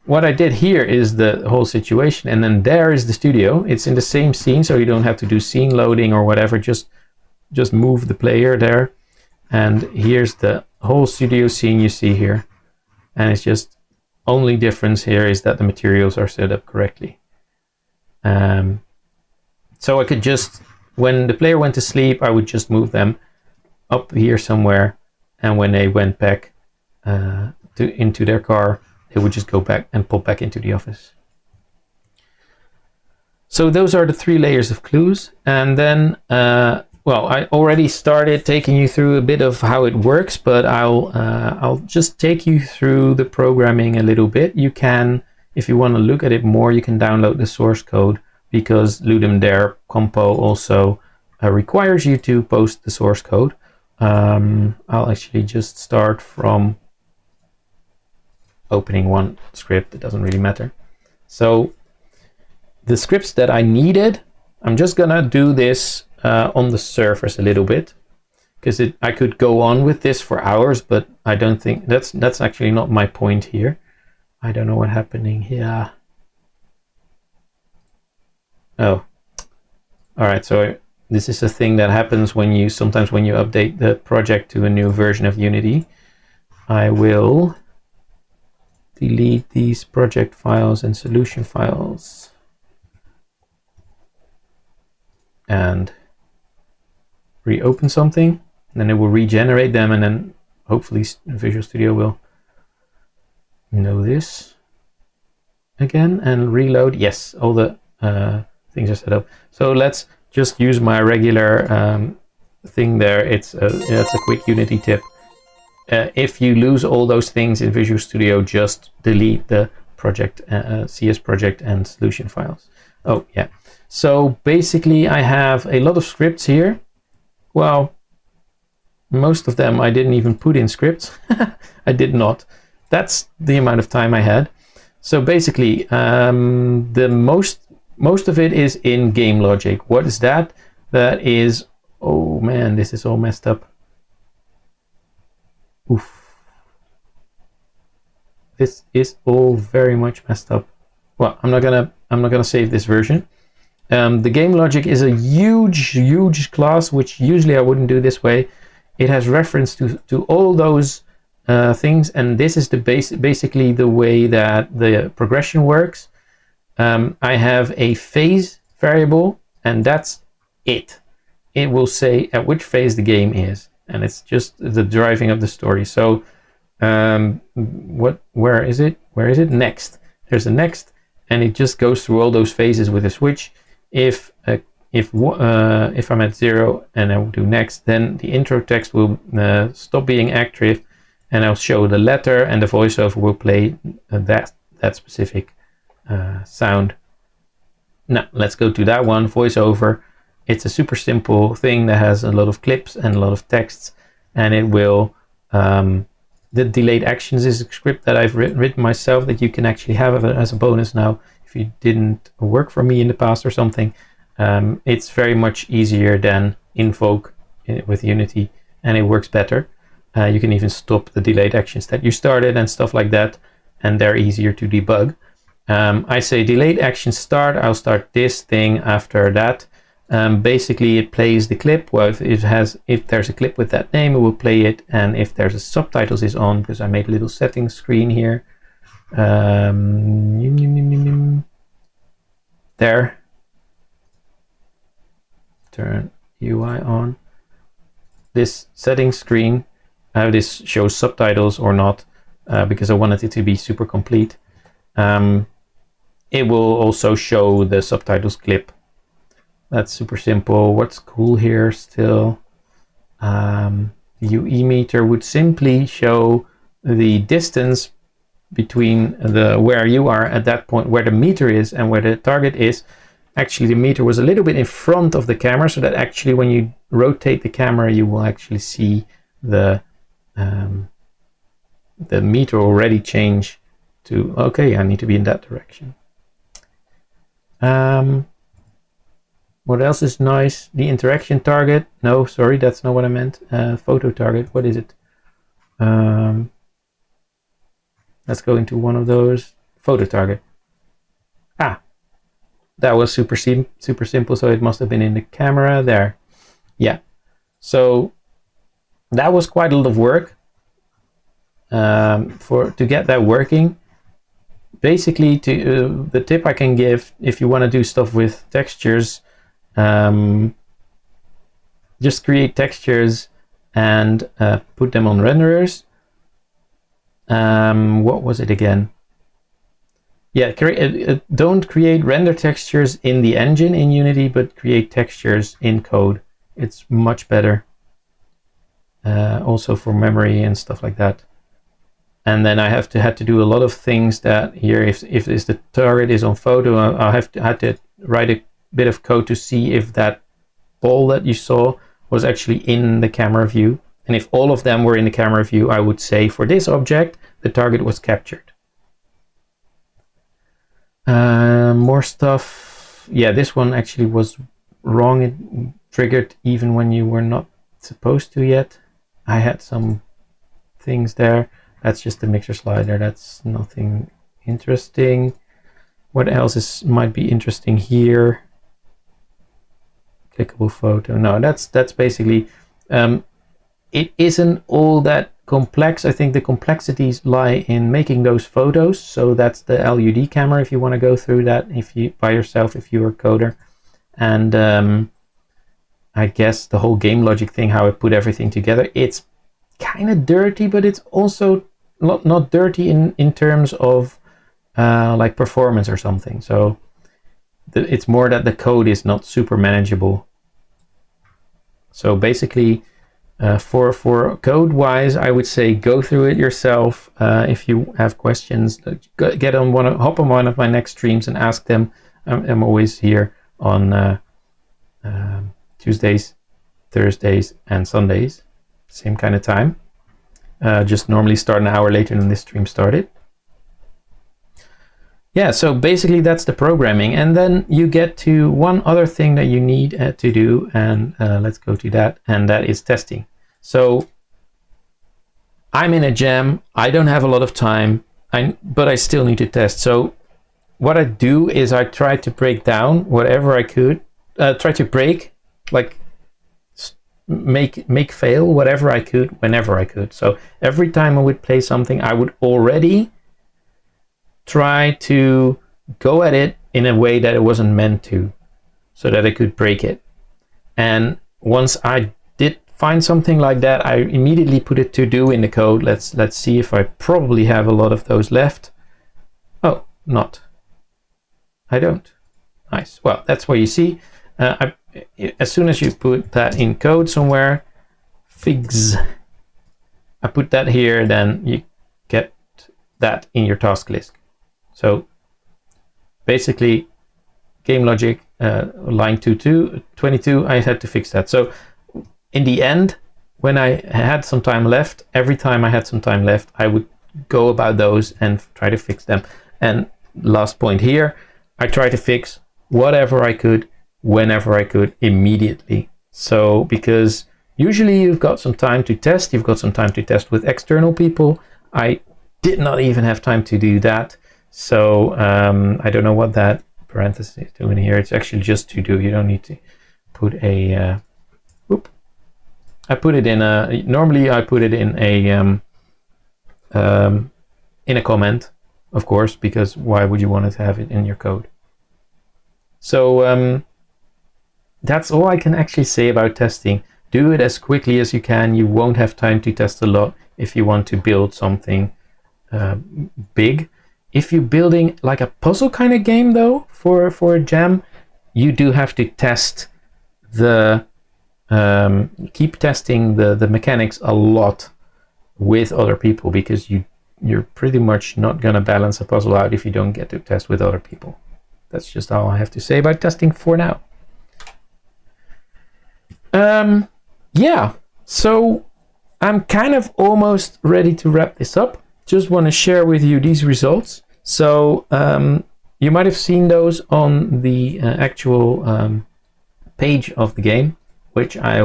what I did here is the whole situation, and then there is the studio. It's in the same scene, so you don't have to do scene loading or whatever, just move the player there. And here's the whole studio scene you see here. And it's just, only difference here is that the materials are set up correctly. So I could just, when the player went to sleep, I would just move them up here somewhere, and when they went back into their car, they would just go back and pop back into the office. So those are the 3 layers of clues. And then, well, I already started taking you through a bit of how it works, but I'll just take you through the programming a little bit. You can, if you want to look at it more, you can download the source code, because Ludum Dare Compo also requires you to post the source code. I'll actually just start from opening one script. It doesn't really matter. So the scripts that I needed, I'm just gonna do this on the surface a little bit, because I could go on with this for hours, but I don't think that's actually not my point here. I don't know what's happening here. Oh, all right. So this is a thing that happens sometimes when you update the project to a new version of Unity. I will delete these project files and solution files and reopen something, and then it will regenerate them, and then hopefully Visual Studio will know this again and reload. Yes, all the things are set up. So let's just use my regular thing there. It's a quick Unity tip. If you lose all those things in Visual Studio, just delete the project, CS project and solution files. Oh yeah. So basically I have a lot of scripts here. Well, most of them I didn't even put in scripts. I did not. That's the amount of time I had. So basically, the most of it is in game logic. What is that? That is, oh man, this is all messed up. Oof. This is all very much messed up. Well, I'm not gonna save this version. The game logic is a huge class, which usually I wouldn't do this way. It has reference to all those things, and this is basically the way that the progression works. I have a phase variable, and that's it. It will say at which phase the game is, and it's just the driving of the story. So where is it? Next. There's a next, and it just goes through all those phases with a switch. If I'm at 0 and I will do next, then the intro text will stop being active, and I'll show the letter, and the voiceover will play that specific sound. Now let's go to that one, voiceover. It's a super simple thing that has a lot of clips and a lot of texts, and it will the delayed actions is a script that I've written myself that you can actually have as a bonus now if you didn't work for me in the past or something. It's very much easier than Invoke with Unity, and it works better. You can even stop the delayed actions that you started and stuff like that, and they're easier to debug. I say delayed action start, I'll start this thing after that. Basically it plays the clip. Well, if there's a clip with that name, it will play it, and if there's a subtitles is on, because I made a little settings screen here. There. Turn UI on. This settings screen, this shows subtitles or not, because I wanted it to be super complete. It will also show the subtitles clip. That's super simple. What's cool here still, the UE meter would simply show the distance between where you are at that point, where the meter is and where the target is. Actually, the meter was a little bit in front of the camera, so that actually when you rotate the camera, you will actually see the meter already change to, okay, I need to be in that direction. What else is nice? The interaction target. No, sorry, that's not what I meant. Photo target. What is it? Let's go into one of those. Photo target. Ah, that was super simple. So it must have been in the camera there. Yeah. So that was quite a lot of work to get that working. Basically, the tip I can give if you want to do stuff with textures. Just create textures and put them on renderers. What was it again? Yeah, don't create render textures in the engine in Unity, but create textures in code. It's much better. Also for memory and stuff like that. And then I had to do a lot of things that here, if the target is on photo, I had to write a bit of code to see if that ball that you saw was actually in the camera view. And if all of them were in the camera view, I would say for this object, the target was captured. More stuff. Yeah, this one actually was wrong, it triggered even when you were not supposed to yet. I had some things there. That's just the mixer slider. That's nothing interesting. What else might be interesting here? Clickable photo. No, that's basically, it isn't all that complex. I think the complexities lie in making those photos. So that's the LUD camera if you want to go through that by yourself, if you're a coder. And I guess the whole game logic thing, how I put everything together, it's kind of dirty, but it's also not dirty in terms of like performance or something. So it's more that the code is not super manageable. So basically, for code wise, I would say go through it yourself. If you have questions, hop on one of my next streams and ask them. I'm always here on Tuesdays, Thursdays, and Sundays, same kind of time. Just normally start an hour later than this stream started. Yeah, so basically that's the programming, and then you get to one other thing that you need to do, and let's go to that, and that is testing. So I'm in a jam, I don't have a lot of time, but I still need to test. So what I do is I try to break down whatever I could, try to break, like make fail whatever I could whenever I could. So every time I would play something, I would already try to go at it in a way that it wasn't meant to, so that I could break it. And once I did find something like that, I immediately put it to do in the code. Let's see if I probably have a lot of those left. Oh, not. I don't. Nice. Well, that's what you see. As soon as you put that in code somewhere, figs, I put that here, then you get that in your task list. So basically, game logic, line 22, I had to fix that. So in the end, when I had some time left, every time I had some time left, I would go about those and try to fix them. And last point here, I try to fix whatever I could, whenever I could, immediately. So because usually you've got some time to test, with external people. I did not even have time to do that. So I don't know what that parenthesis is doing here. It's actually just to do. You don't need to put a. I put it in a. Normally I put it in a comment, of course, because why would you want to have it in your code? So that's all I can actually say about testing. Do it as quickly as you can. You won't have time to test a lot if you want to build something big. If you're building like a puzzle kind of game, though, for a jam, you do have to test keep testing the mechanics a lot with other people, because you're pretty much not gonna balance a puzzle out if you don't get to test with other people. That's just all I have to say about testing for now. Yeah, so I'm kind of almost ready to wrap this up. Just want to share with you these results. So you might have seen those on the actual page of the game, which I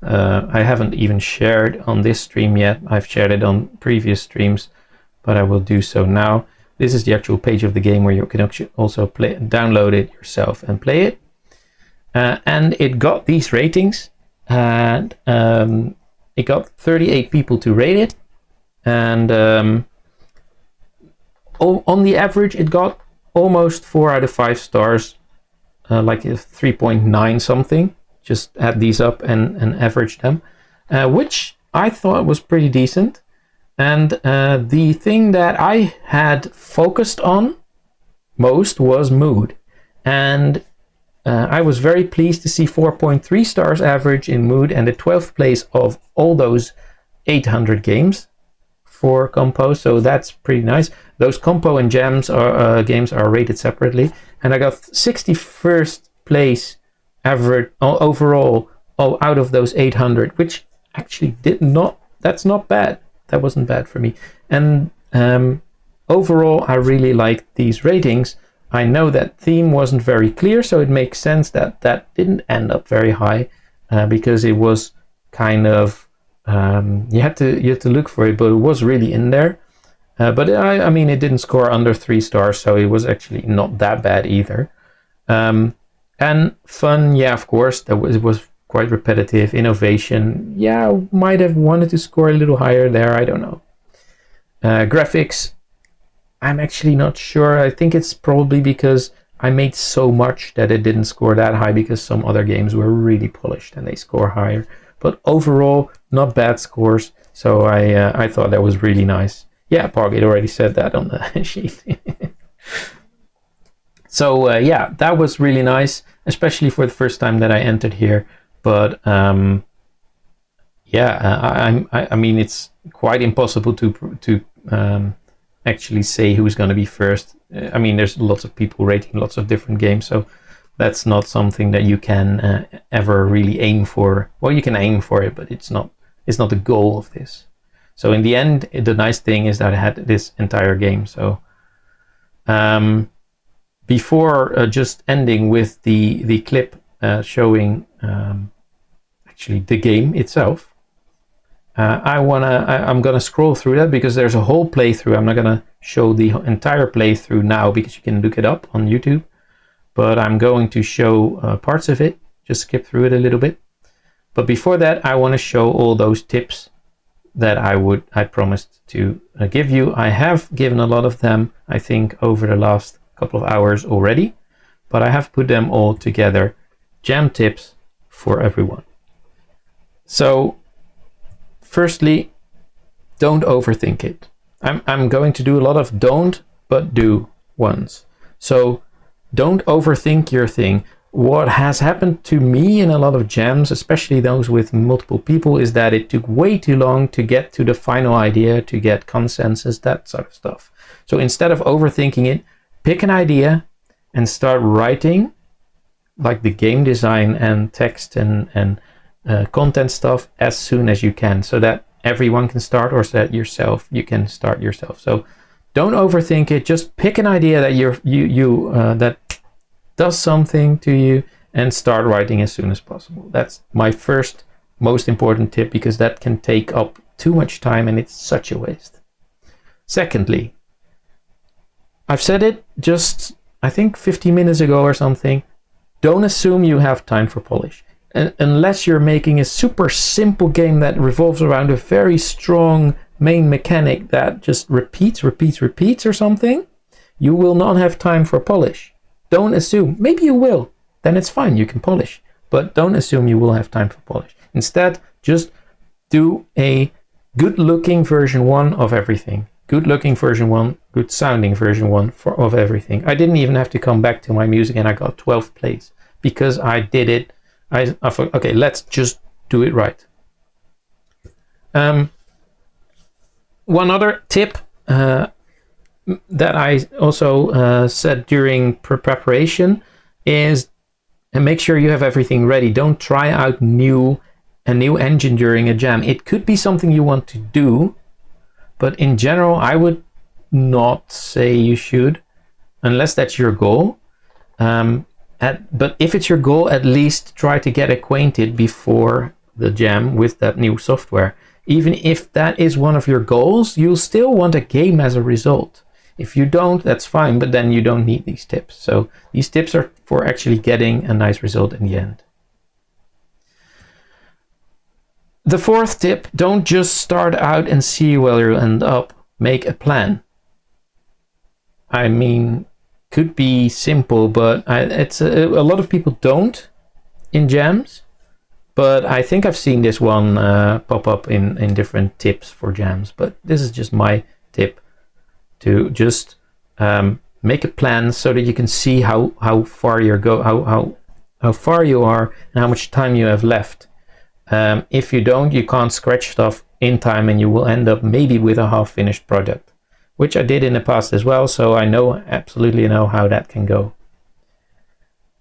haven't even shared on this stream yet. I've shared it on previous streams, but I will do so now. This is the actual page of the game where you can also download it yourself and play it. And it got these ratings, and it got 38 people to rate it. And on the average, it got almost 4 out of 5 stars, like a 3.9 something. Just add these up and average them, which I thought was pretty decent. And the thing that I had focused on most was mood. And I was very pleased to see 4.3 stars average in mood and the 12th place of all those 800 games for Compo. So that's pretty nice. Those Compo and Jams games are rated separately. And I got 61st place average overall out of those 800, which actually that's not bad. That wasn't bad for me. And overall, I really liked these ratings. I know that theme wasn't very clear, so it makes sense that that didn't end up very high, because it was kind of you had to look for it, but it was really in there. But I mean, it didn't score under 3 stars, so it was actually not that bad either. And fun, yeah, of course, it was quite repetitive. Innovation, yeah, might have wanted to score a little higher there, I don't know. Graphics, I'm actually not sure. I think it's probably because I made so much that it didn't score that high, because some other games were really polished and they score higher. But overall, not bad scores, so I thought that was really nice. Yeah, Pog, it already said that on the sheet. So yeah, that was really nice, especially for the first time that I entered here. But yeah, I mean, it's quite impossible to actually say who's going to be first. I mean, there's lots of people rating lots of different games, so that's not something that you can ever really aim for. Well, you can aim for it, but it's not the goal of this. So in the end, the nice thing is that I had this entire game. So before just ending with the clip showing actually the game itself, I'm gonna scroll through that because there's a whole playthrough. I'm not gonna show the entire playthrough now because you can look it up on YouTube, but I'm going to show parts of it. Just skip through it a little bit. But before that, I want to show all those tips that I promised to give you. I have given a lot of them, I think, over the last couple of hours already, but I have put them all together. Jam tips for everyone. So firstly, don't overthink it. I'm going to do a lot of don't but do ones. So don't overthink your thing. What has happened to me in a lot of jams, especially those with multiple people, is that it took way too long to get to the final idea, to get consensus, that sort of stuff. So instead of overthinking it, pick an idea and start writing like the game design and text and content stuff as soon as you can, so that everyone can start, or so that you can start yourself. So don't overthink it. Just pick an idea that that does something to you and start writing as soon as possible. That's my first most important tip, because that can take up too much time and it's such a waste. Secondly, I've said it just, I think 15 minutes ago or something, don't assume you have time for polish. Unless you're making a super simple game that revolves around a very strong main mechanic that just repeats or something, you will not have time for polish. Don't assume. Maybe you will. Then it's fine. You can polish. But don't assume you will have time for polish. Instead, just do a good-looking version 1 of everything. Good-looking version 1, good-sounding version 1 of everything. I didn't even have to come back to my music and I got 12 plays because I did it. I thought, okay, let's just do it right. One other tip that I also said during preparation is, and make sure you have everything ready. Don't try out a new engine during a jam. It could be something you want to do, but in general, I would not say you should, unless that's your goal. But if it's your goal, at least try to get acquainted before the jam with that new software. Even if that is one of your goals, you'll still want a game as a result. If you don't, that's fine, but then you don't need these tips. So these tips are for actually getting a nice result in the end. The fourth tip, don't just start out and see where you end up. Make a plan. I mean, could be simple, but it's a lot of people don't in jams. But I think I've seen this one pop up in different tips for jams. But this is just my tip, to just make a plan so that you can see how far how far you are and how much time you have left. If you don't, you can't scratch stuff in time and you will end up maybe with a half-finished project, which I did in the past as well. So I absolutely know how that can go.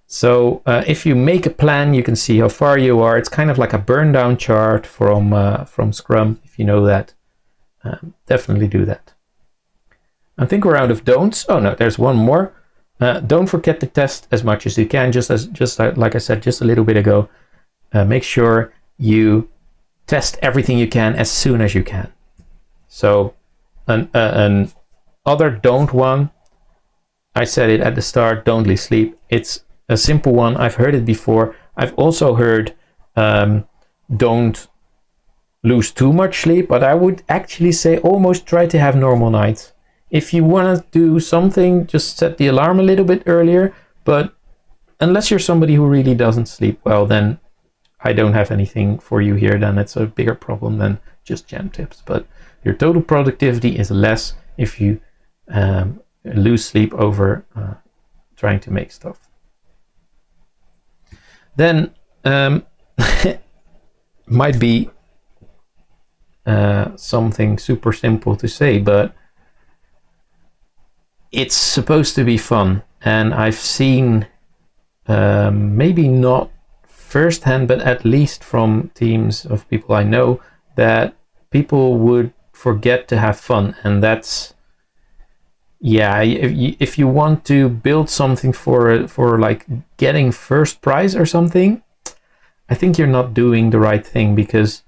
So if you make a plan, you can see how far you are. It's kind of like a burn down chart from Scrum. If you know that, definitely do that. I think we're out of don'ts. Oh no, there's one more. Don't forget to test as much as you can. Just like I said just a little bit ago, make sure you test everything you can as soon as you can. So an other don't one, I said it at the start, don't lose sleep. It's a simple one. I've heard it before. I've also heard don't lose too much sleep, but I would actually say almost try to have normal nights. If you want to do something, just set the alarm a little bit earlier, but unless you're somebody who really doesn't sleep well, then I don't have anything for you here. Then it's a bigger problem than just jam tips. But your total productivity is less if you lose sleep over trying to make stuff. Then might be something super simple to say, but it's supposed to be fun, and I've seen maybe not firsthand, but at least from teams of people I know, that people would forget to have fun. And that's, yeah, if you want to build something for like getting first prize or something, I think you're not doing the right thing, because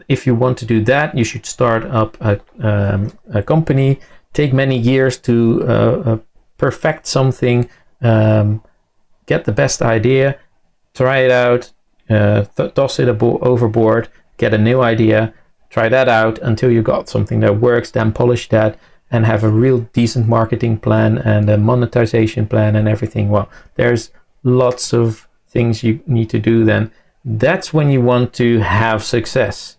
if you want to do that, you should start up a company, take many years to perfect something, get the best idea, try it out, toss it overboard, get a new idea, try that out until you got something that works, then polish that and have a real decent marketing plan and a monetization plan and everything. Well, there's lots of things you need to do then. That's when you want to have success.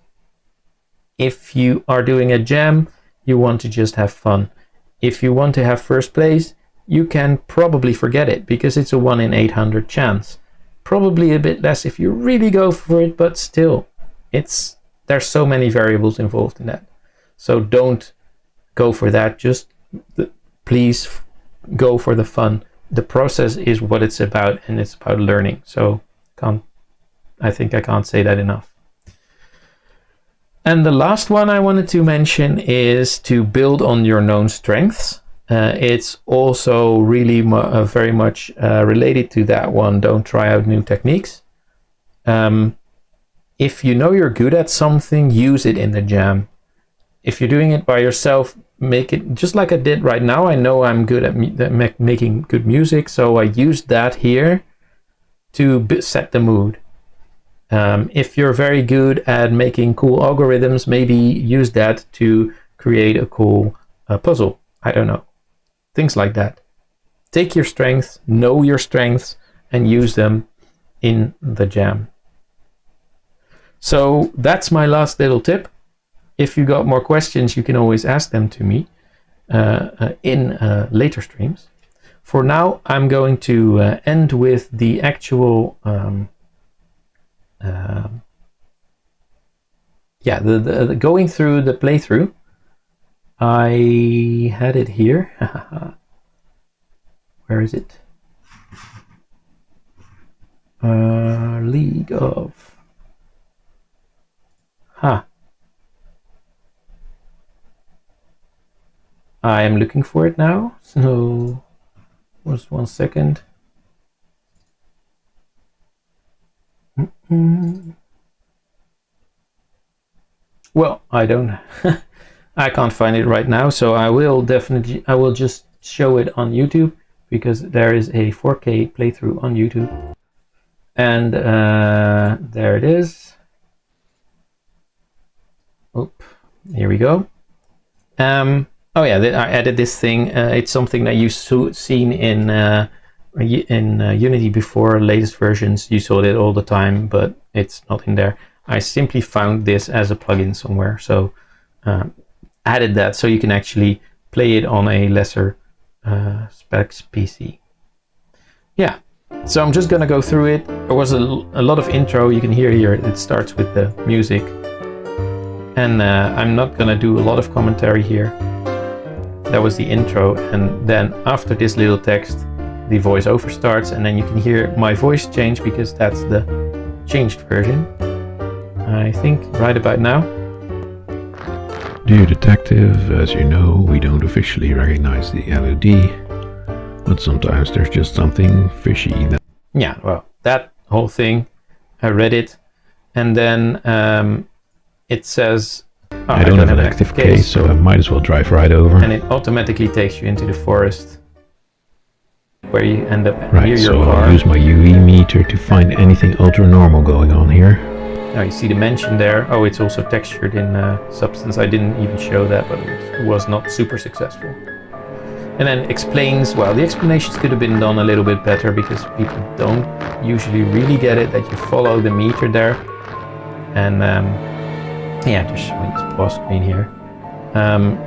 If you are doing a jam, you want to just have fun. If you want to have first place, you can probably forget it, because it's a 1 in 800 chance. Probably a bit less if you really go for it, but still, there's so many variables involved in that. So don't go for that. Just please go for the fun. The process is what it's about, and it's about learning. So I think I can't say that enough. And the last one I wanted to mention is to build on your known strengths. It's also really very much related to that one. Don't try out new techniques. If you know you're good at something, use it in the jam. If you're doing it by yourself, make it just like I did right now. I know I'm good at making good music, so I used that here to set the mood. If you're very good at making cool algorithms, maybe use that to create a cool puzzle. I don't know. Things like that. Take your strengths, know your strengths, and use them in the jam. So that's my last little tip. If you got more questions, you can always ask them to me in later streams. For now, I'm going to end with the actual the going through the playthrough. I had it here. Where is it? League of. I am looking for it now. So, just 1 second. Well, I don't. I can't find it right now, so I will just show it on YouTube, because there is a 4K playthrough on YouTube, and there it is. Oop, here we go. Oh yeah, I added this thing. It's something that you've seen in Unity before, latest versions. You saw it all the time, but it's not in there. I simply found this as a plugin somewhere, so added that so you can actually play it on a lesser specs PC. Yeah, so I'm just gonna go through it. There was a lot of intro. You can hear here it starts with the music, and I'm not gonna do a lot of commentary here. That was the intro, and then after this little text, the voiceover starts, and then you can hear my voice change, because that's the changed version. I think right about now. Dear Detective, as you know, we don't officially recognize the LOD. But sometimes there's just something fishy. Yeah, well, that whole thing, I read it, and then it says, I don't have an active case, so I might as well drive right over. And it automatically takes you into the forest, where you end up near Right, your so car. I'll use my UV meter to find anything ultra-normal going on here. Now you see the mention there. Oh, it's also textured in Substance. I didn't even show that, but it was not super successful. And then explains, well, the explanations could have been done a little bit better because people don't usually really get it, that you follow the meter there. And yeah, just showing this pause screen here.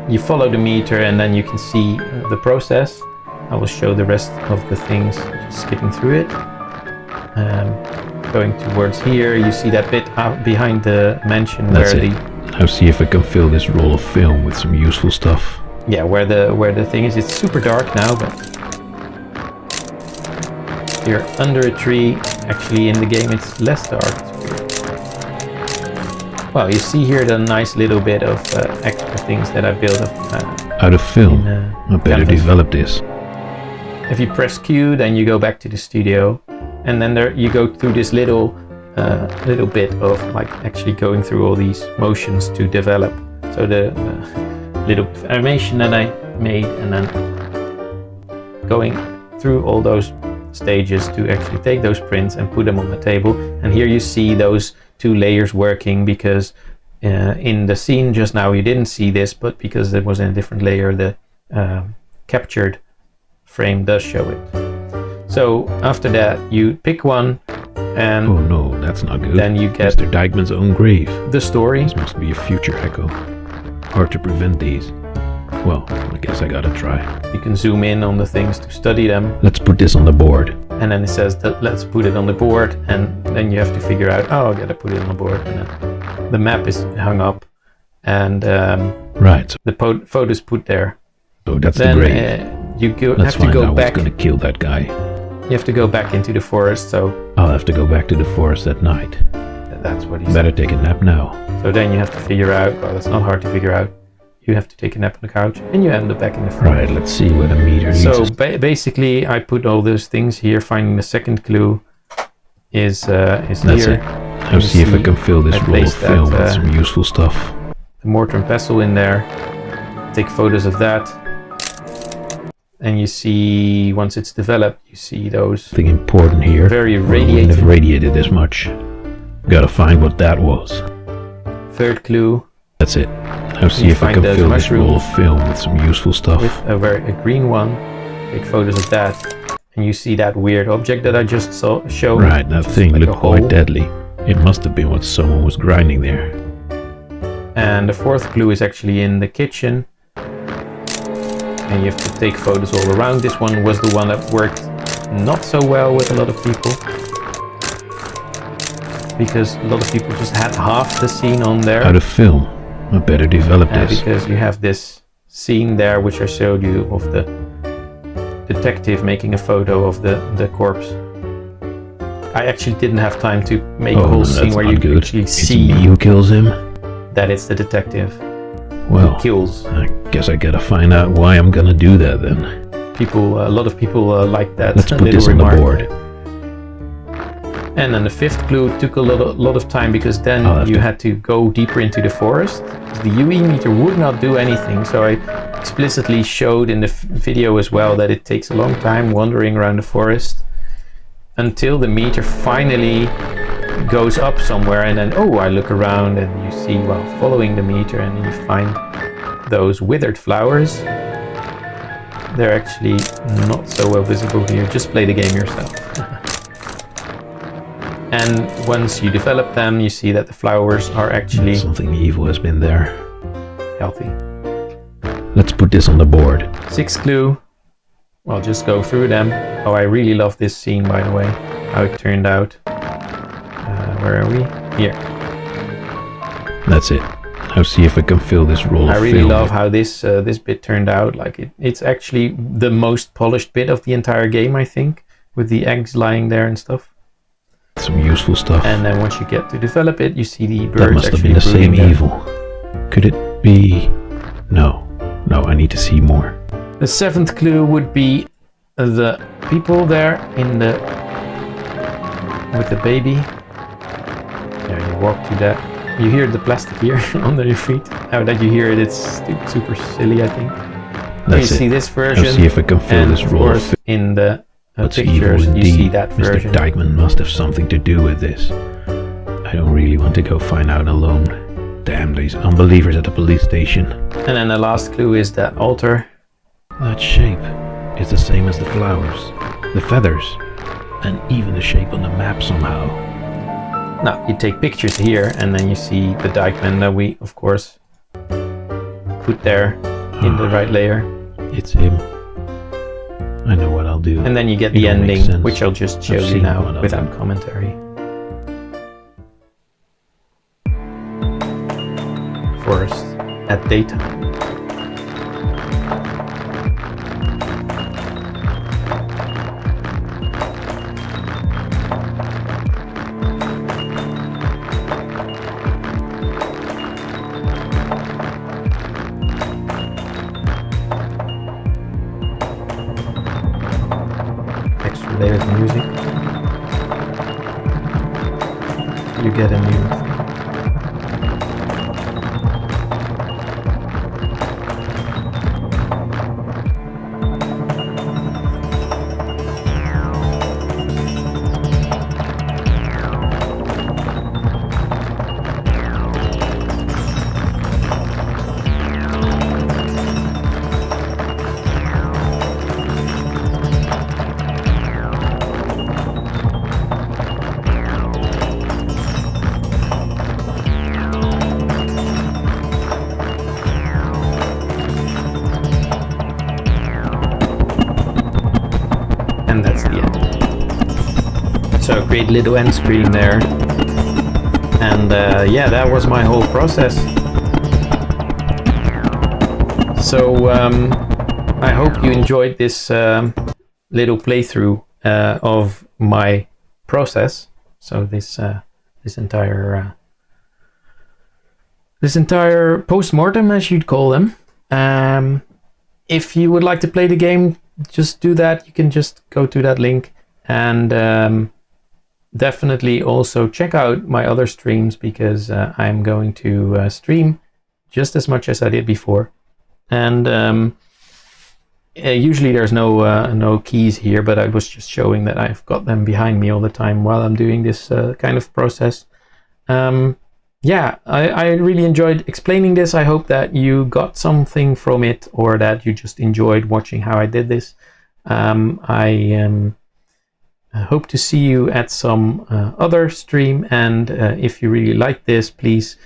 You follow the meter and then you can see the process. I will show the rest of the things, just skipping through it. Going towards here, you see that bit behind the mention. That's it. I'll see if I can fill this roll of film with some useful stuff. Yeah, where the thing is, it's super dark now, but you're under a tree. Actually, in the game, it's less dark. It's weird. Well, you see here the nice little bit of extra things that I built out of film. I better canvas. develop this. If you press Q, then you go back to the studio, and then there you go through this little bit of like actually going through all these motions to develop. So the little bit of animation that I made, and then going through all those stages to actually take those prints and put them on the table. And here you see those two layers working, because in the scene just now you didn't see this, but because it was in a different layer, the captured frame does show it. So after that you pick one, and oh no, that's not good. Then you get Mr. Dagman's own grave. the story. This must be a future echo. Hard to prevent these. Well, I guess I gotta try. You can zoom in on the things to study them. Let's put this on the board. And then it says that let's put it on the board, and then you have to figure out, oh, I gotta put it on the board, and then the map is hung up, and right, so the photo's put there. So that's then, the grave. Let's have to go back. What's gonna kill that guy. You have to go back into the forest, so I'll have to go back to the forest at night. That's what he Better said. take a nap now. So then you have to figure out, well, it's not hard to figure out. You have to take a nap on the couch, and you end up back in the forest. Right, let's see where the meter leads So us. basically, I put all those things here. Finding the second clue is That's here. it. I'll see if I can fill this I roll of placed film that, with some useful stuff. The mortar and pestle in there. Take photos of that, and you see, once it's developed, you see those Something important here. very Or it wouldn't have radiated. radiated this much. Gotta find what that was. Third clue That's it. I'll see You if I find can those fill this roll mushrooms of film with some useful stuff. with a green one. Take photos of that, and you see that weird object that I just showed. Right, that which is thing like a looked quite hole. deadly. It must have been what someone was grinding there. And the fourth clue is actually in the kitchen, and you have to take photos all around. This one was the one that worked not so well with a lot of people, because a lot of people just had half the scene on there. Out of film. I better develop this. Because you have this scene there which I showed you of the detective making a photo of the corpse. I actually didn't have time to make a whole scene where you good. actually It's see me who kills him. that it's the detective Well, who kills I guess I gotta find out why I'm gonna do that then. people. A lot of people like that. Let's put little this on the remark. board. And then the fifth clue took a lot of time, because then you had to go deeper into the forest. The UE meter would not do anything, so I explicitly showed in the video as well that it takes a long time wandering around the forest until the meter finally goes up somewhere, and then I look around and you see, well, following the meter, and then you find those withered flowers. They're actually not so well visible here. Just play the game yourself. And once you develop them, you see that the flowers are actually Something evil has been there. healthy. Let's put this on the board. Sixth clue, well, just go through them. Oh, I really love this scene, by the way, how it turned out. Where are we? Here. That's it. I'll see if I can fill this roll of I really film. love how this bit turned out. Like it's actually the most polished bit of the entire game, I think, with the eggs lying there and stuff. Some useful stuff. And then once you get to develop it, you see the birds That must have actually been the same brooding there. evil. Could it be? No, I need to see more. The seventh clue would be the people there in the with the baby. There, you walk to that. You hear the plastic here under your feet. Now that you hear it, it's super silly, I think. That's you it. see this version. I'll see if I can fill and this of roll. course, in the What's pictures, evil you see indeed. that Mr. version. Dagman must have something to do with this. I don't really want to go find out alone. Damn these unbelievers at the police station. And then the last clue is that altar. That shape is the same as the flowers, the feathers, and even the shape on the map somehow. Now, you take pictures here, and then you see the Dagman that we, of course, put there in the right layer. It's him. I know what I'll do. And then you get the It'll make ending, sense. which I'll just show I've you seen now one of without them. commentary. Forest at daytime. Extra layers of music. You get a new thing. And that's the end. So create a little end screen there. And yeah, that was my whole process. So I hope you enjoyed this little playthrough of my process. So this entire postmortem, as you'd call them. If you would like to play the game, just do that. You can just go to that link, and definitely also check out my other streams, because I'm going to stream just as much as I did before. And usually there's no keys here, but I was just showing that I've got them behind me all the time while I'm doing this kind of process. Yeah, I really enjoyed explaining this. I hope that you got something from it, or that you just enjoyed watching how I did this. I hope to see you at some other stream, and if you really like this, please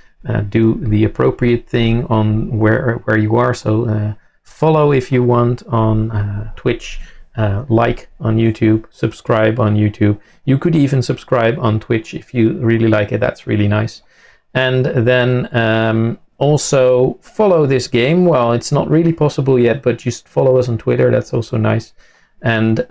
do the appropriate thing on where you are. So follow if you want on Twitch, like on YouTube, subscribe on YouTube. You could even subscribe on Twitch if you really like it. That's really nice. And then also follow this game. Well, it's not really possible yet, but just follow us on Twitter. That's also nice. And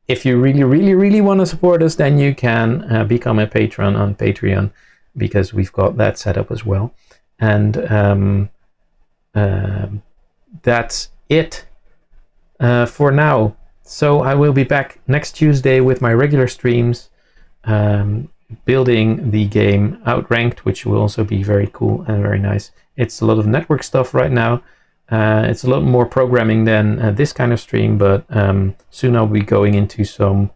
if you really want to support us, then you can become a patron on Patreon, because we've got that set up as well. And that's it for now. So I will be back next Tuesday with my regular streams, building the game Outranked, which will also be very cool and very nice. It's a lot of network stuff right now. It's a lot more programming than this kind of stream, but soon I'll be going into some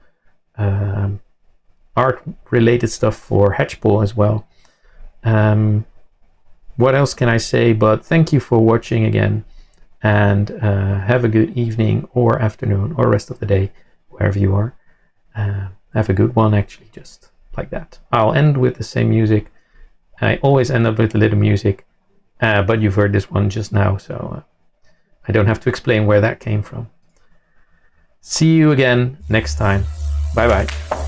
art related stuff for Hedgepole as well. What else can I say but thank you for watching again, and have a good evening or afternoon or rest of the day wherever you are. Have a good one, actually, just like that. I'll end with the same music. I always end up with a little music, but you've heard this one just now, so I don't have to explain where that came from. See you again next time. Bye bye.